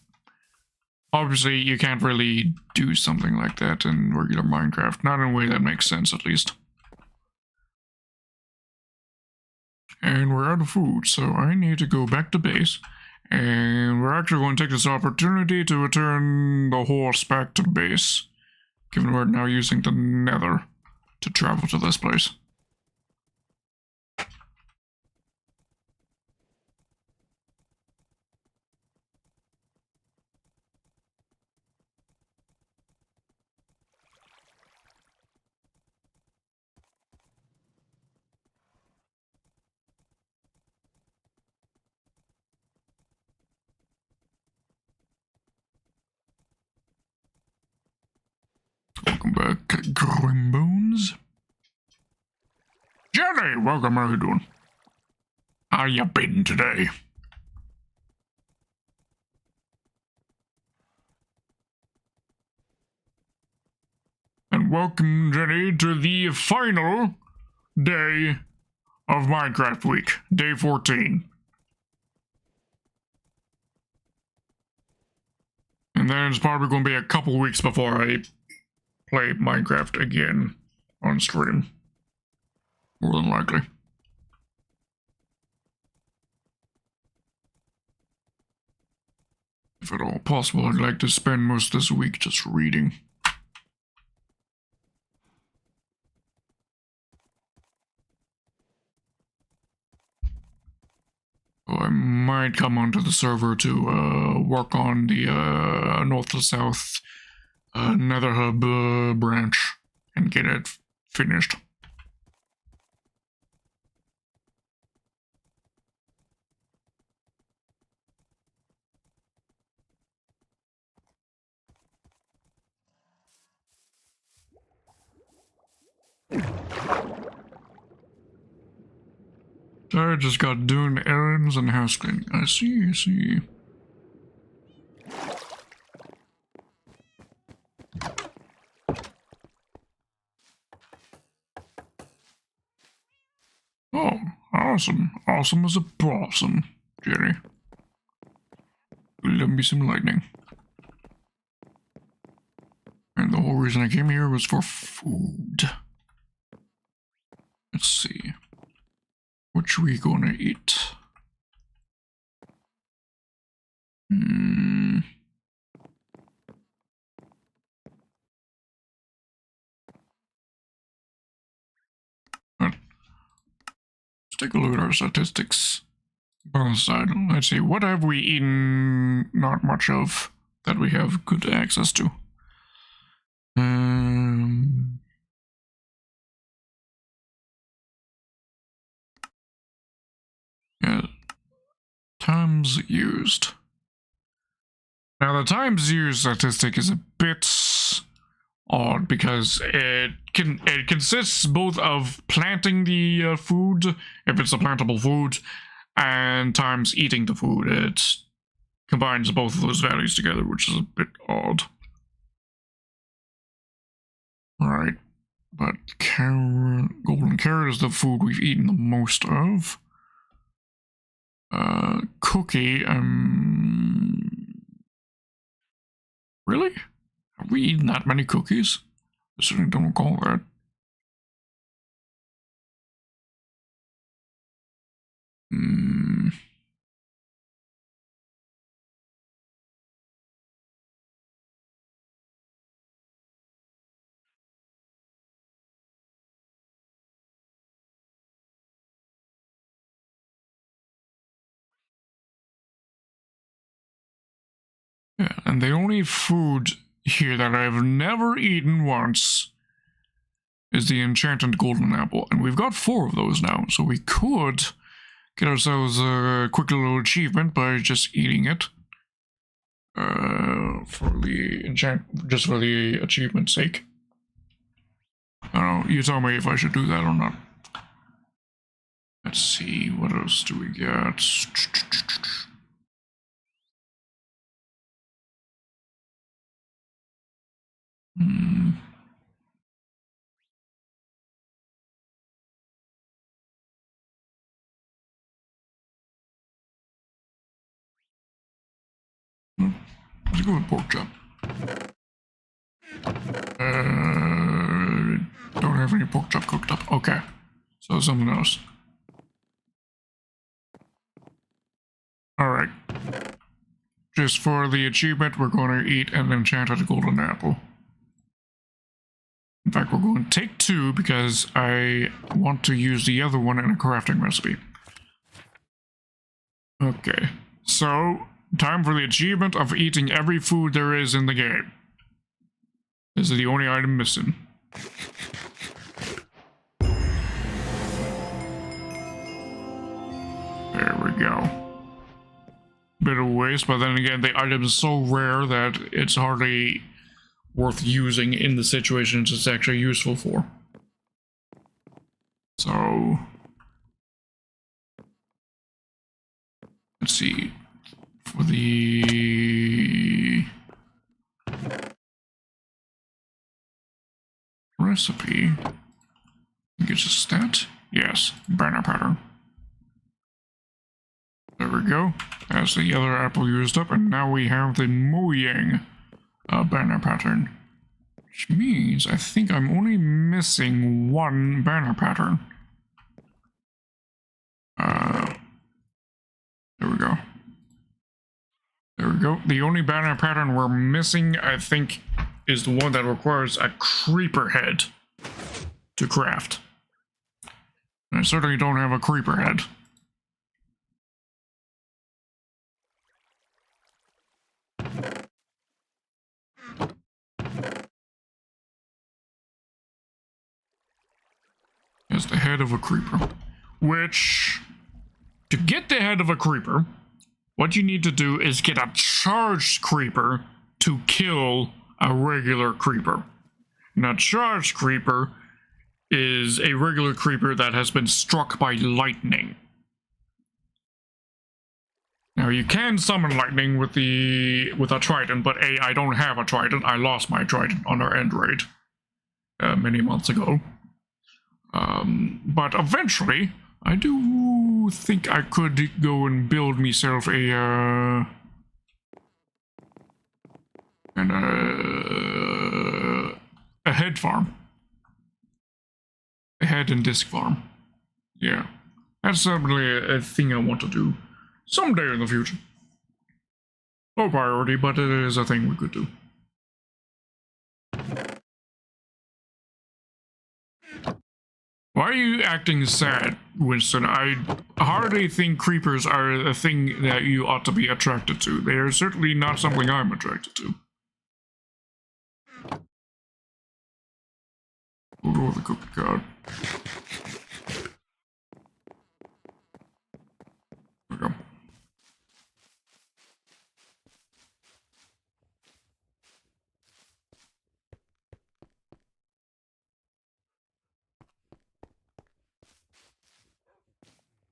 Obviously, you can't really do something like that in regular Minecraft. Not in a way that makes sense, at least. And we're out of food, so I need to go back to base. And we're actually going to take this opportunity to return the horse back to base, given we're now using the nether to travel to this place. Welcome back, Grimbones. Jenny, welcome, how you doing? How you been today? And welcome, Jenny, to the final day of Minecraft Week, day 14. And then it's probably going to be a couple weeks before I play Minecraft again on stream. More than likely. If at all possible, I'd like to spend most of this week just reading. So I might come onto the server to work on the north to south Nether Hub branch and get it finished. I just got doing errands and house cleaning. I see. Oh, awesome. Awesome as a blossom, Jerry. Love me some lightning. And the whole reason I came here was for food. Let's see. What we gonna eat? Let's take a look at our statistics. On the side, let's see, what have we eaten not much of that we have good access to? Yeah, times used. Now the times used statistic is a bit odd because it consists both of planting the food, if it's a plantable food, and times eating the food. It combines both of those values together, which is a bit odd. Alright, but golden carrot is the food we've eaten the most of. Cookie, really? Have we eaten that many cookies? I certainly don't recall that. Hmm. Yeah, and the only food here that I've never eaten once is the enchanted golden apple, and we've got 4 of those now, so we could get ourselves a quick little achievement by just eating it. For the achievement's sake. I don't know, you tell me if I should do that or not. Let's see, what else do we get? Hmm. Let's go with pork chop. Don't have any pork chop cooked up. Okay. So something else. Alright. Just for the achievement, we're going to eat an enchanted golden apple. In fact, we're going to take 2 because I want to use the other one in a crafting recipe. Okay. So, time for the achievement of eating every food there is in the game. This is the only item missing. There we go. Bit of waste, but then again, the item is so rare that it's hardly worth using in the situations it's actually useful for. So, let's see. For the recipe, I think it's a stat. Yes, banner pattern. There we go. That's the other apple used up, and now we have the Muyang banner pattern. Which means I think I'm only missing 1 banner pattern. There we go. There we go. The only banner pattern we're missing, I think, is the one that requires a creeper head to craft. And I certainly don't have a creeper head. As the head of a creeper. Which, to get the head of a creeper, what you need to do is get a charged creeper to kill a regular creeper. Now, charged creeper is a regular creeper that has been struck by lightning. Now, you can summon lightning with a trident, but I don't have a trident. I lost my trident on our end raid many months ago. But eventually, I do think I could go and build myself a head farm. A head and disc farm. Yeah. That's certainly a thing I want to do someday in the future. Low priority, but it is a thing we could do. Why are you acting sad, Winston? I hardly think creepers are a thing that you ought to be attracted to. They are certainly not something I'm attracted to. We'll go with the cookie card. There we go.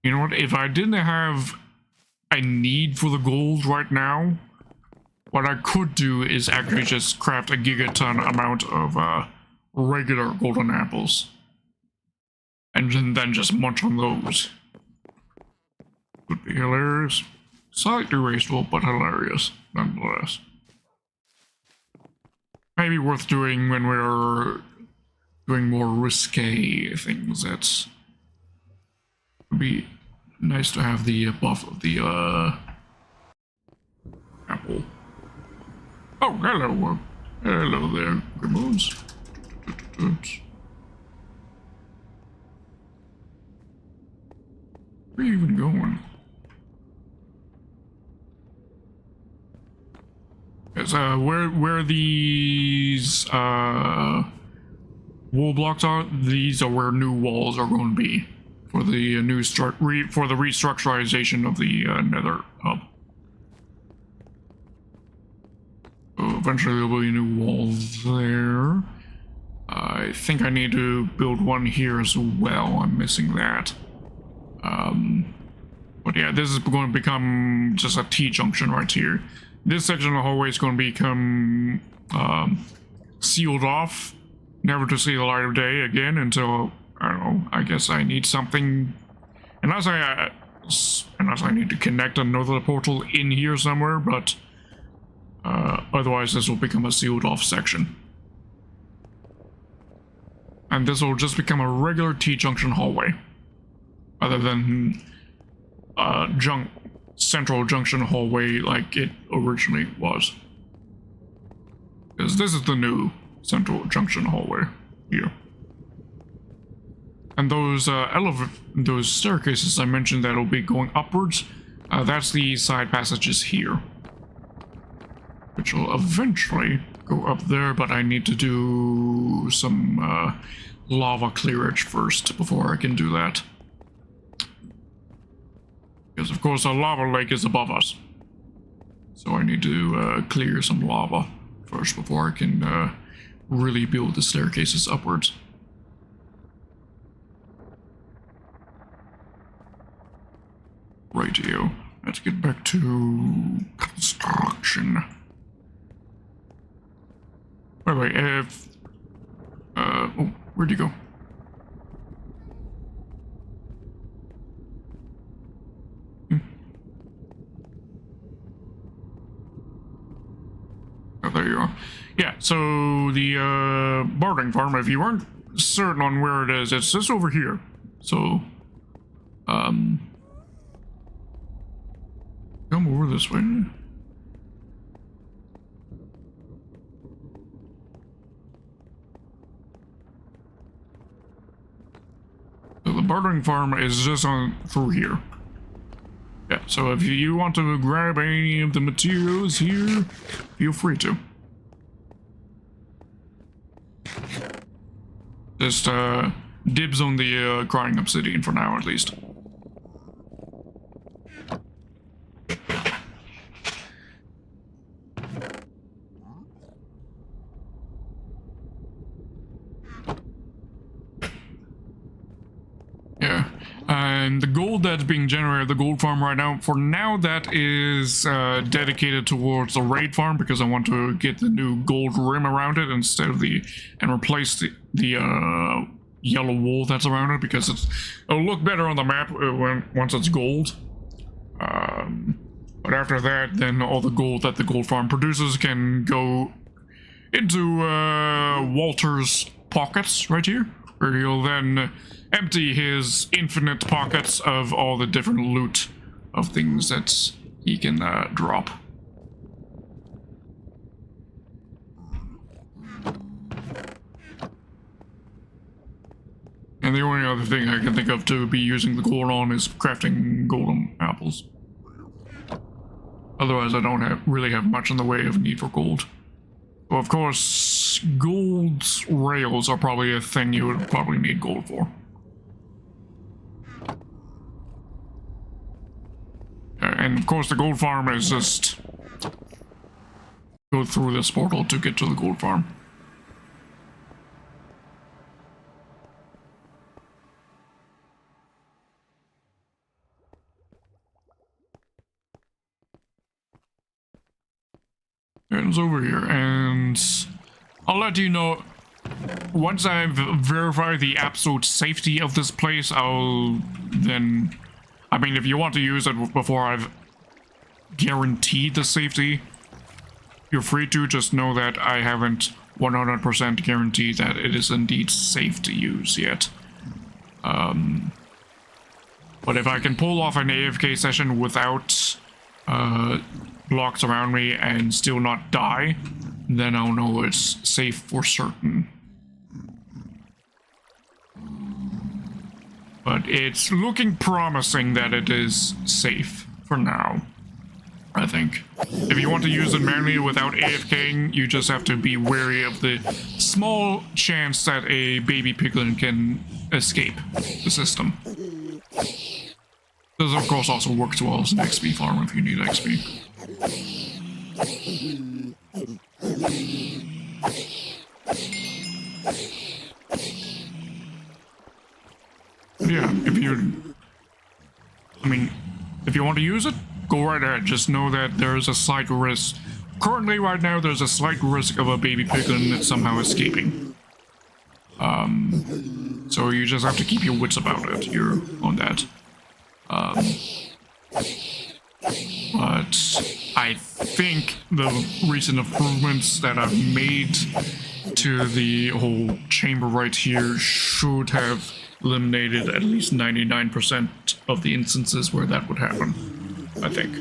You know what? If I didn't have a need for the gold right now, what I could do is actually just craft a gigaton amount of regular golden apples. And then just munch on those. Would be hilarious. Slightly wasteful, but hilarious, nonetheless. maybe worth doing when we're doing more risque things. That's would be nice to have the buff of the apple. Oh, hello, hello there, Grimoons. Where are you even going? Yes, where these wall blocks are, these are where new walls are going to be for the new for the restructurization of the Nether hub. So eventually there'll be new walls there. I think I need to build one here as well. I'm missing that. But yeah, this is going to become just a T-junction right here. This section of the hallway is going to become sealed off, never to see the light of day again until, I don't know, I guess I need something, unless I need to connect another portal in here somewhere, but otherwise this will become a sealed off section. And this will just become a regular T-junction hallway, other than central junction hallway like it originally was. Because this is the new central junction hallway here. And those those staircases I mentioned that'll be going upwards, that's the side passages here, which will eventually go up there, but I need to do some lava clearage first before I can do that. Because of course a lava lake is above us. So I need to clear some lava first before I can really build the staircases upwards. Rightio. Let's get back to construction. Wait, if... oh, where'd you go? Oh, there you are. Yeah, so the bartering farm, if you weren't certain on where it is, it's just over here. So, come over this way. So the bartering farm is just on through here. Yeah, so if you want to grab any of the materials here, feel free to. Just dibs on the crying obsidian for now, at least. Yeah, and the gold that's being generated, the gold farm right now, for now that is dedicated towards the raid farm, because I want to get the new gold rim around it instead of and replace the yellow wool that's around it, because it'll look better on the map once it's gold. But after that, then all the gold that the gold farm produces can go into Walter's pockets right here, where he'll then empty his infinite pockets of all the different loot of things that he can drop. And the only other thing I can think of to be using the gold on is crafting golden apples. Otherwise, I don't really have much in the way of need for gold. Well, of course, gold rails are probably a thing you would probably need gold for. And of course, the gold farm is just go through this portal to get to the gold farm. It's over here, and I'll let you know once I've verified the absolute safety of this place. I'll then, I mean, if you want to use it before I've guaranteed the safety, you're free to. Just know that I haven't 100% guarantee that it is indeed safe to use yet. But if I can pull off an AFK session without blocks around me and still not die, then I'll know it's safe for certain. But it's looking promising that it is safe for now, I think. If you want to use it manually without AFKing, you just have to be wary of the small chance that a baby piglin can escape the system. This of course also works well as an XP farm if you need XP. Yeah, if you want to use it, go right ahead. Just know that there is a slight risk. Currently, right now, there's a slight risk of a baby piglin somehow escaping. So you just have to keep your wits about it here on that. But I think the recent improvements that I've made to the whole chamber right here should have eliminated at least 99% of the instances where that would happen, I think.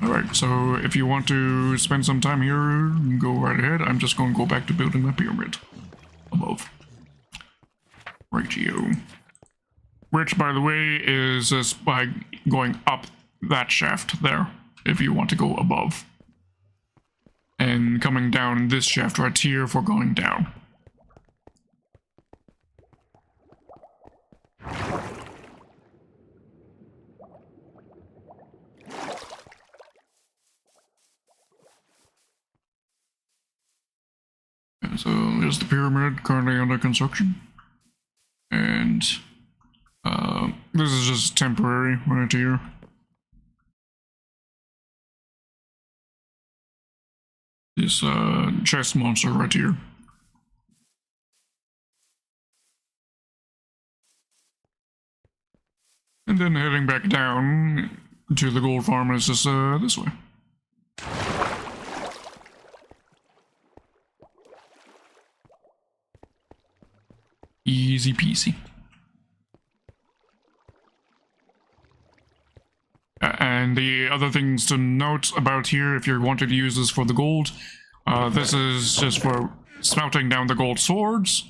Alright, so if you want to spend some time here, go right ahead. I'm just going to go back to building my pyramid above. Rightio. Which, by the way, is just by going up that shaft there, if you want to go above. And coming down this shaft right here for going down. And so there's the pyramid currently under construction. And this is just temporary right here. This chest monster right here. And then heading back down to the gold farm is just this way. Easy peasy. And the other things to note about here, if you wanted to use this for the gold, this is just for smelting down the gold swords,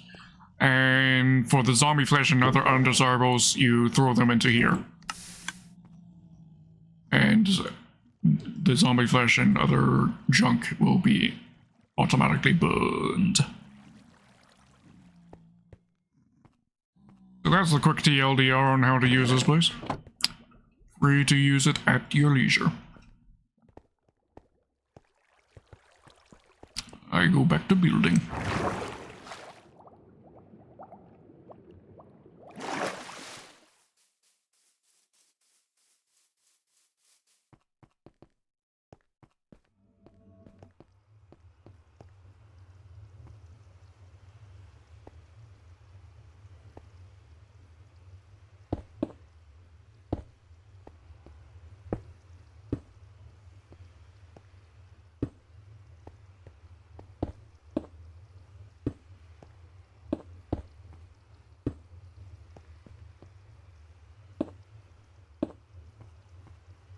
and for the zombie flesh and other undesirables, you throw them into here. And the zombie flesh and other junk will be automatically burned. So that's the quick TLDR on how to use this place. Free to use it at your leisure. I go back to building.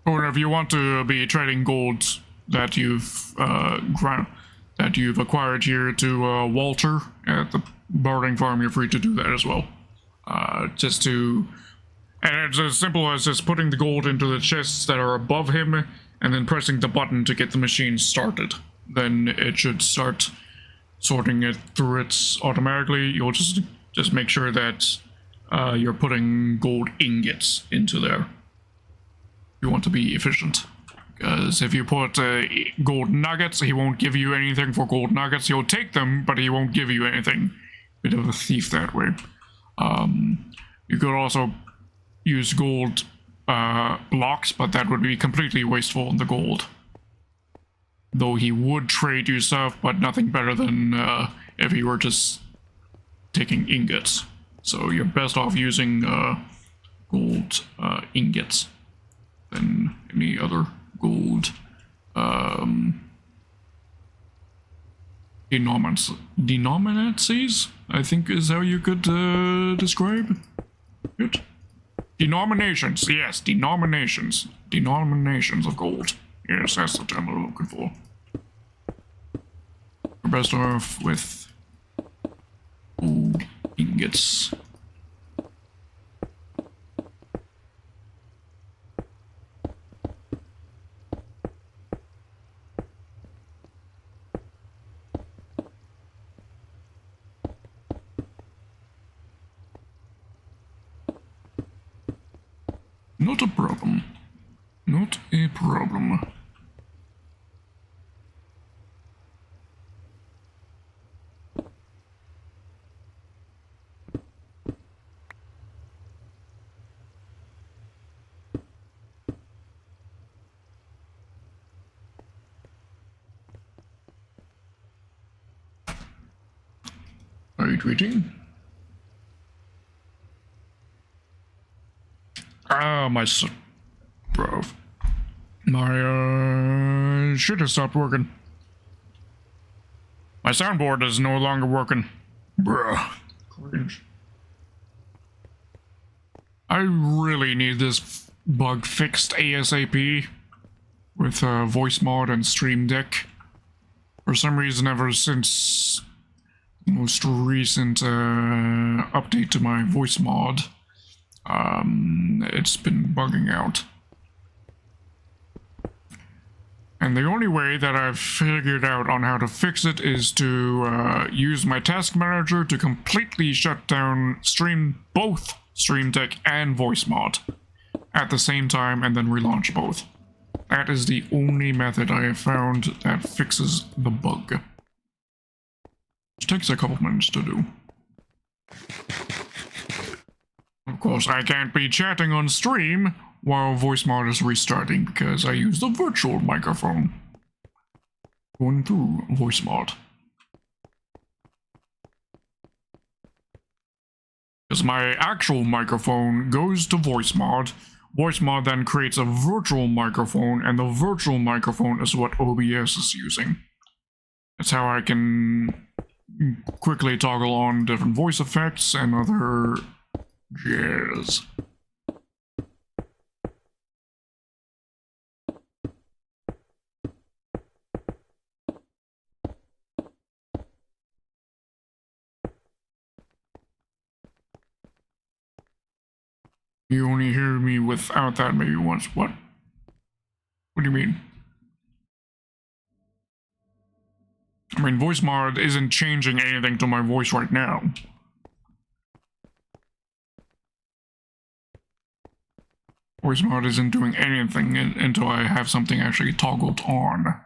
Or if you want to be trading gold that you've acquired here to Walter at the Barding Farm, you're free to do that as well. And it's as simple as just putting the gold into the chests that are above him, and then pressing the button to get the machine started. Then it should start sorting it through it automatically. You'll just make sure that you're putting gold ingots into there. You want to be efficient, because if you put gold nuggets, he won't give you anything for gold nuggets. He'll take them, but he won't give you anything. Bit of a thief that way. You could also use gold blocks, but that would be completely wasteful on the gold. Though he would trade you stuff, but nothing better than if he were just taking ingots. So you're best off using gold ingots than any other gold denominacies, I think is how you could describe it. Denominations, yes, denominations. Denominations of gold. Yes, that's the term I'm looking for. We're best off with gold ingots. Not a problem. Not a problem. Are you tweeting? Ah, my bro. My shit has stopped working. My soundboard is no longer working. Bruh. Cringe. I really need this bug fixed ASAP with voice mod and Stream Deck. For some reason, ever since the most recent update to my voice mod, it's been bugging out. And the only way that I've figured out on how to fix it is to use my task manager to completely shut down both Stream Deck and voice mod at the same time and then relaunch both. That is the only method I have found that fixes the bug. It takes a couple minutes to do. Of course, I can't be chatting on stream while voice mod is restarting because I use the virtual microphone going through voice mod. Because my actual microphone goes to voice mod then creates a virtual microphone, and the virtual microphone is what OBS is using. That's how I can quickly toggle on different voice effects and other jazz. You only hear me without that maybe once. What? What do you mean? I mean, voice mod isn't changing anything to my voice right now. Voice mod isn't doing anything until I have something actually toggled on.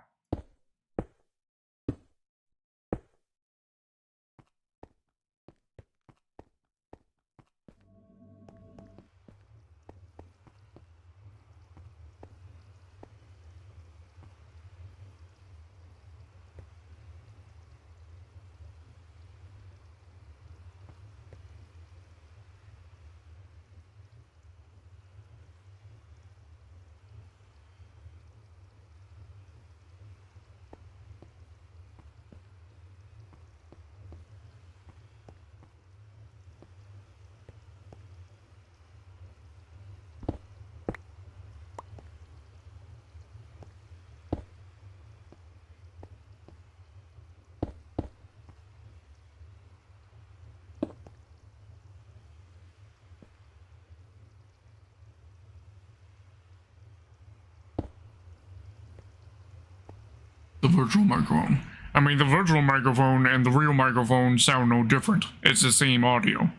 The virtual microphone. I mean, the virtual microphone and the real microphone sound no different. It's the same audio.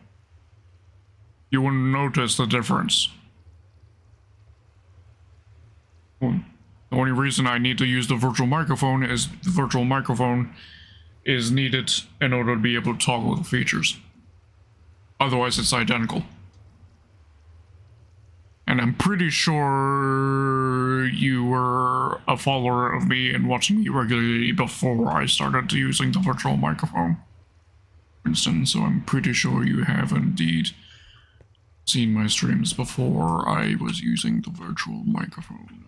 You wouldn't notice the difference. Well, the only reason I need to use the virtual microphone is the virtual microphone is needed in order to be able to toggle the features. Otherwise, it's identical. And I'm pretty sure you were a follower of me and watching me regularly before I started using the virtual microphone. For instance, so I'm pretty sure you have indeed seen my streams before I was using the virtual microphone.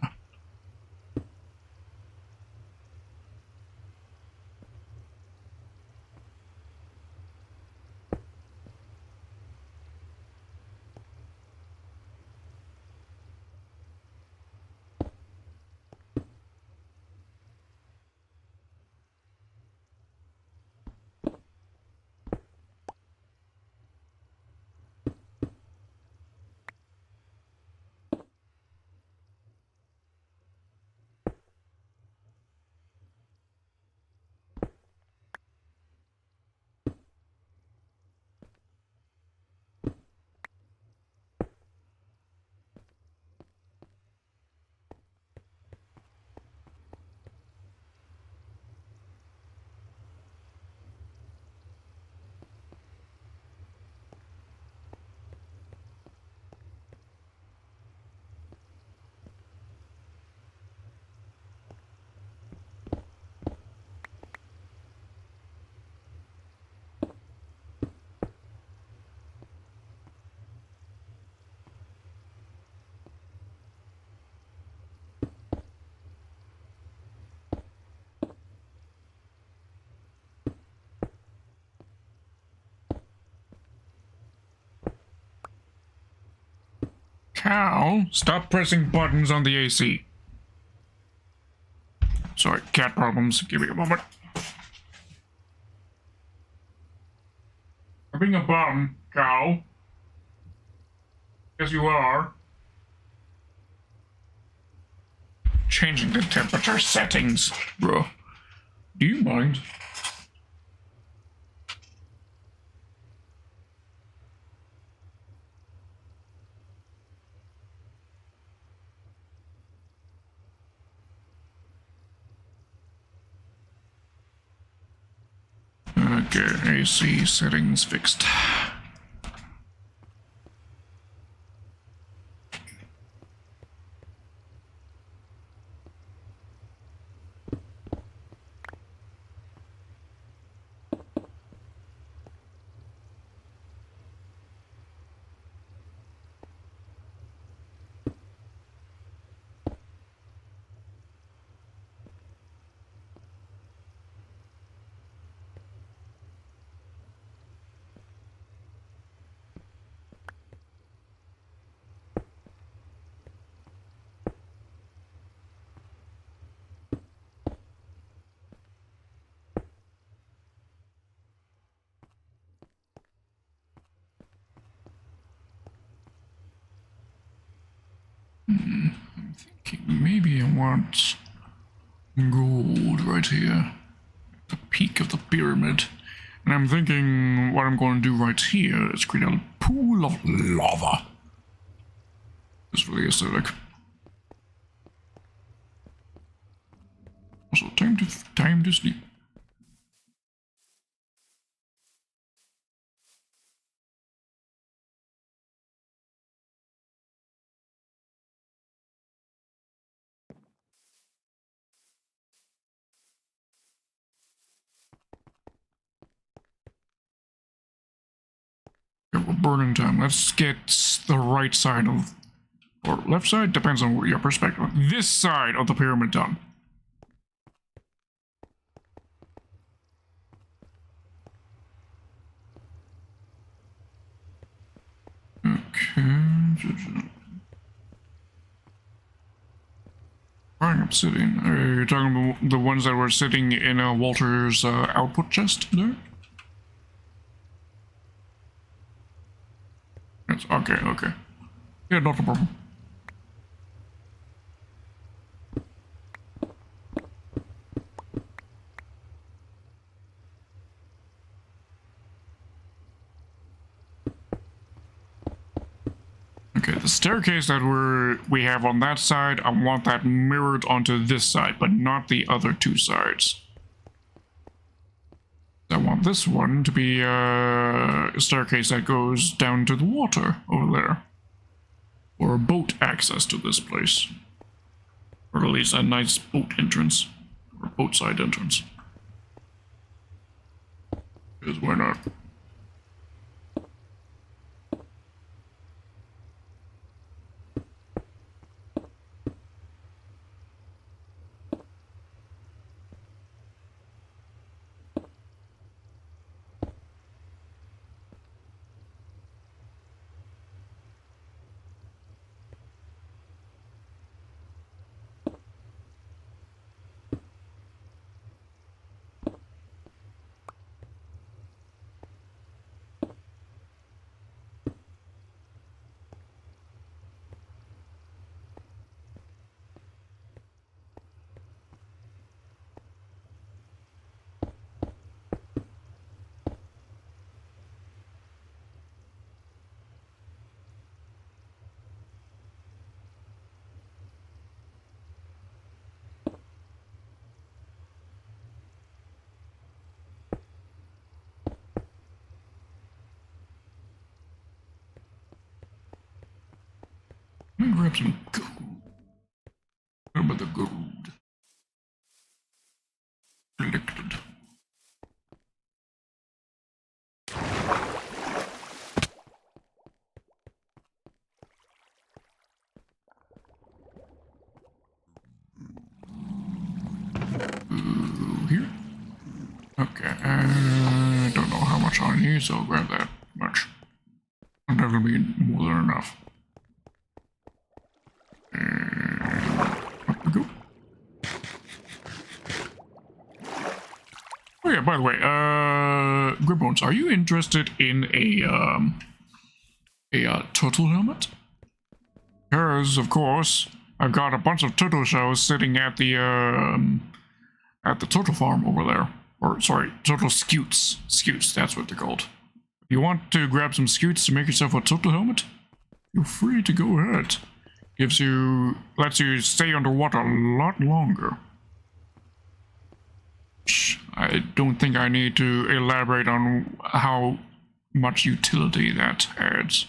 Cow, stop pressing buttons on the AC. Sorry, cat problems. Give me a moment. I'm being a bum, cow. Yes, you are. Changing the temperature settings, bro. Do you mind? Okay, AC settings fixed. I'm thinking maybe I want gold right here, at the peak of the pyramid. And I'm thinking what I'm going to do right here is create a pool of lava. It's really aesthetic. Also, time to sleep. Okay, we're burning time. Let's get the right side of, or left side, depends on your perspective. This side of the pyramid done. Okay. I'm sitting. Are you talking about the ones that were sitting in Walter's output chest there? Yes, okay. Yeah, not a problem. Okay, the staircase that we have on that side, I want that mirrored onto this side, but not the other two sides. I want this one to be a staircase that goes down to the water over there. Or boat access to this place. Or at least a nice boat entrance. Or boat side entrance. Because why not? Let me grab some gold. Where about the gold? Collected. Here? Okay, I don't know how much I need, so I'll grab that much. I'm definitely more than enough. yeah, by the way, Gribbones, are you interested in a turtle helmet? Because, of course, I've got a bunch of turtle shells sitting at the turtle farm over there. Or, sorry, turtle scutes. Scutes, that's what they're called. If you want to grab some scutes to make yourself a turtle helmet, feel free to go ahead. Lets you stay underwater a lot longer. I don't think I need to elaborate on how much utility that adds.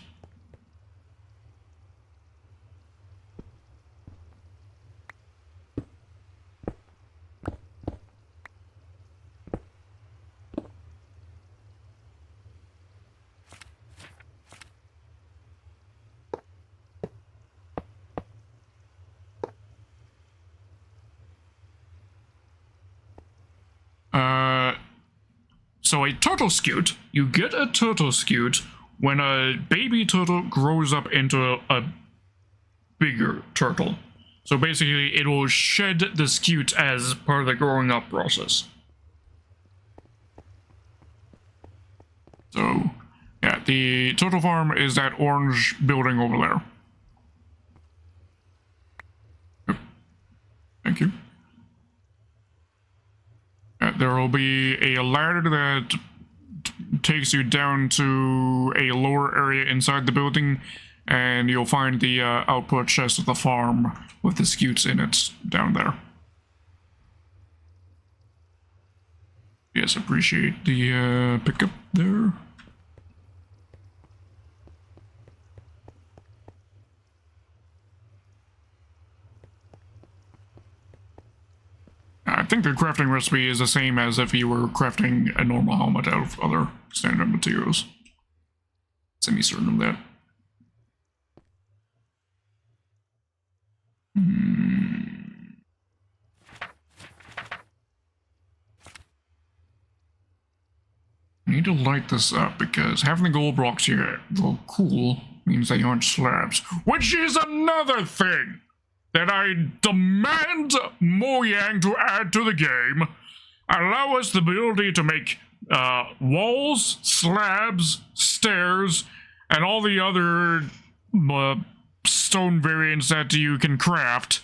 So a turtle scute, you get a turtle scute when a baby turtle grows up into a bigger turtle. So basically, it will shed the scute as part of the growing up process. So, yeah, the turtle farm is that orange building over there. Yep. Thank you. There will be a ladder that takes you down to a lower area inside the building, and you'll find the output chest of the farm with the scutes in it down there. Yes, appreciate the pickup there. I think the crafting recipe is the same as if you were crafting a normal helmet out of other standard materials. Semi-certain of that. I need to light this up because having the gold blocks here, though cool, means they aren't slabs. Which is another thing that I demand Mojang to add to the game. Allow us the ability to make walls, slabs, stairs, and all the other stone variants that you can craft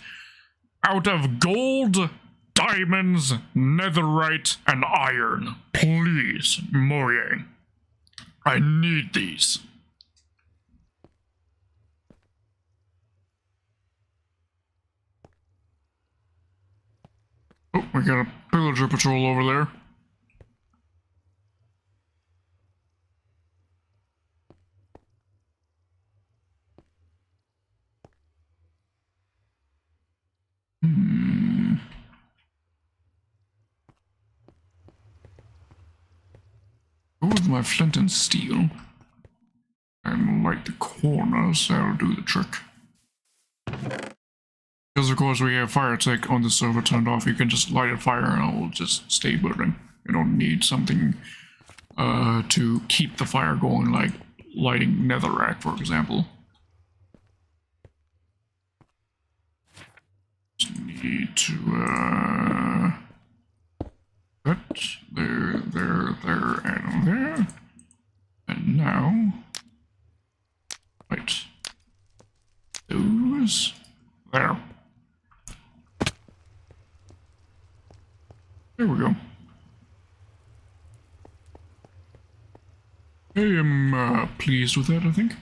out of gold, diamonds, netherite, and iron. Please, Mojang. I need these. Oh, we got a pillager patrol over there. Go with my flint and steel. And light the corners, that'll do the trick. Because of course we have fire tech on the server turned off, you can just light a fire and it will just stay burning. You don't need something to keep the fire going, like lighting netherrack, for example. Just need to that, there, and there. And now right. Those there. There we go. I am pleased with that, I think.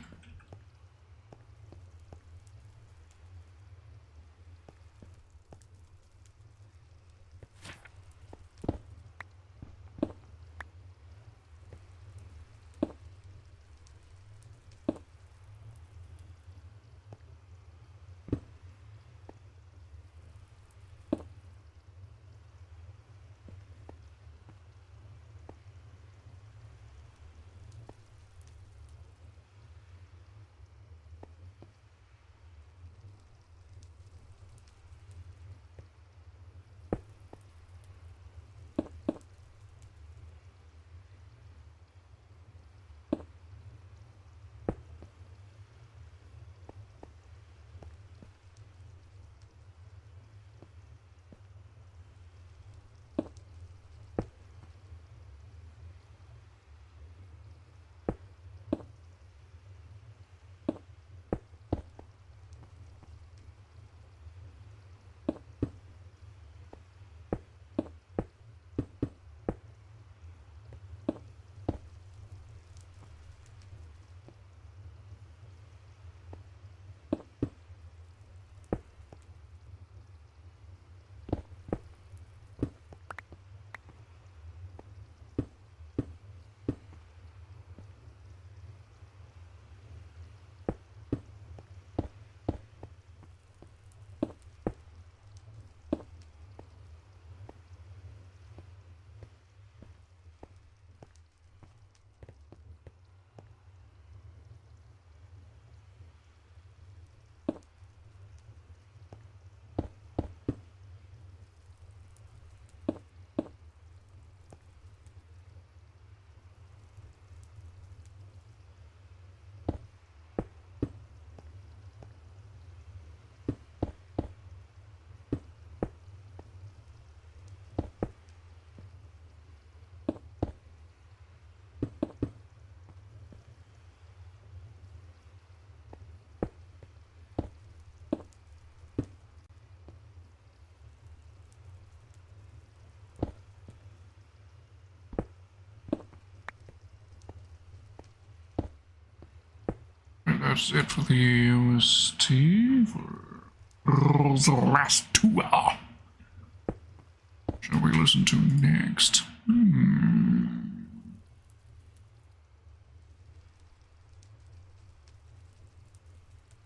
that's it for the OST for the last tour. Shall we listen to next?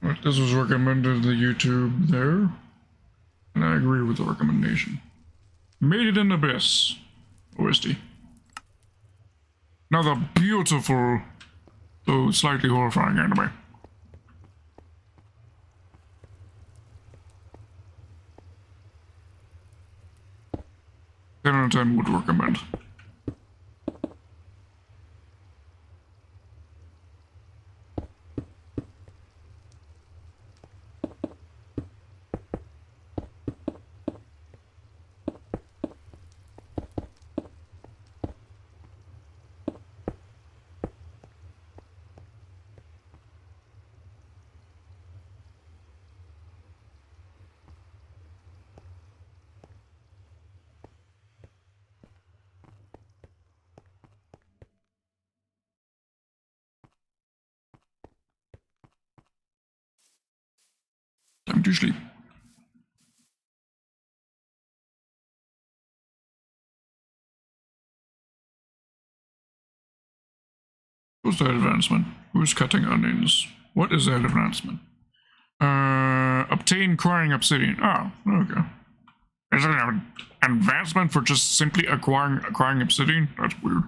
Right, this was recommended to the YouTube there, and I agree with the recommendation. Made It in Abyss OST. Another beautiful, though slightly horrifying anime. 10 out of 10 would recommend. Time to sleep. What's that advancement? Who's cutting onions? What is that advancement? Obtain crying obsidian. Oh, okay. Is it an advancement for just simply acquiring crying obsidian? That's weird.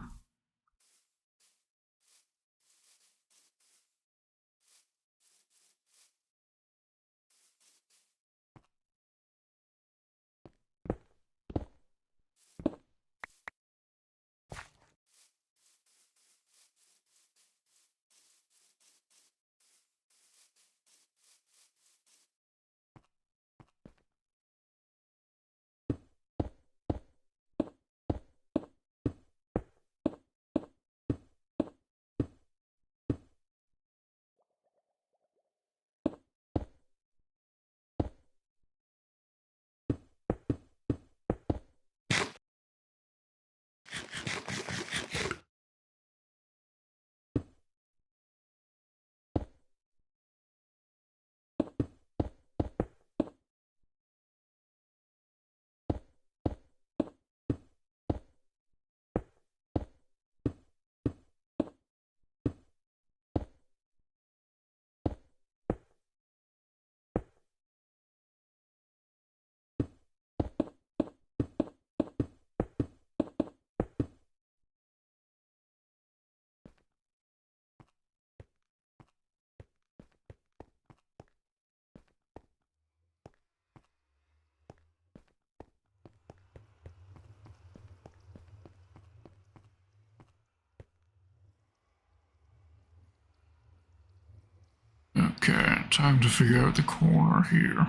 Okay, time to figure out the corner here.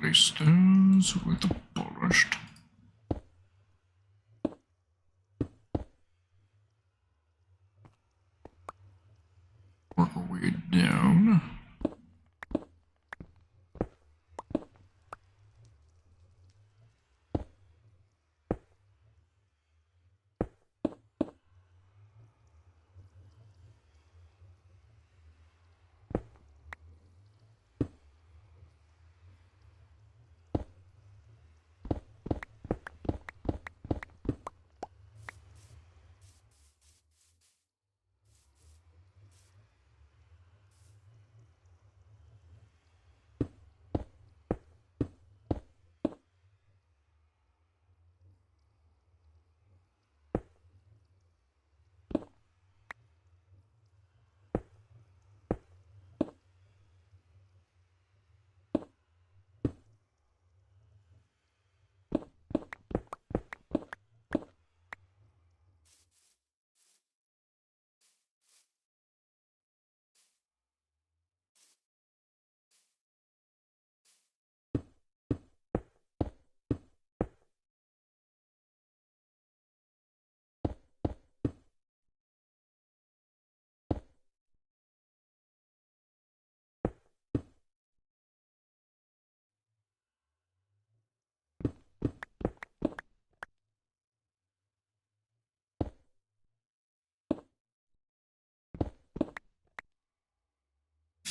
Place those with the polished. Work our way down.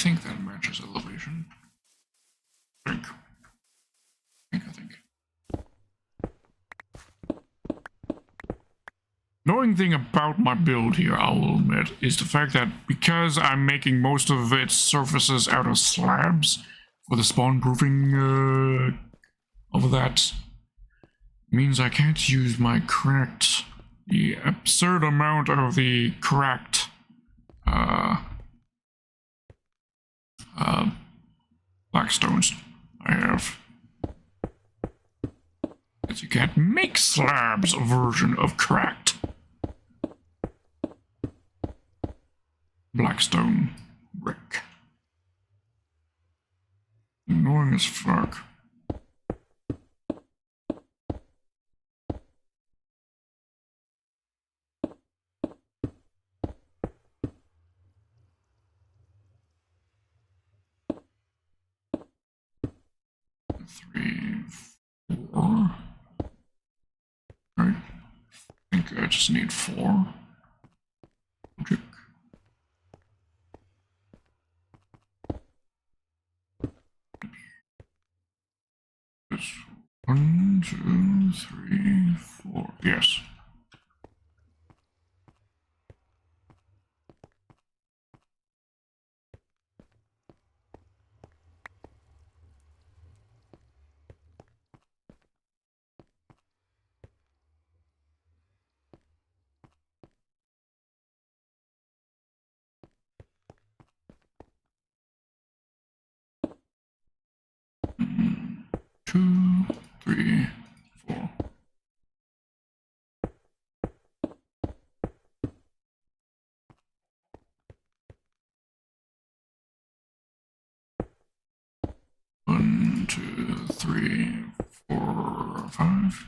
think that matches elevation. I think. Annoying thing about my build here, I will admit, is the fact that because I'm making most of its surfaces out of slabs for the spawn proofing of that, means I can't use my cracked, the absurd amount of the cracked blackstones I have. Because you can't make slabs a version of cracked blackstone brick. Annoying as fuck. Three, four. Right. I think I just need 4. Logic. It's 1, 2, 3, 4. Yes. Two, 3, 4. One, 2, 3, 4, 5.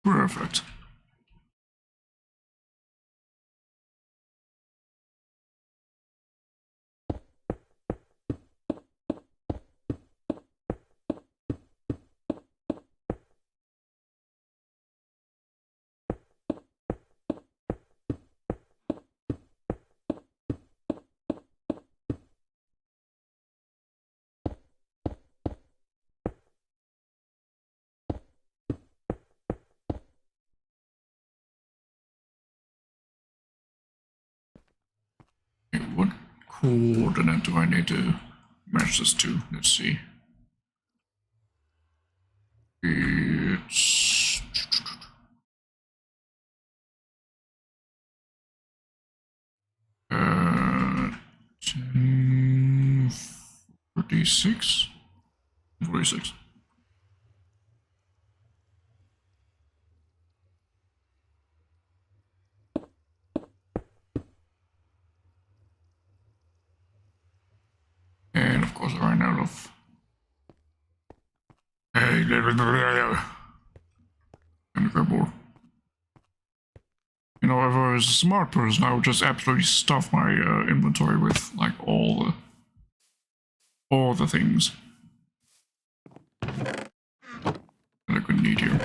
Perfect. Okay, what coordinate do I need to match this to? Let's see. It's 46? 46. And of course I ran out of... And grab more. You know, if I was a smart person, I would just absolutely stuff my inventory with like all the things that I could need here.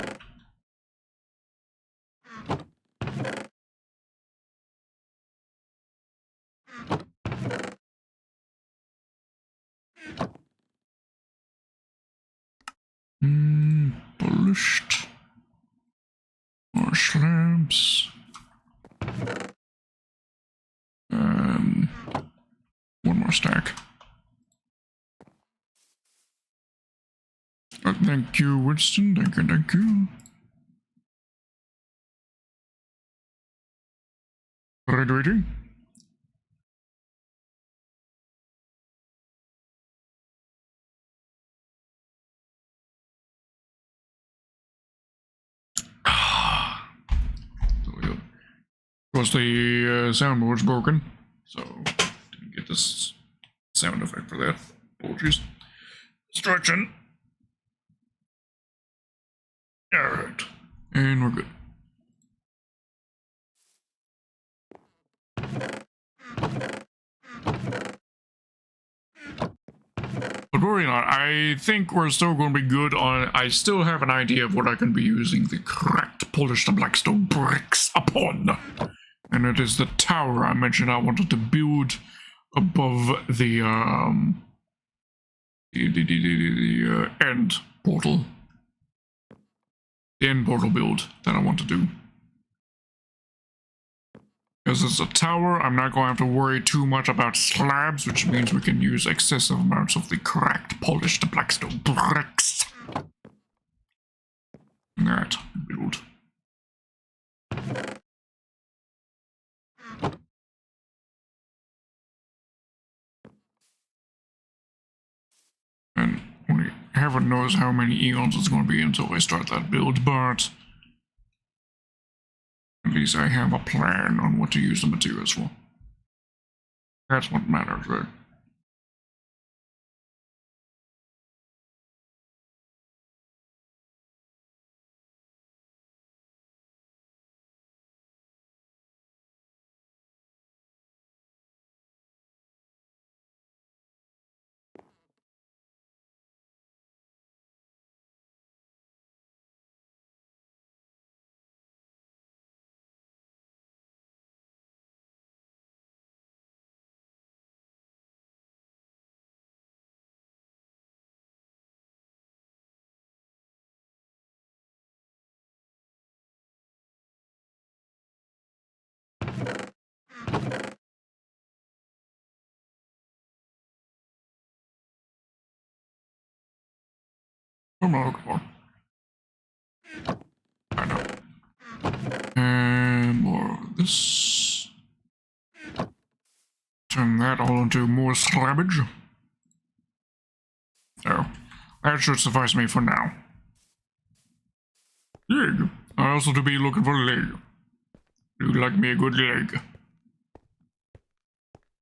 Polished. More slabs. One more stack. Thank you, Winston. Thank you. Ready? So we go. Of course, the soundboard's broken, so didn't get this sound effect for that. Apologies. Destruction. Alright. And we're good. But worry not, I think we're still going to be good on... I still have an idea of what I can be using the cracked polished blackstone bricks upon. And it is the tower I mentioned I wanted to build above the end portal. The end portal build that I want to do. Because it's a tower, I'm not going to have to worry too much about slabs, which means we can use excessive amounts of the cracked, polished blackstone bricks. That build. And only heaven knows how many eons it's going to be until I start that build, but at least I have a plan on what to use the materials for. That's what matters, right? What am I looking for? I know. And more of this. Turn that all into more slabbage. There. That should suffice me for now. Leg. I also to be looking for a leg. You like me a good leg?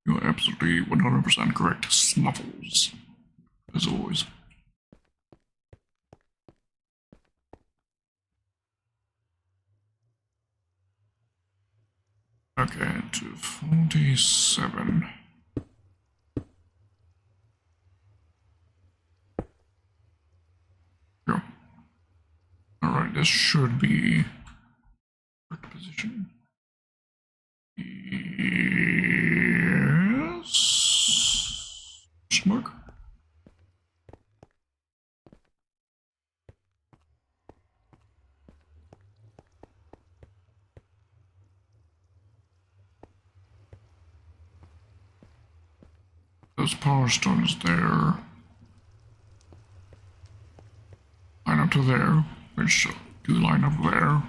You're absolutely 100% correct. Snuffles. As always. Okay, to 47. Go. Alright, this should be correct position. Yes. Smoke. Those power stones there. Line up to there, which do line up there.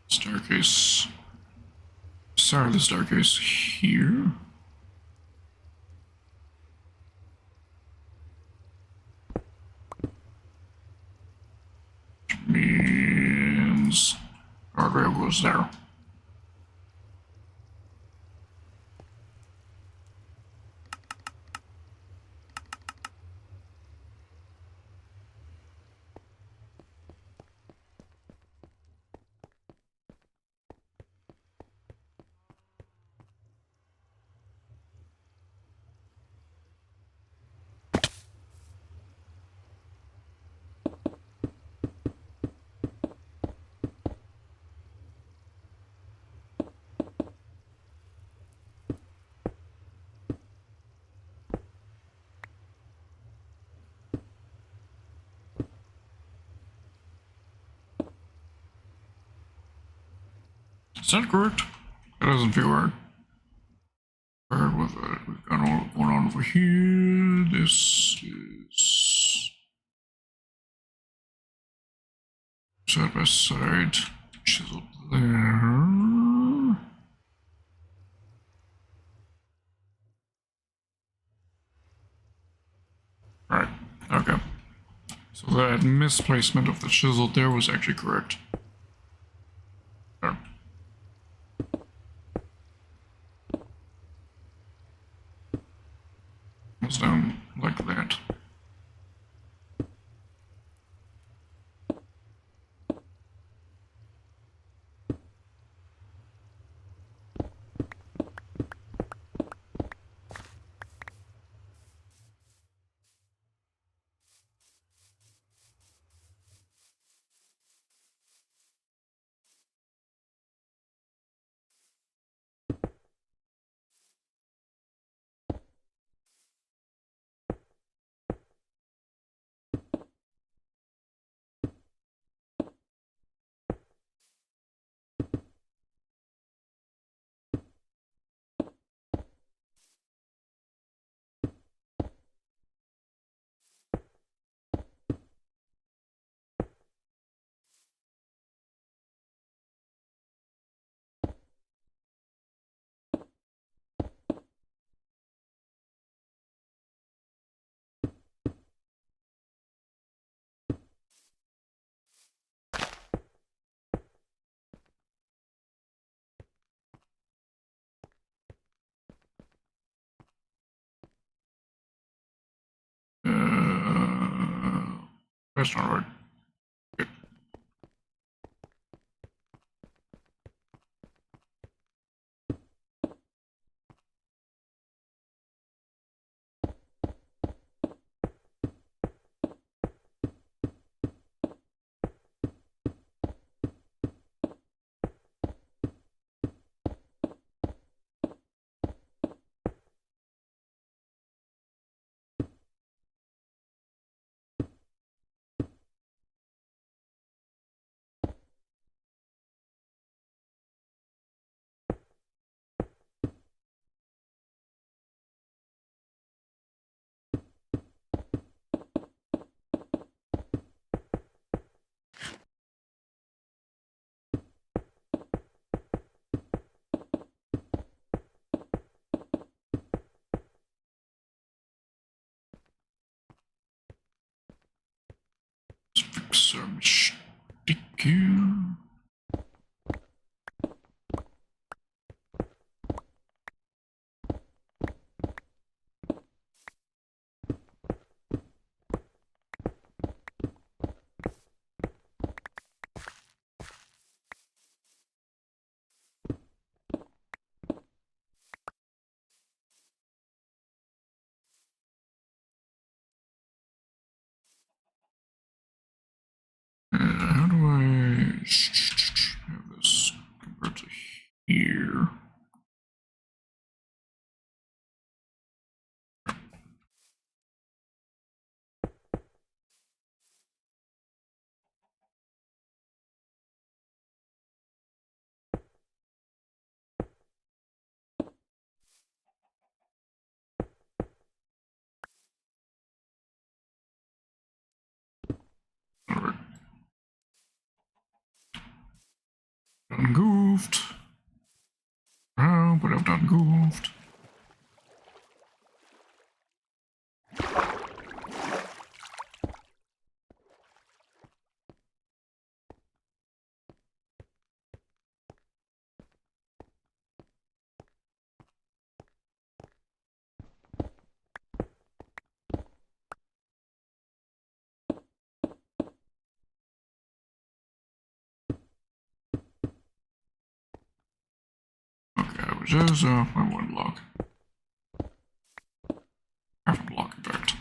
Staircase. Start the staircase here. Which means guardrail goes there. Is that correct? That doesn't feel right. Paired with it, we've got all going on over here. This is side by side, chiseled there. Right, okay. So that misplacement of the chisel there was actually correct. There. It's down like that. That's not right. Let's fix some sticky. How do I have this compared to here? Alright. Done goofed. Oh, but I've done goofed. Okay, I was just off my one block. Half a block, in fact.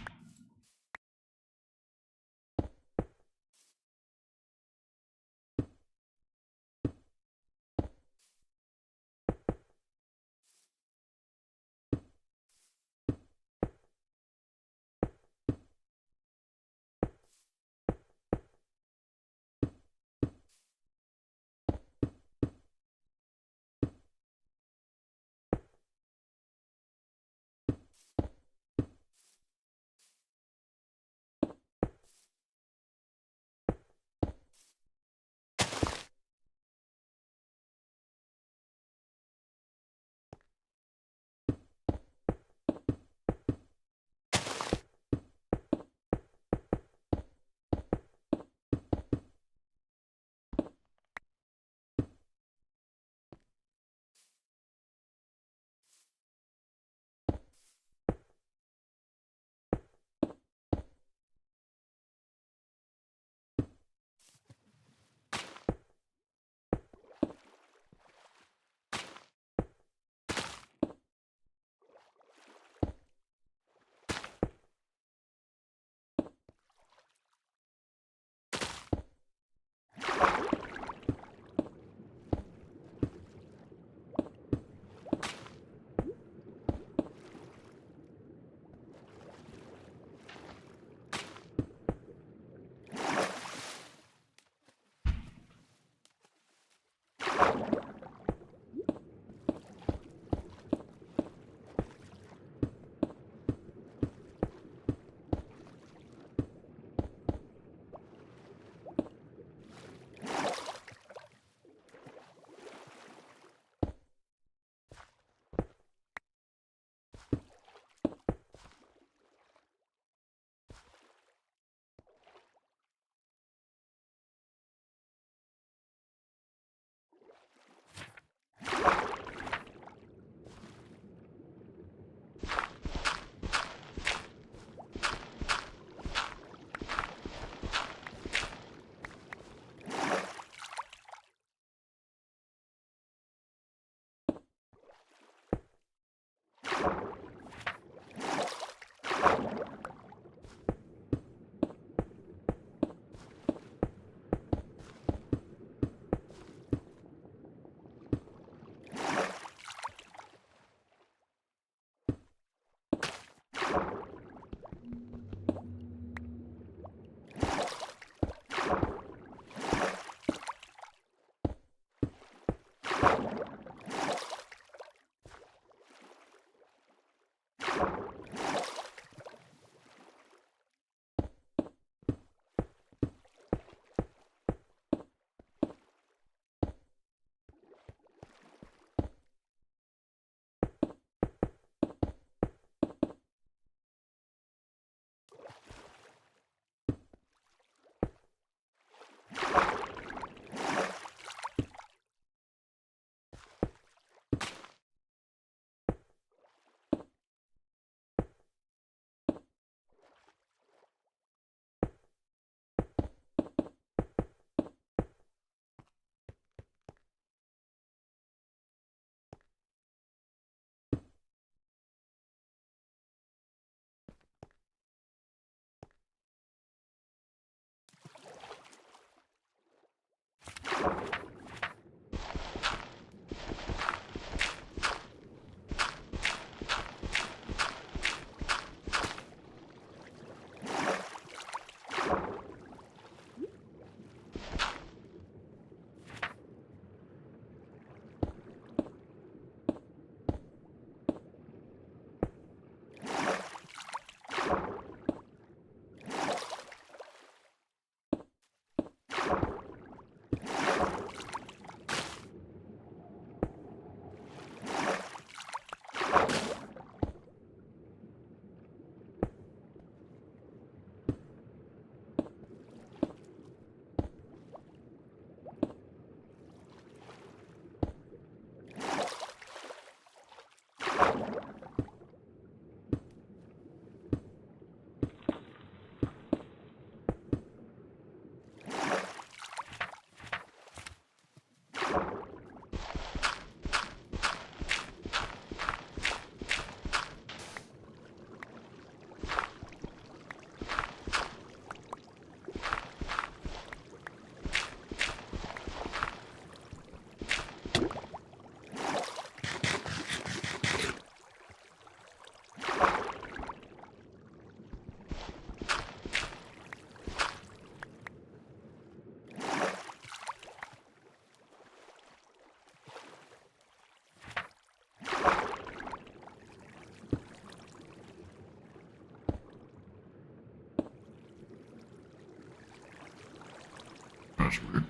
That's weird.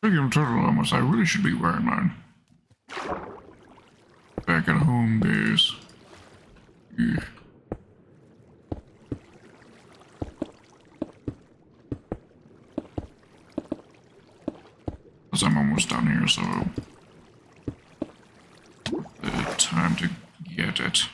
Speaking of turtle helmets, I really should be wearing mine. Back at home days. Yeah. Because I'm almost done here, so time to get it.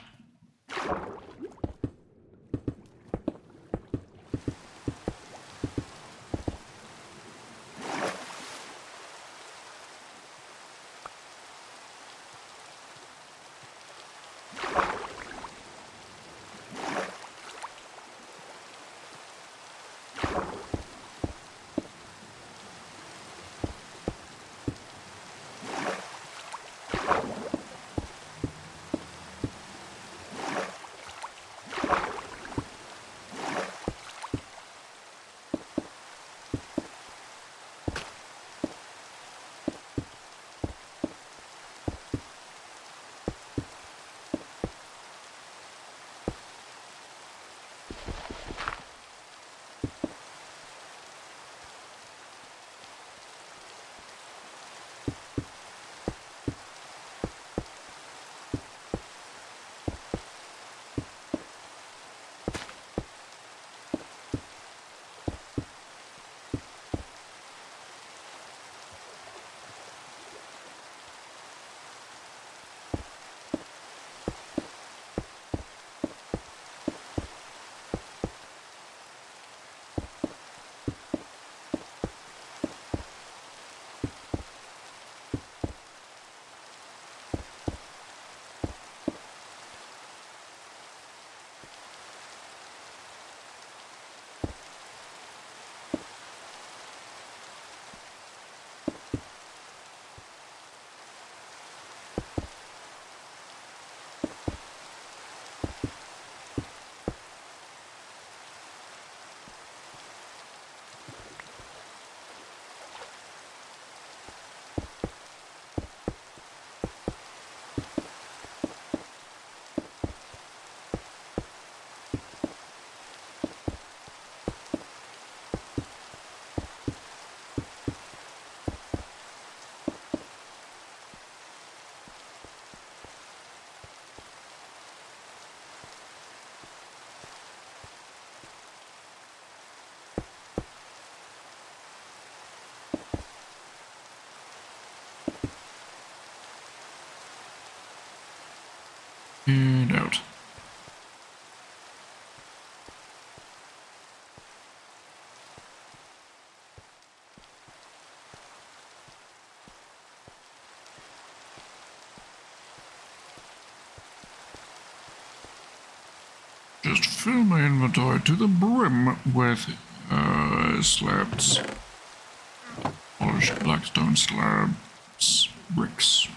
And out. Just fill my inventory to the brim with slabs. Polished blackstone slabs, bricks.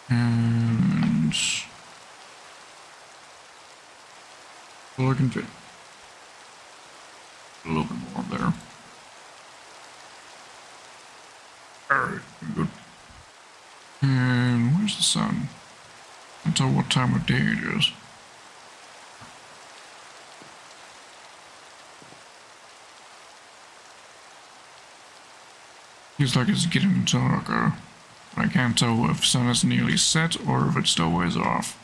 And well, I can fit a little bit more there. Alright, good. And where's the sun? Can't tell what time of day it is. Feels like it's getting darker. I can't tell if the sun is nearly set or if it's still ways off.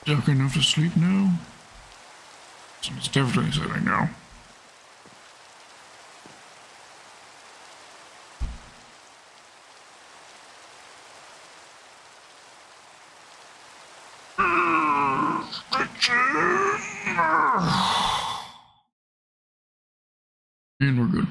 Dark enough to sleep now? It's definitely setting now. And we're good.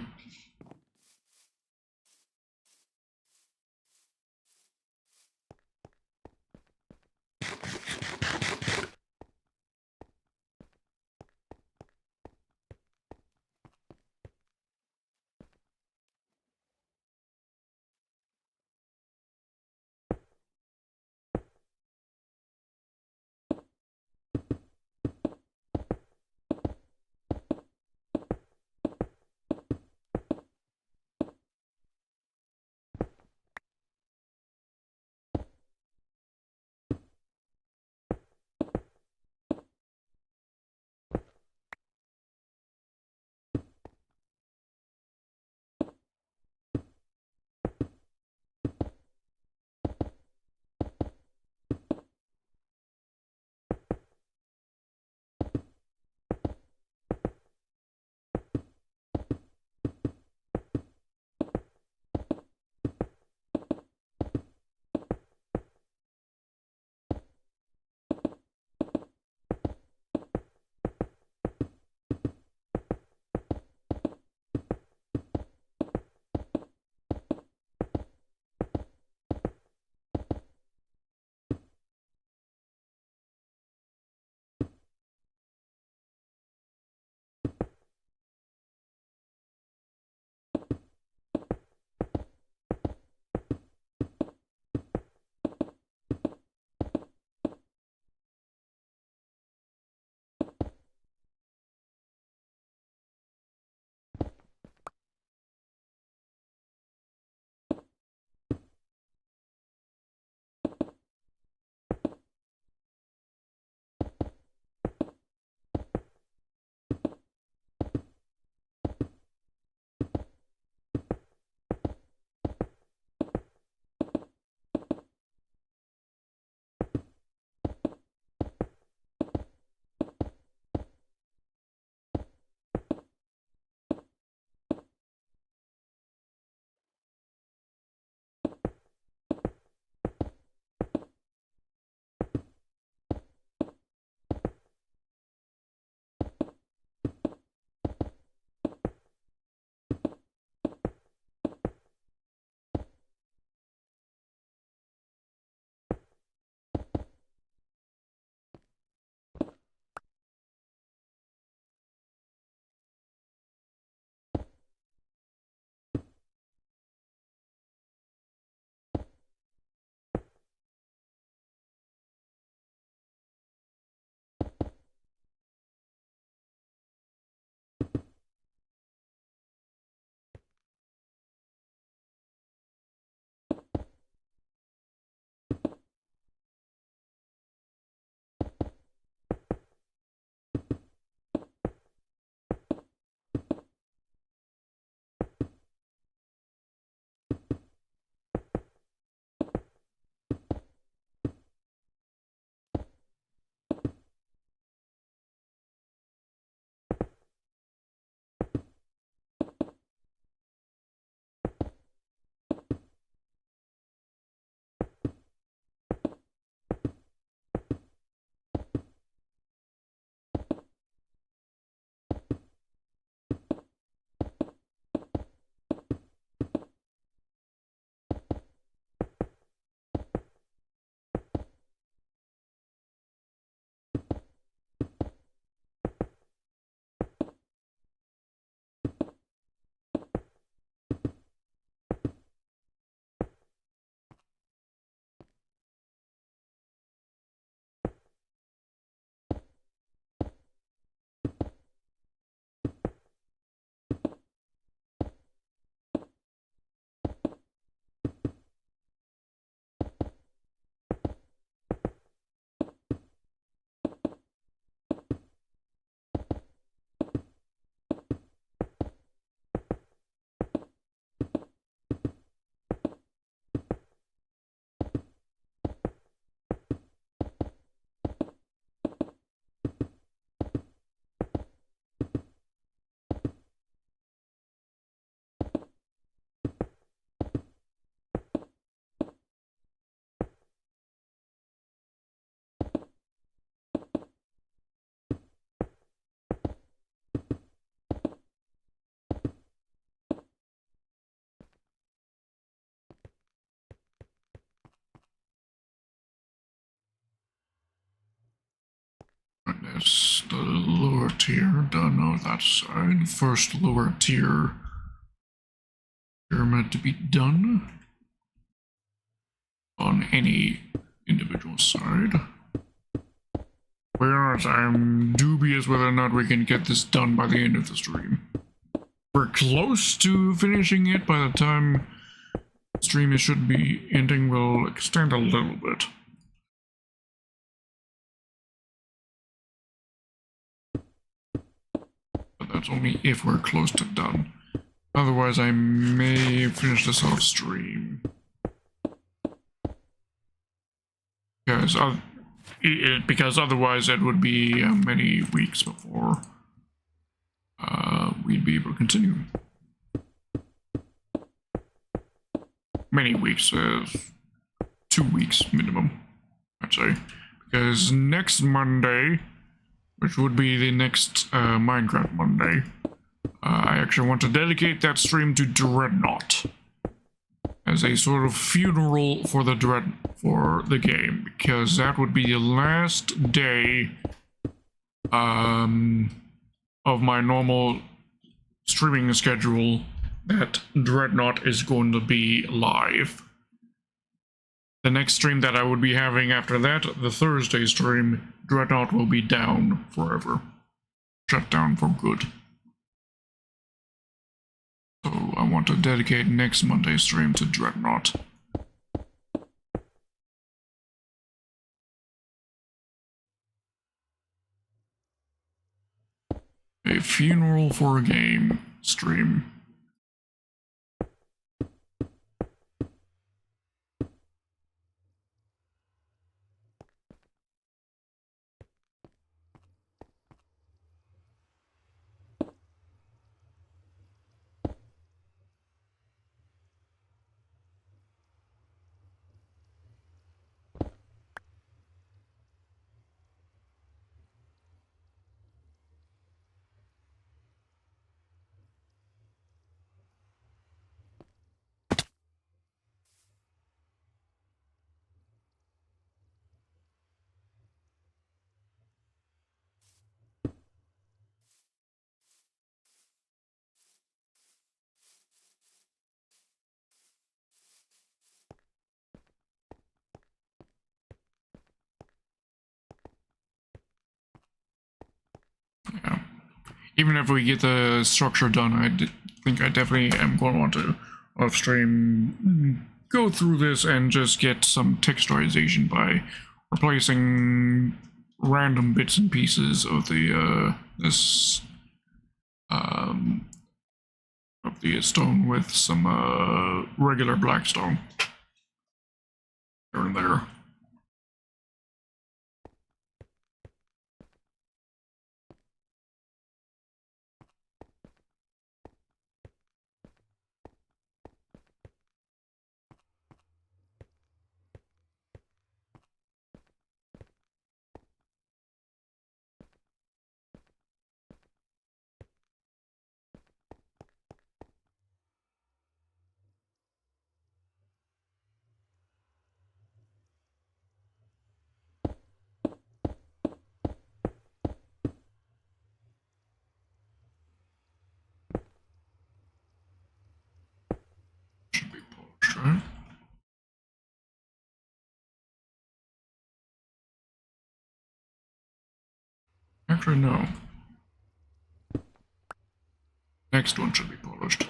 tier done on that side. First lower tier pyramid to be done on any individual side. To be honest, I'm dubious whether or not we can get this done by the end of the stream. We're close to finishing it. By the time the stream should be ending, will extend a little bit. But that's only if we're close to done. Otherwise, I may finish this off stream. Because otherwise it would be many weeks before we'd be able to continue. Many weeks, 2 weeks minimum, I'd say. Because next Monday, which would be the next Minecraft Monday, I actually want to dedicate that stream to Dreadnought as a sort of funeral for the game, because that would be the last day of my normal streaming schedule that Dreadnought is going to be live. The next stream that I would be having after that, the Thursday stream, Dreadnought will be down forever. Shut down for good. So I want to dedicate next Monday's stream to Dreadnought. A funeral for a game stream. Yeah. Even if we get the structure done, I think I definitely am going to want to off stream go through this and just get some texturization by replacing random bits and pieces of the stone with some regular black stone here and there. Should be polished, right? Actually, no. Next one should be polished.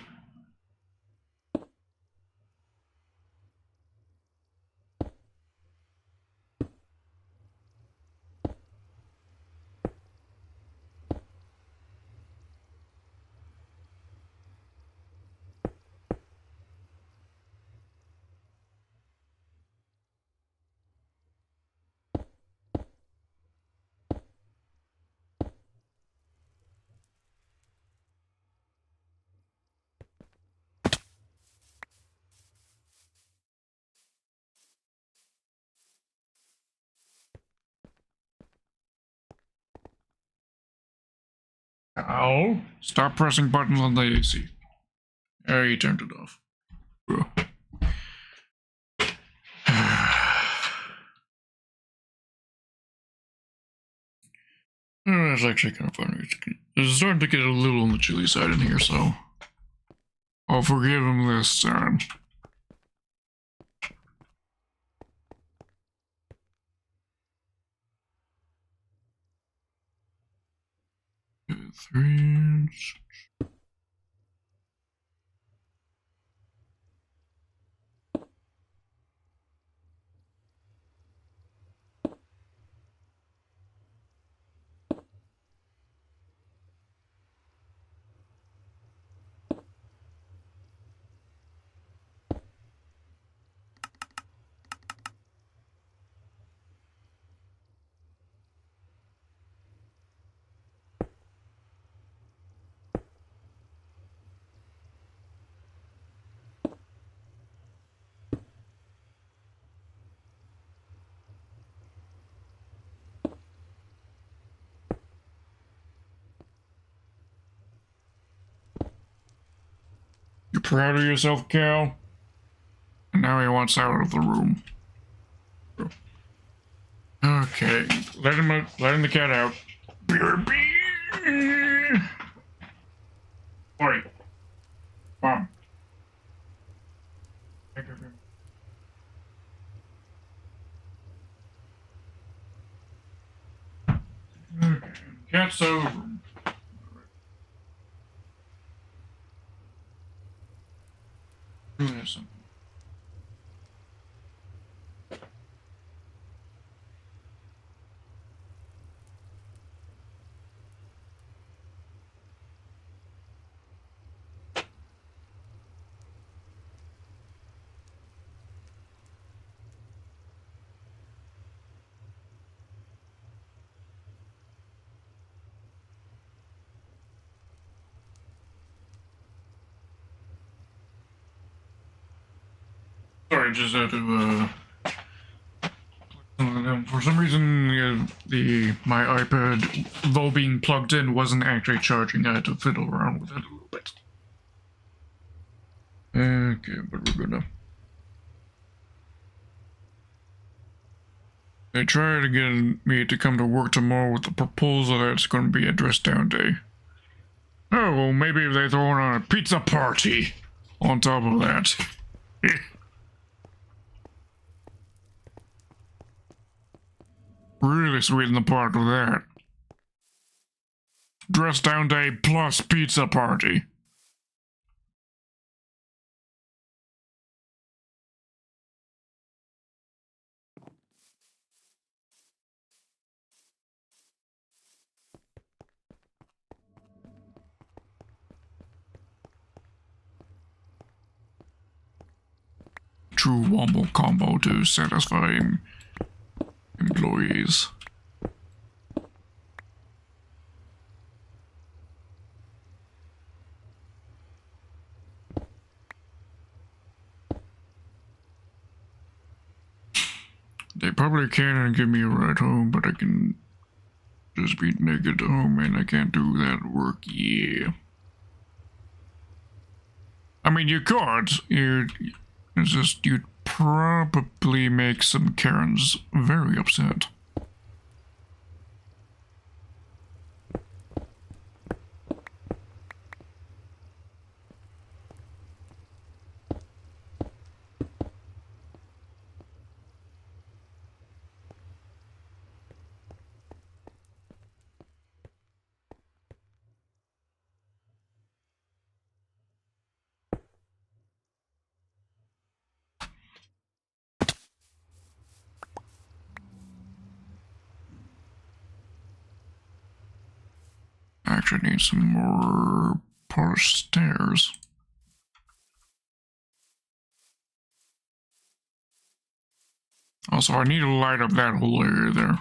Ow! Stop pressing buttons on the AC. There, you turned it off. It's actually kind of funny. It's starting to get a little on the chilly side in here, so I'll forgive him this time. Three. You proud of yourself, Cal? And now he wants out of the room. Okay, letting the cat out. Oi, Mom. Okay, cat's over. Something. Sorry, just had to for some reason, my iPad, though being plugged in, wasn't actually charging. I had to fiddle around with it a little bit. Okay, but we're gonna. They tried to get me to come to work tomorrow with the proposal that it's going to be a dress down day. Oh, well, maybe if they throw on a pizza party on top of that. Really sweeten the pot with that. Dress down day plus pizza party. True wombo combo to satisfy employees. They probably can give me a ride home, but I can just be naked at home and I can't do that at work. Yeah. I mean, you could. It's just you'd probably make some Karens very upset. I actually need some more polished stairs. Also, I need to light up that whole area there.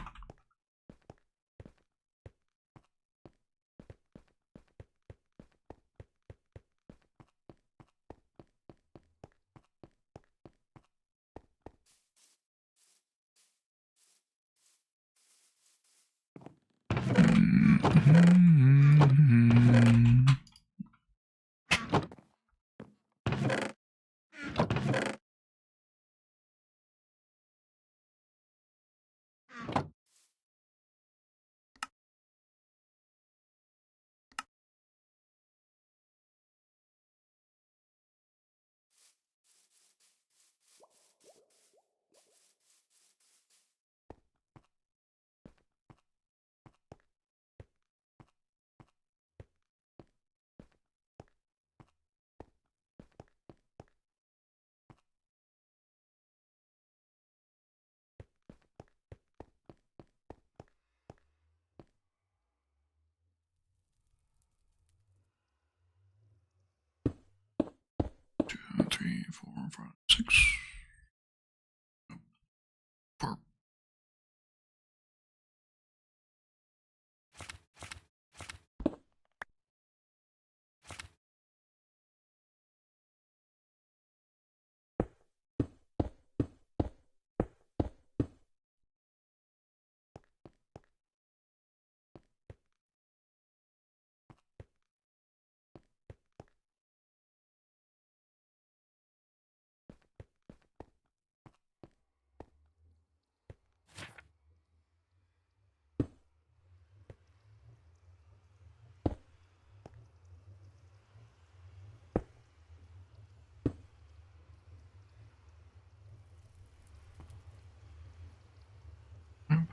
5, 6. Four.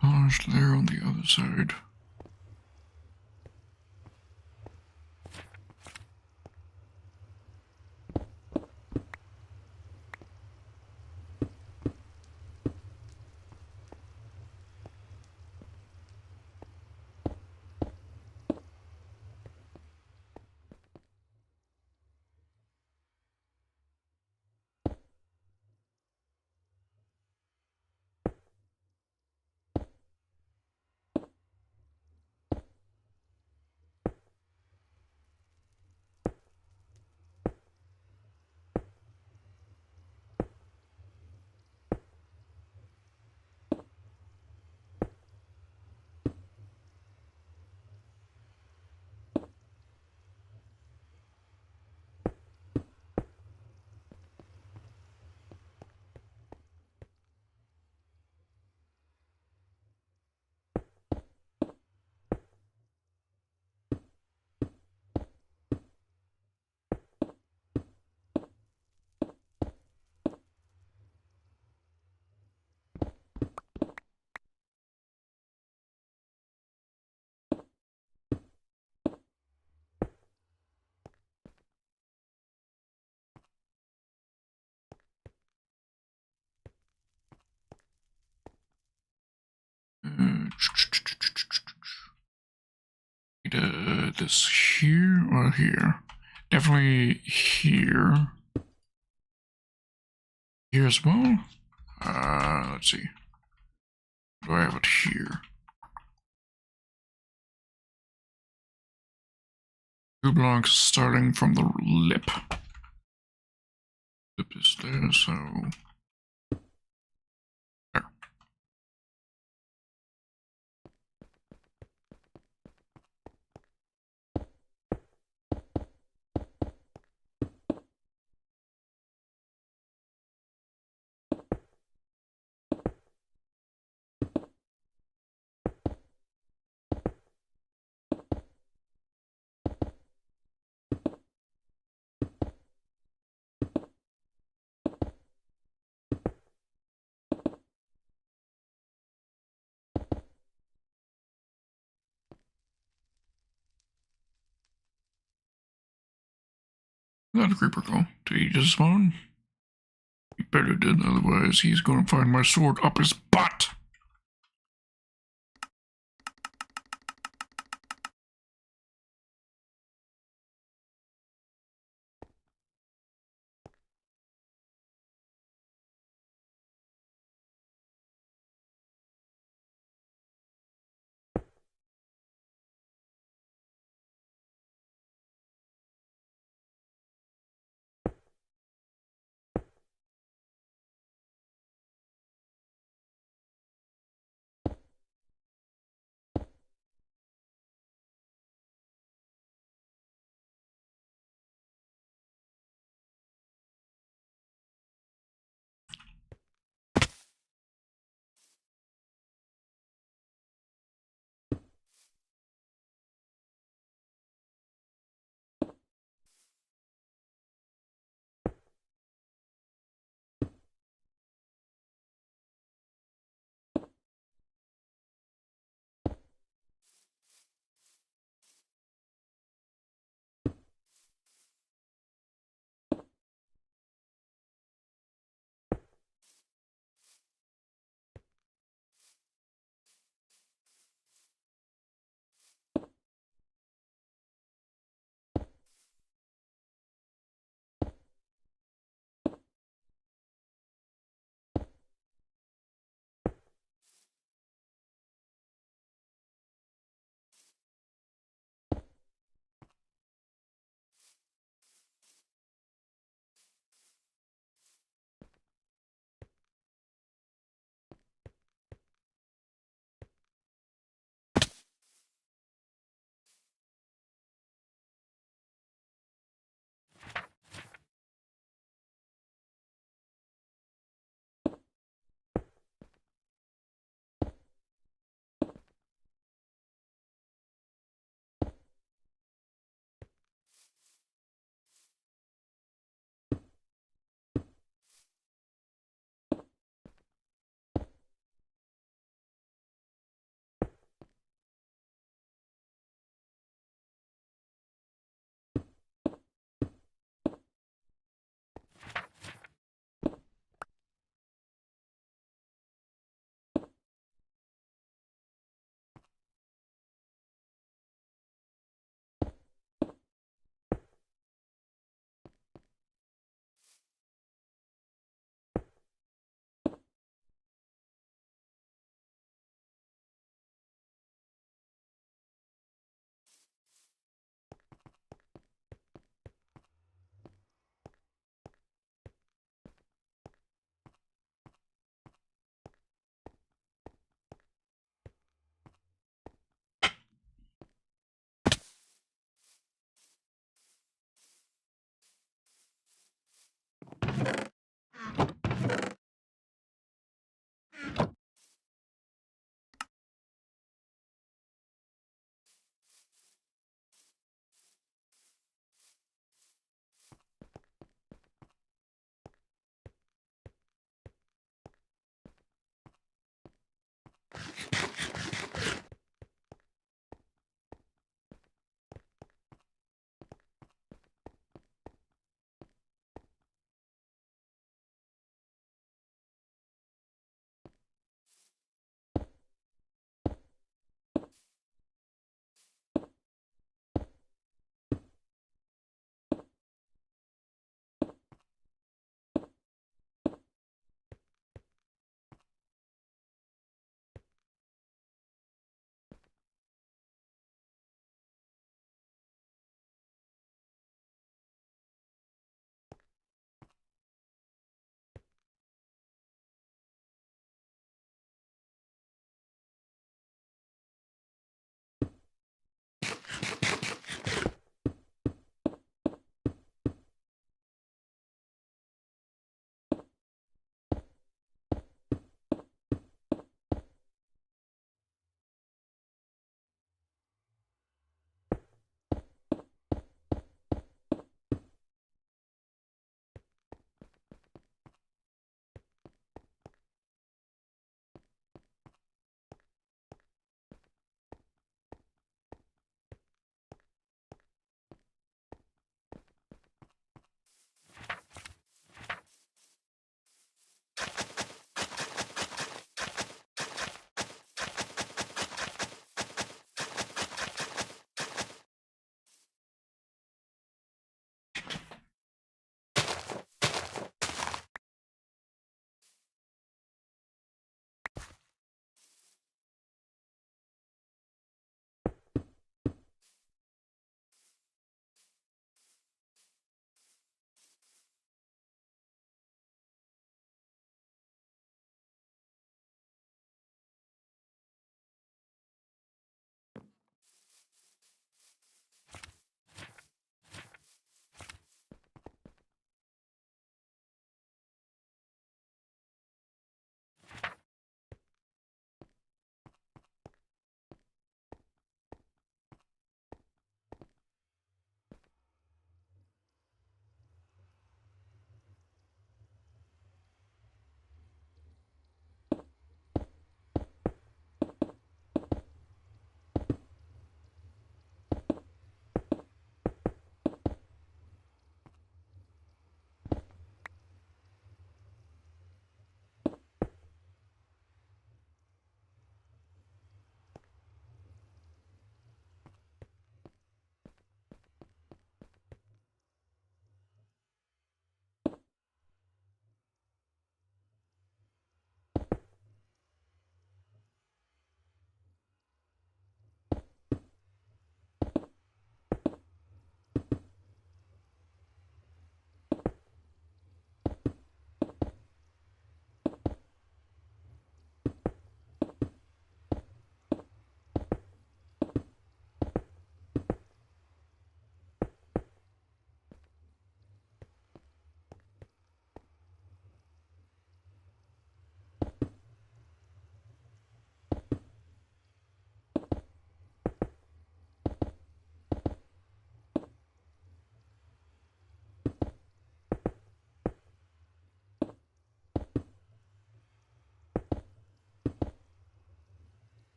Polished there on the other side. This here or here? Definitely here. Here as well. Let's see. Do I have it here? 2 blocks starting from the lip. Lip is there, so there. Let the creeper go. Did he just spawn? He better did, otherwise he's gonna find my sword up his butt.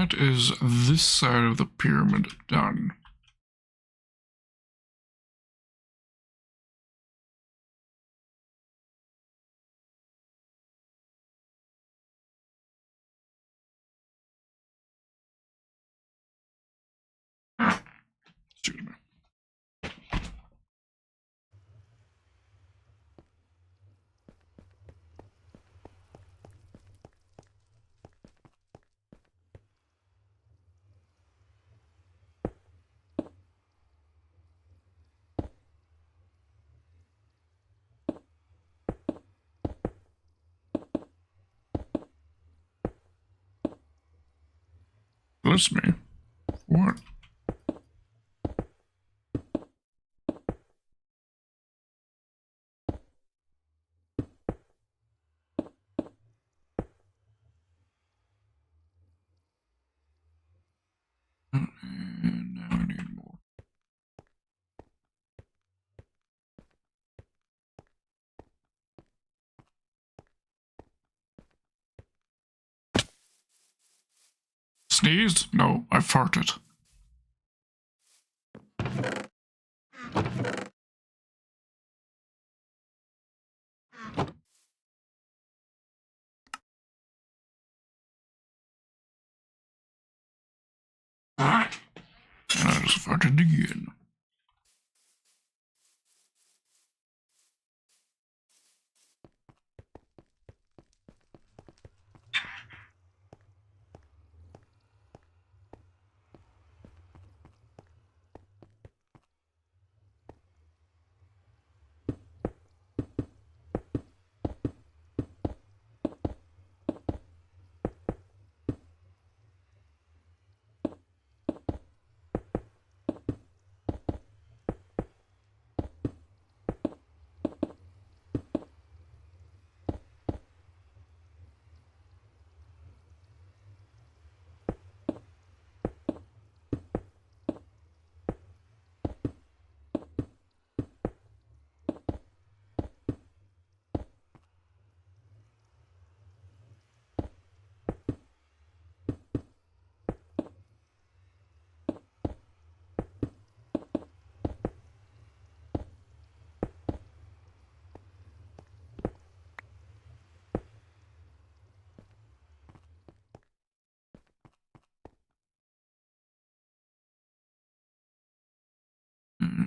that is this side of the pyramid done. Excuse me. Bless me. What? And now I need more. Sneezed? No, I farted. And I just farted again.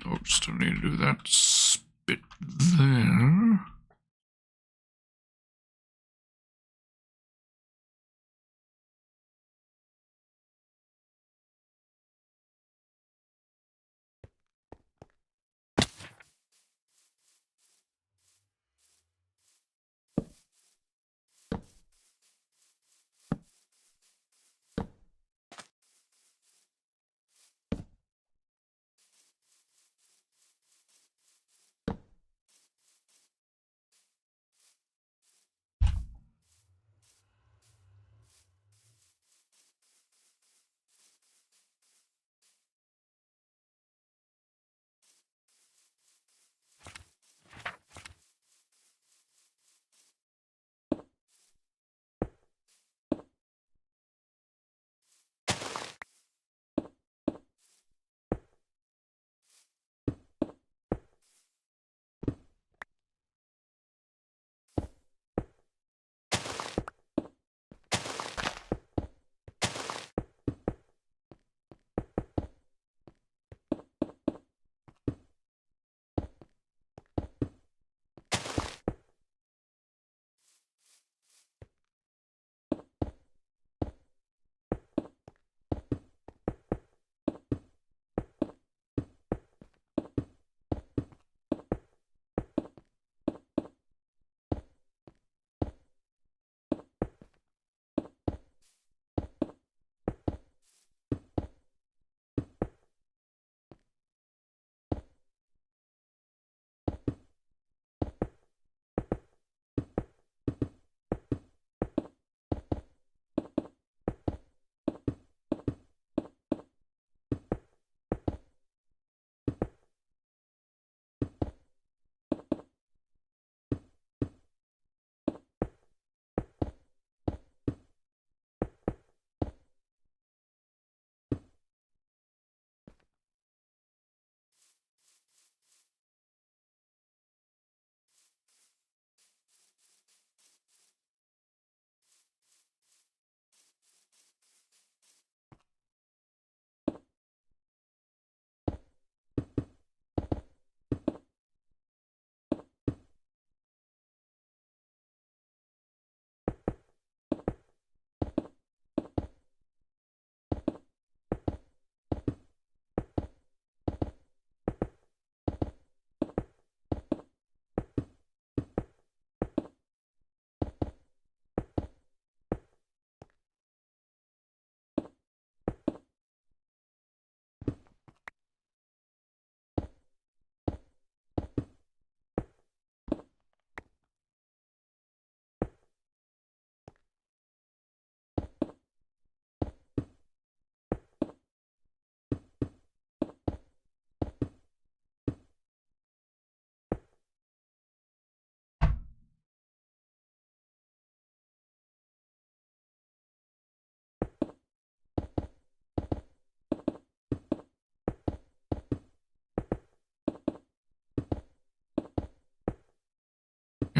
Oh, still need to do that spit there.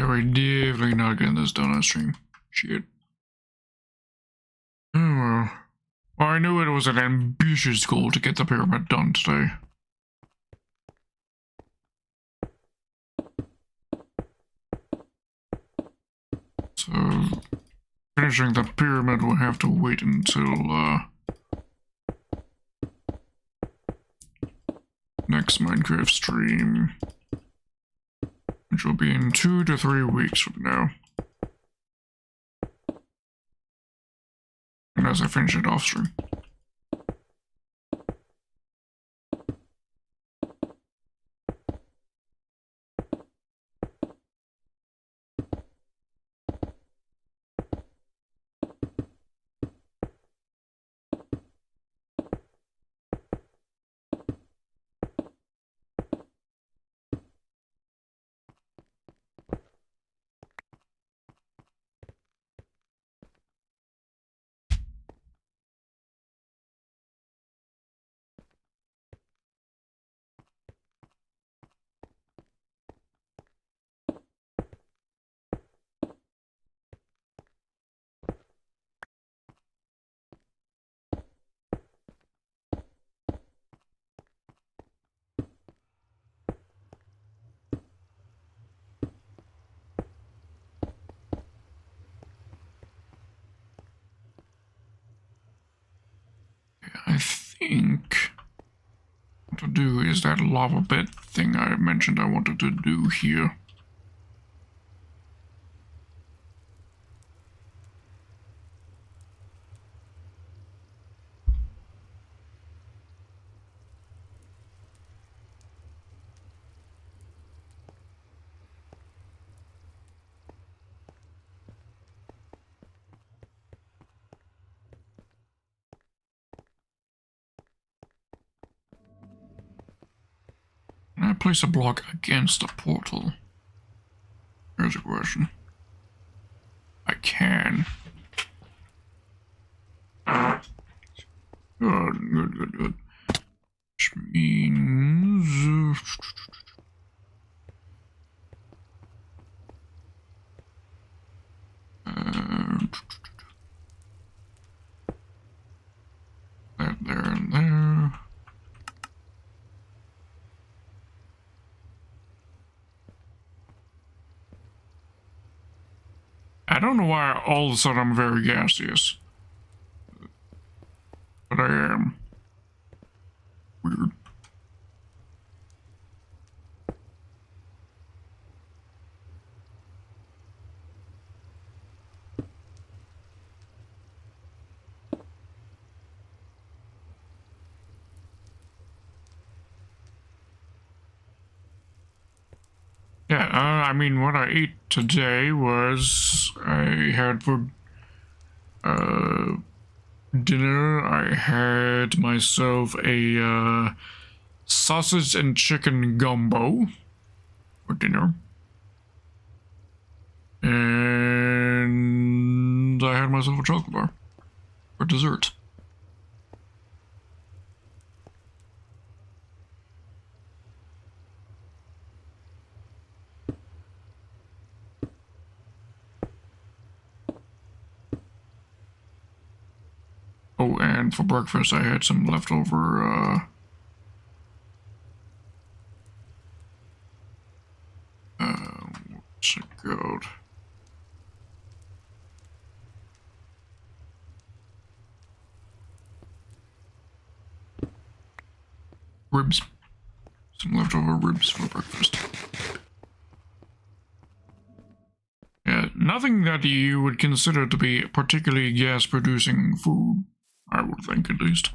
Yeah, we're definitely not getting this done on stream. Shit. Oh well. Well, I knew it was an ambitious goal to get the pyramid done today. So, finishing the pyramid will have to wait until, next Minecraft stream, which will be in 2 to 3 weeks from now. And as I finish it off stream. I think what to do is that lava bed thing I mentioned I wanted to do here. Can I place a block against the portal? Here's a question. I can. Good. Which means... that there and there. I don't know why all of a sudden I'm very gaseous. But I am. Weird. Yeah, I mean, what I ate today was I had for dinner, I had myself a sausage and chicken gumbo for dinner. And I had myself a chocolate bar for dessert. Oh, and for breakfast I had some leftover, what's it called? Ribs. Some leftover ribs for breakfast. Yeah, nothing that you would consider to be particularly gas-producing food, I would think at least.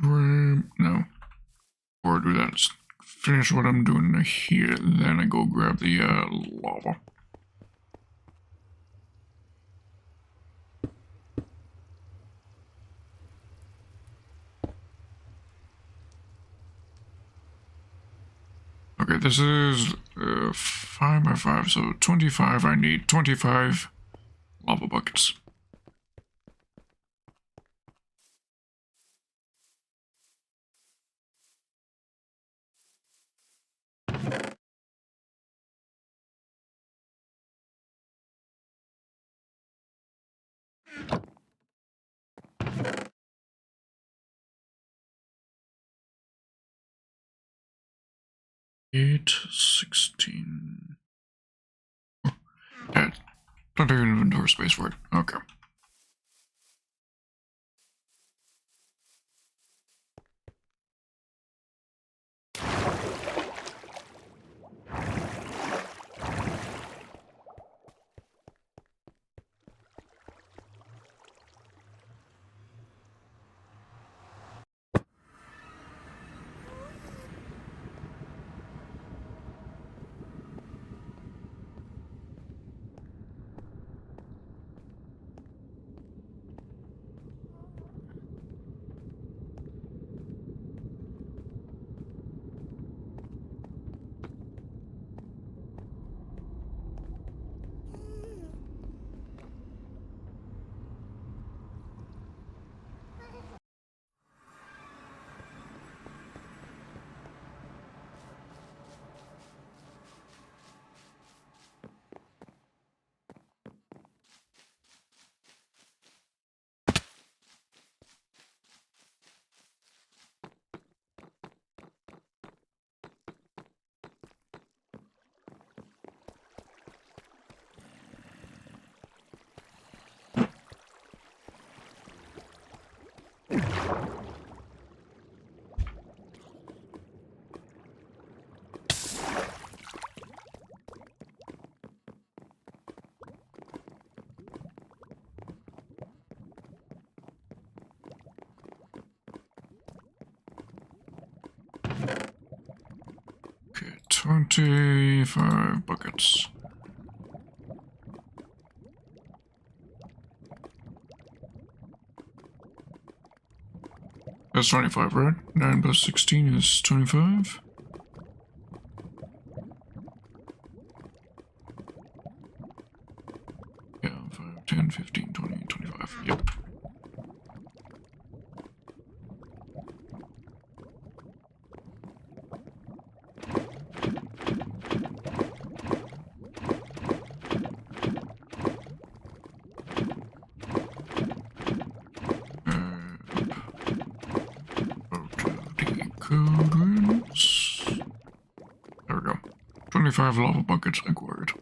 Grab... no. Before I do that, just finish what I'm doing here, then I go grab the lava. Okay, this is 5 by 5, so 25. I need 25 lava buckets. Eight, 16. Yeah, plenty of inventory space for it. Okay. Okay, 25 buckets. That's 25, right? 9 plus 16 is 25. Yeah, 5, 10, 15, 20, 25. Yep. Go to the code rooms. There we go. 25 lava buckets acquired.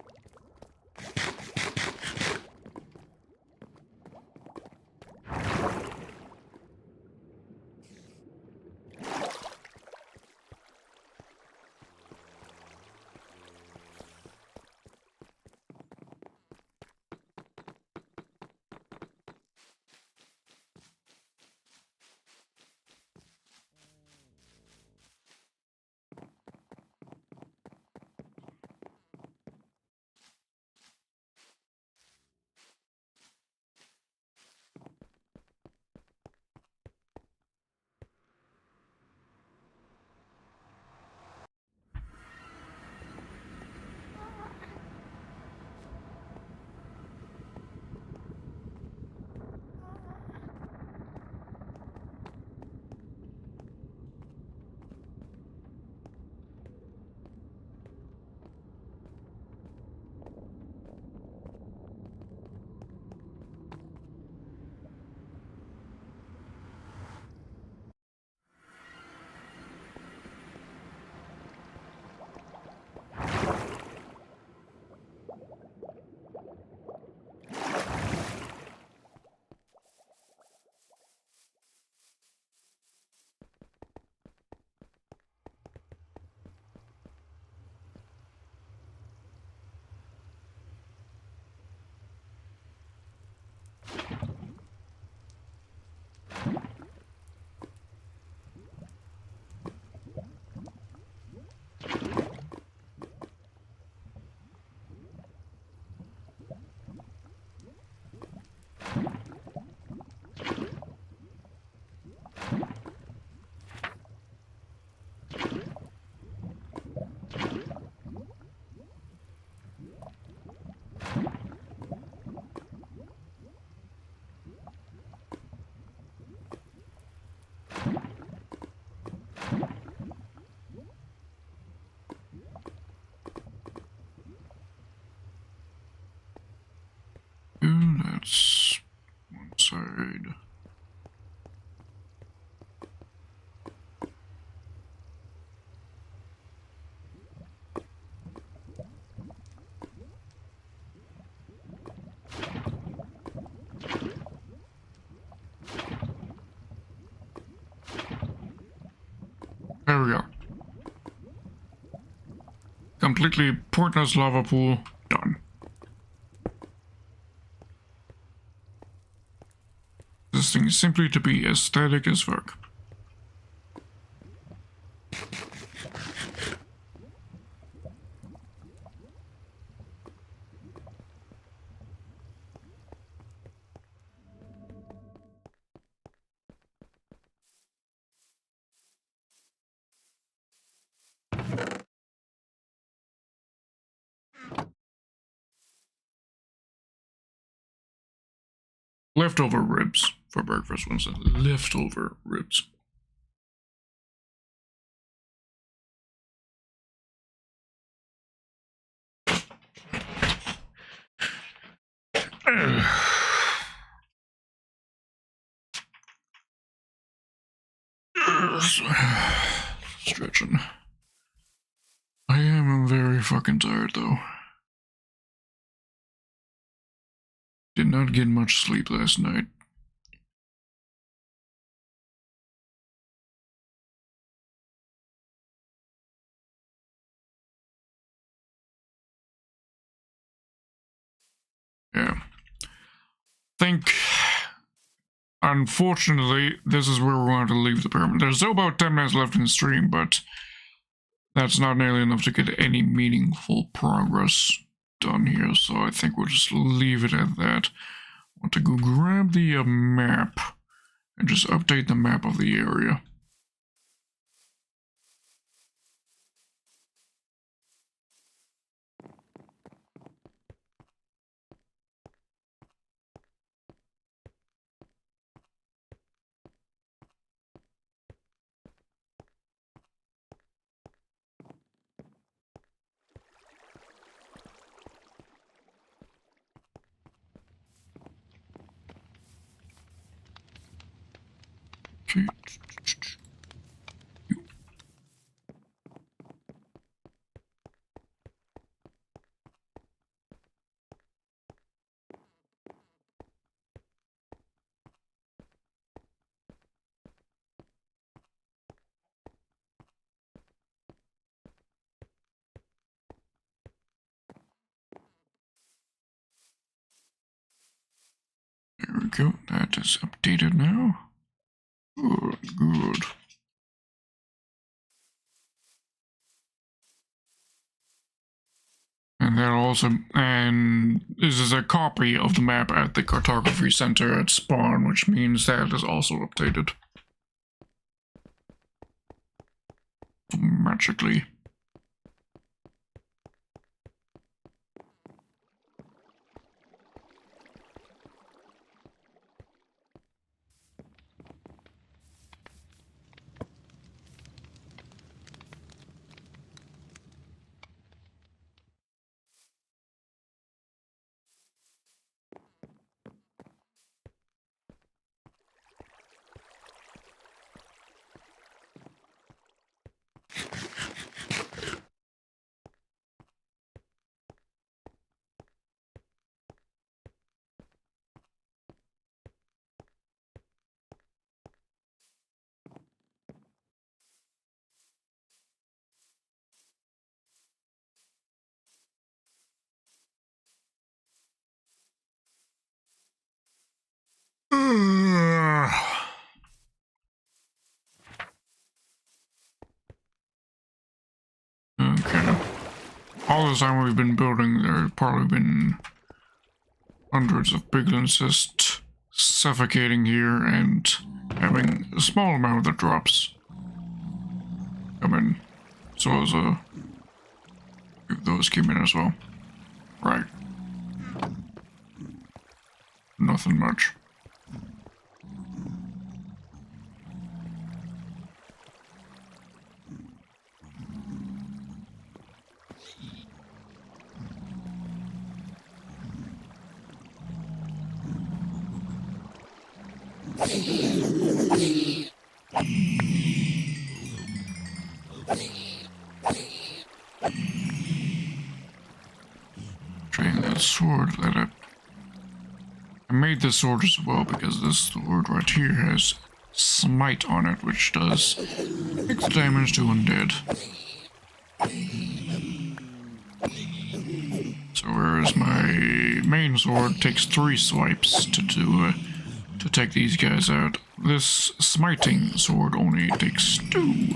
Completely pointless lava pool. Done. This thing is simply to be aesthetic as fuck. Leftover ribs for breakfast, Winston. Leftover ribs. Stretching. I am very fucking tired though. Did not get much sleep last night. Yeah. Think, unfortunately, this is where we're going to leave the pyramid. There's still about 10 minutes left in the stream, but that's not nearly enough to get any meaningful progress done here, so I think we'll just leave it at that. I want to go grab the map and just update the map of the area. Okay. There we go. That is updated now. Good, good. And that also, and this is a copy of the map at the cartography center at spawn, which means that is also updated. Magically. Okay. All this time we've been building, there's probably been hundreds of piglins just suffocating here and having a small amount of the drops come in. So as those came in as well. Right. Nothing much. Trying that sword that I made this sword as well because this sword right here has smite on it, which does 6 damage to undead. So whereas my main sword takes 3 swipes to take these guys out, this smiting sword only takes 2.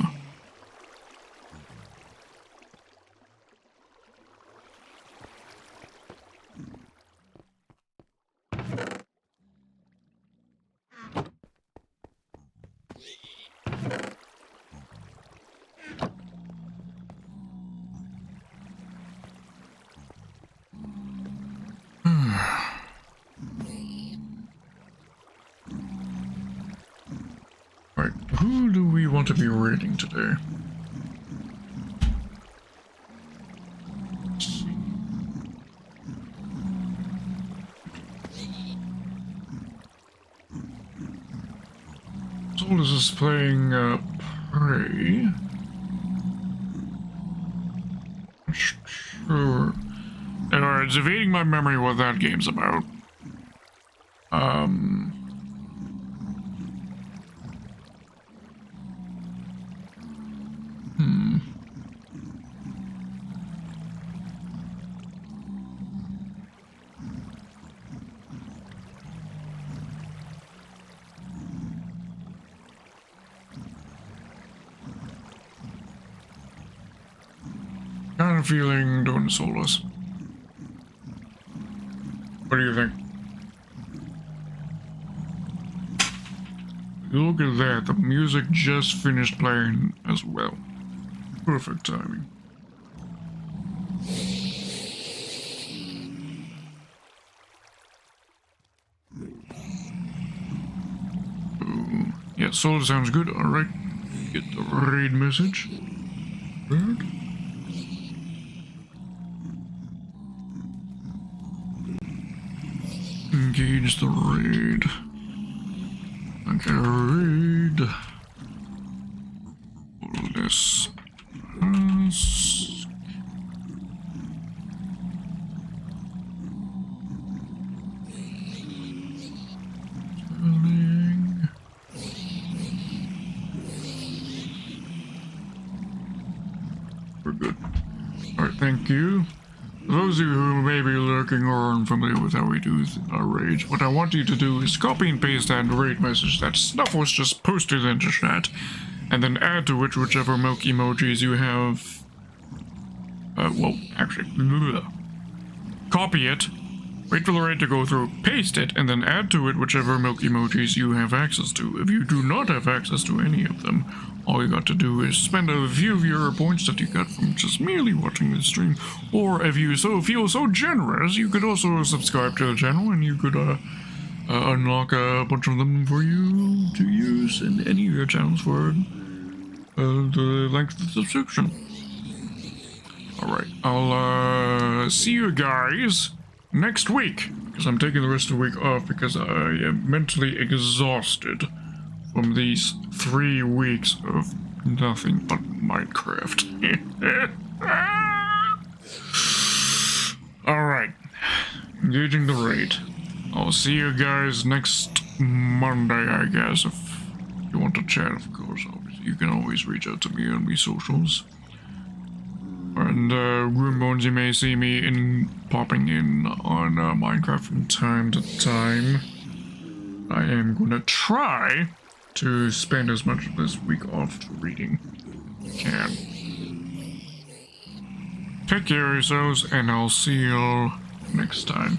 Right, who do we want to be raiding today? Let's see. Solus is playing Prey. Sure. Anyway, it's evading my memory what that game's about. Kind of feeling doing Solus. What do you think? Look at that, the music just finished playing as well. Perfect timing. Ooh. Yeah, Solus sounds good, alright. Get the raid message. Right. Engage the raid. Okay, raid. All this. We're good. Alright, thank you. For those of you who may be lurking or unfamiliar with how we do our raids, what I want you to do is copy and paste that raid message that Snuffles just posted into chat, and then add to it whichever milk emojis you have. Well, actually, copy it, wait for the raid to go through, paste it, and then add to it whichever milk emojis you have access to. If you do not have access to any of them, all you got to do is spend a few of your points that you got from just merely watching the stream, or if you feel so generous, you could also subscribe to the channel and you could unlock a bunch of them for you to use in any of your channels for the length of the subscription. Alright, I'll see you guys next week, because I'm taking the rest of the week off because I am mentally exhausted from these 3 weeks of nothing but Minecraft. Alright, engaging the raid. I'll see you guys next Monday, I guess, if you want to chat, of course. Obviously, you can always reach out to me on my socials. And Grimbones, you may see me popping in on Minecraft from time to time. I am gonna try to spend as much of this week off reading as I can. Take care of yourselves, and I'll see you all next time.